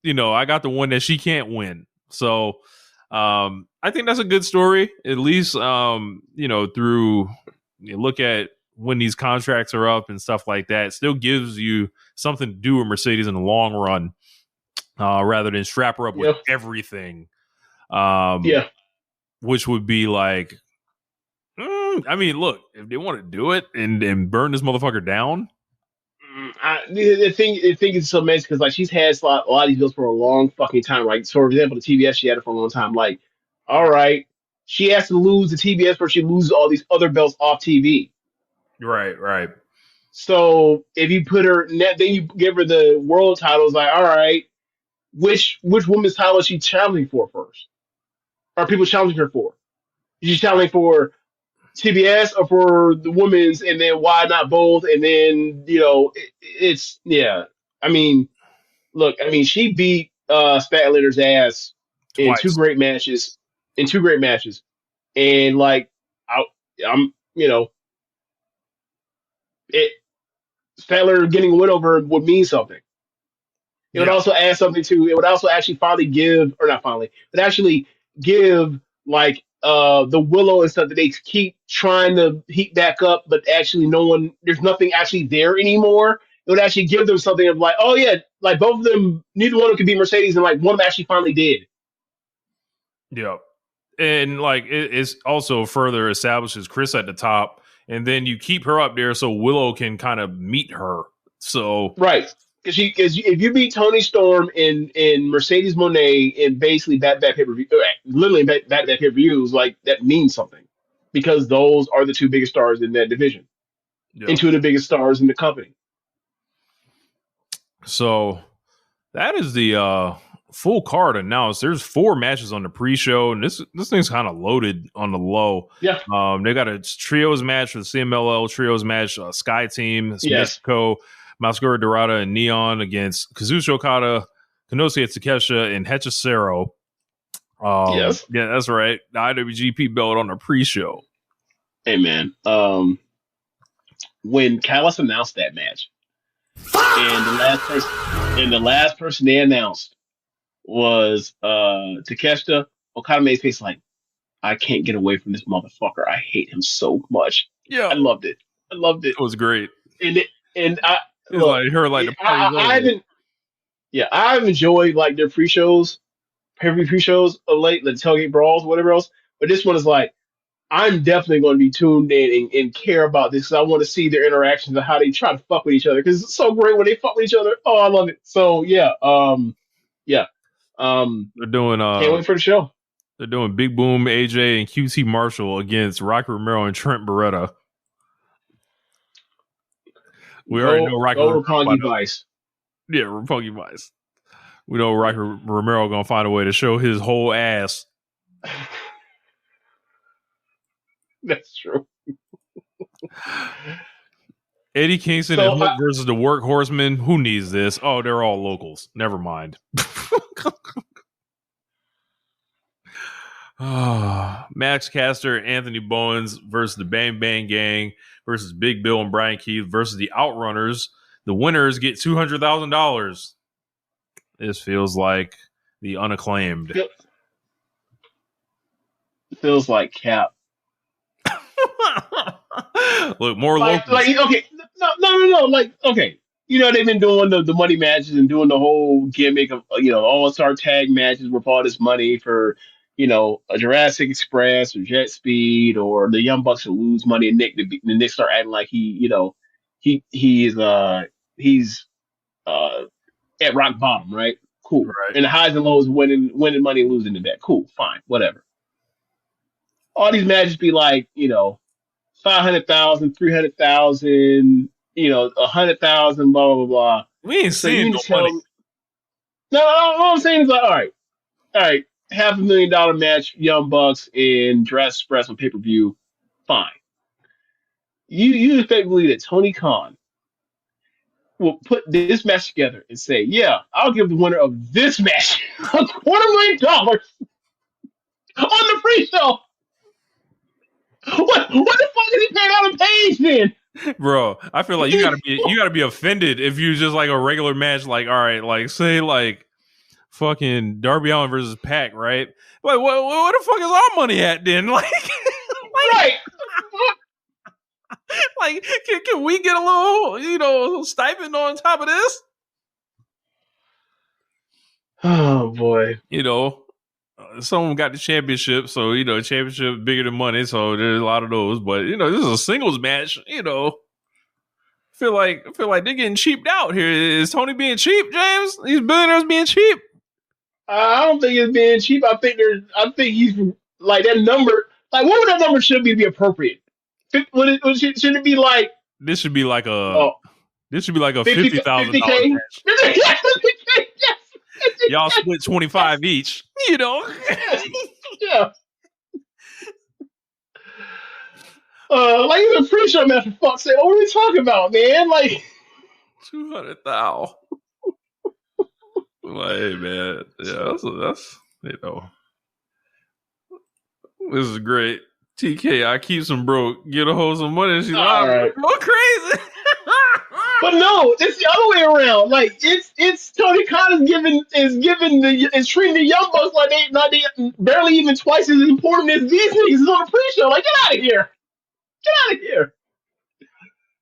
Speaker 8: I got the one that she can't win. So I think that's a good story. At least, through look at when these contracts are up and stuff like that, it still gives you something to do with Mercedes in the long run, rather than strap her up with everything. Which would be like, I mean, look, if they want to do it and burn this motherfucker down.
Speaker 7: The thing is so amazing because, like, she's had a lot of these bills for a long fucking time. Like, so for example, the TBS, she had it for a long time. Like, all right, she has to lose the TBS where she loses all these other belts off TV.
Speaker 8: Right.
Speaker 7: So if you put her, then you give her the world titles. Like, all right, which women's title is she challenging for first? Are people challenging her for? Is she challenging for TBS or for the women's, and then why not both? And then, it's I mean, look, she beat Statlander's ass in two great matches. And like, I'm Statlander getting a win over her would mean something. It would also add something to. It would also actually give like the Willow and stuff that they keep trying to heat back up, but actually there's nothing actually there anymore. It would actually give them something of like, oh yeah, like both of them, neither one of them could be Mercedes, and like one of them actually finally did.
Speaker 8: Yeah, and like it's also further establishes Chris at the top, and then you keep her up there so Willow can kind of meet her. So
Speaker 7: right. Because if you beat Tony Storm in Mercedes Moné in basically back pay per view, literally back pay per views, like that means something, because those are the two biggest stars in that division
Speaker 8: Yeah.
Speaker 7: and two of the biggest stars in the company.
Speaker 8: So that is the full card announced. There's 4 matches on the pre-show, and this thing's kind of loaded on the low.
Speaker 7: Yeah.
Speaker 8: They got a trios match for the CMLL trios match, Sky Team,
Speaker 7: Yes.
Speaker 8: Mexico, Mascara Dorada, and Neon against Kazuchika Okada, Konosuke Takeshita, and Hechicero.
Speaker 7: Yes.
Speaker 8: Yeah, that's right. The IWGP belt on the pre-show.
Speaker 7: Hey man, when Callis announced that match, and the last person they announced was Takeshita, Okada made his face like, I can't get away from this motherfucker. I hate him so much.
Speaker 8: Yeah,
Speaker 7: I loved it.
Speaker 8: It was great.
Speaker 7: And I
Speaker 8: It's like her like the party's over.
Speaker 7: I've enjoyed like their pre-shows, pay-per-view pre-shows of late, the tailgate brawls, whatever else. But this one is like, I'm definitely going to be tuned in and care about this, because I want to see their interactions and how they try to fuck with each other, because it's so great when they fuck with each other. Oh, I love it. So yeah.
Speaker 8: They're doing
Speaker 7: Can't wait for the show.
Speaker 8: They're doing Big Boom, AJ, and QT Marshall against Rocky Romero and Trent Beretta. We already know Rocky
Speaker 7: Roppongi Vice.
Speaker 8: Yeah, Roppongi Vice. We know Rocky Romero gonna find a way to show his whole ass.
Speaker 7: That's true.
Speaker 8: Eddie Kingston and Hook versus the Workhorsemen. Who needs this? Oh, they're all locals. Never mind. Max Caster, Anthony Bowens versus the Bang Bang Gang versus Big Bill and Brian Keith versus the Outrunners. The winners get $200,000. This feels like the unacclaimed.
Speaker 7: Feels like Cap.
Speaker 8: Look, more
Speaker 7: like,
Speaker 8: locals.
Speaker 7: Okay, no. Like, okay, they've been doing the money matches and doing the whole gimmick of all-star tag matches with all this money for a Jurassic Express or Jet Speed, or the Young Bucks will lose money and Nick start acting like he's at rock bottom, right? Cool.
Speaker 8: Right.
Speaker 7: And the highs and lows, winning money, losing the bet. Cool, fine, whatever. All these matches be like, 500,000, 300,000, 100,000, blah blah blah.
Speaker 8: We ain't seeing no money.
Speaker 7: No, all I'm saying is like, all right, $500,000 match, Young Bucks and Jurassic Express on pay-per-view, fine. You expect to believe that Tony Khan will put this match together and say, yeah, I'll give the winner of this match $250,000 on the pre-show. What the fuck is he paying out of Page then?
Speaker 8: Bro, I feel like you gotta be offended if you just like a regular match, like, all right, like say like fucking Darby Allin versus Pac, right? Like what the fuck is our money at then? Like
Speaker 7: right.
Speaker 8: Like can we get a little stipend on top of this?
Speaker 7: Oh boy.
Speaker 8: Someone got the championship, so championship bigger than money, so there's a lot of those. But this is a singles match. Feel like they're getting cheaped out here. Is Tony being cheap, James? These billionaires being cheap?
Speaker 7: I don't think it's being cheap. I think he's like that number. Like, what would that number should be appropriate? Should it be like?
Speaker 8: This should be like a $50,000 match. Y'all split 25 each.
Speaker 7: Yeah. Like even a pre-show match, for fuck's sake. What are we talking about, man? Like
Speaker 8: 200,000. Like, hey, man, yeah, that's this is great. TK, I keep some broke, get a hold of some money, and she's like,
Speaker 7: right.
Speaker 8: Go crazy.
Speaker 7: But no, it's the other way around. Like it's Tony Khan is treating the Young Bucks like they barely even twice as important as these niggas on the pre-show. Like, get out of here.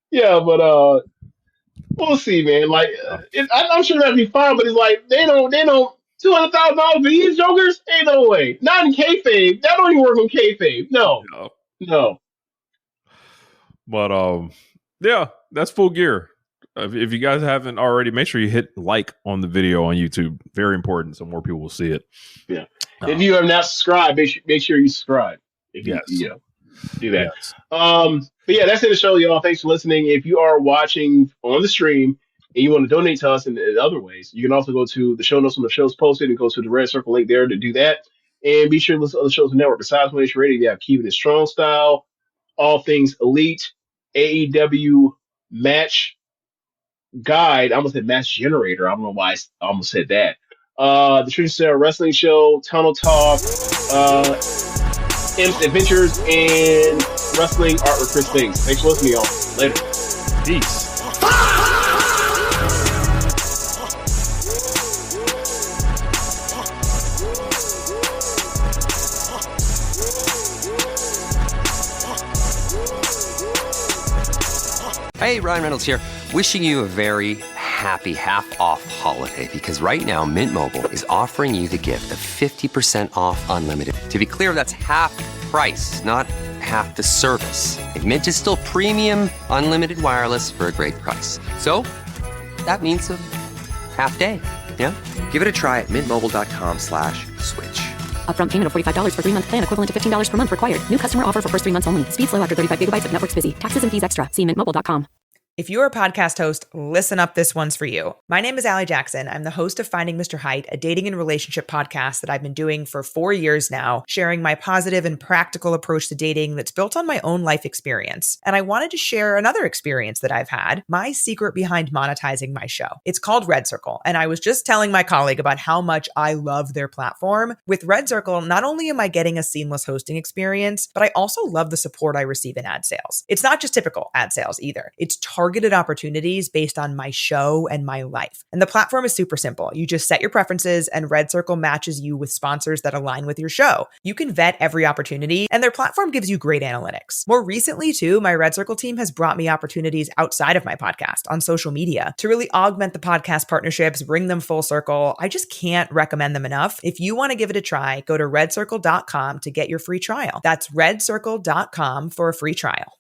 Speaker 7: Yeah, but we'll see, man. Like, I'm sure that'd be fine, but it's like they don't $200,000 for these jokers. Ain't no way. Not in kayfabe. That don't even work on kayfabe. No.
Speaker 8: But yeah, that's Full Gear. if you guys haven't already, make sure you hit like on the video on YouTube. Very important, so more people will see it.
Speaker 7: Yeah. If you have not subscribed, make sure you subscribe. If
Speaker 8: Yes.
Speaker 7: Do that.
Speaker 8: Yes.
Speaker 7: But yeah, that's it, the show, y'all. Thanks for listening. If you are watching on the stream and you want to donate to us in other ways, you can also go to the show notes when the show's posted and go to the red circle link there to do that. And be sure to listen to other shows on the network. Besides One Nation Radio, you have Keepin It Strong Style, All Things Elite, AEW Match Guide. I almost said Match Generator. I don't know why I almost said that. The Trish Wrestling Show, Tunnel Talk, Imps Adventures, and Wrestling Art with Chris Things. Thanks for listening, y'all. Later.
Speaker 8: Peace.
Speaker 9: Hey, Ryan Reynolds here. Wishing you a very happy half-off holiday, because right now Mint Mobile is offering you the gift of 50% off unlimited. To be clear, that's half price, not half the service. And Mint is still premium unlimited wireless for a great price. So that means a half day. Yeah? Give it a try at mintmobile.com/switch.
Speaker 10: Upfront payment of $45 for 3-month plan, equivalent to $15 per month required. New customer offer for first 3 months only. Speed slow after 35 gigabytes if network's busy. Taxes and fees extra. See mintmobile.com.
Speaker 1: If you're a podcast host, listen up, this one's for you. My name is Allie Jackson. I'm the host of Finding Mr. Height, a dating and relationship podcast that I've been doing for 4 years now, sharing my positive and practical approach to dating that's built on my own life experience. And I wanted to share another experience that I've had, my secret behind monetizing my show. It's called Red Circle, and I was just telling my colleague about how much I love their platform. With Red Circle, not only am I getting a seamless hosting experience, but I also love the support I receive in ad sales. It's not just typical ad sales either. It's targeted opportunities based on my show and my life. And the platform is super simple. You just set your preferences and Red Circle matches you with sponsors that align with your show. You can vet every opportunity and their platform gives you great analytics. More recently too, my Red Circle team has brought me opportunities outside of my podcast on social media to really augment the podcast partnerships, bring them full circle. I just can't recommend them enough. If you want to give it a try, go to redcircle.com to get your free trial. That's redcircle.com for a free trial.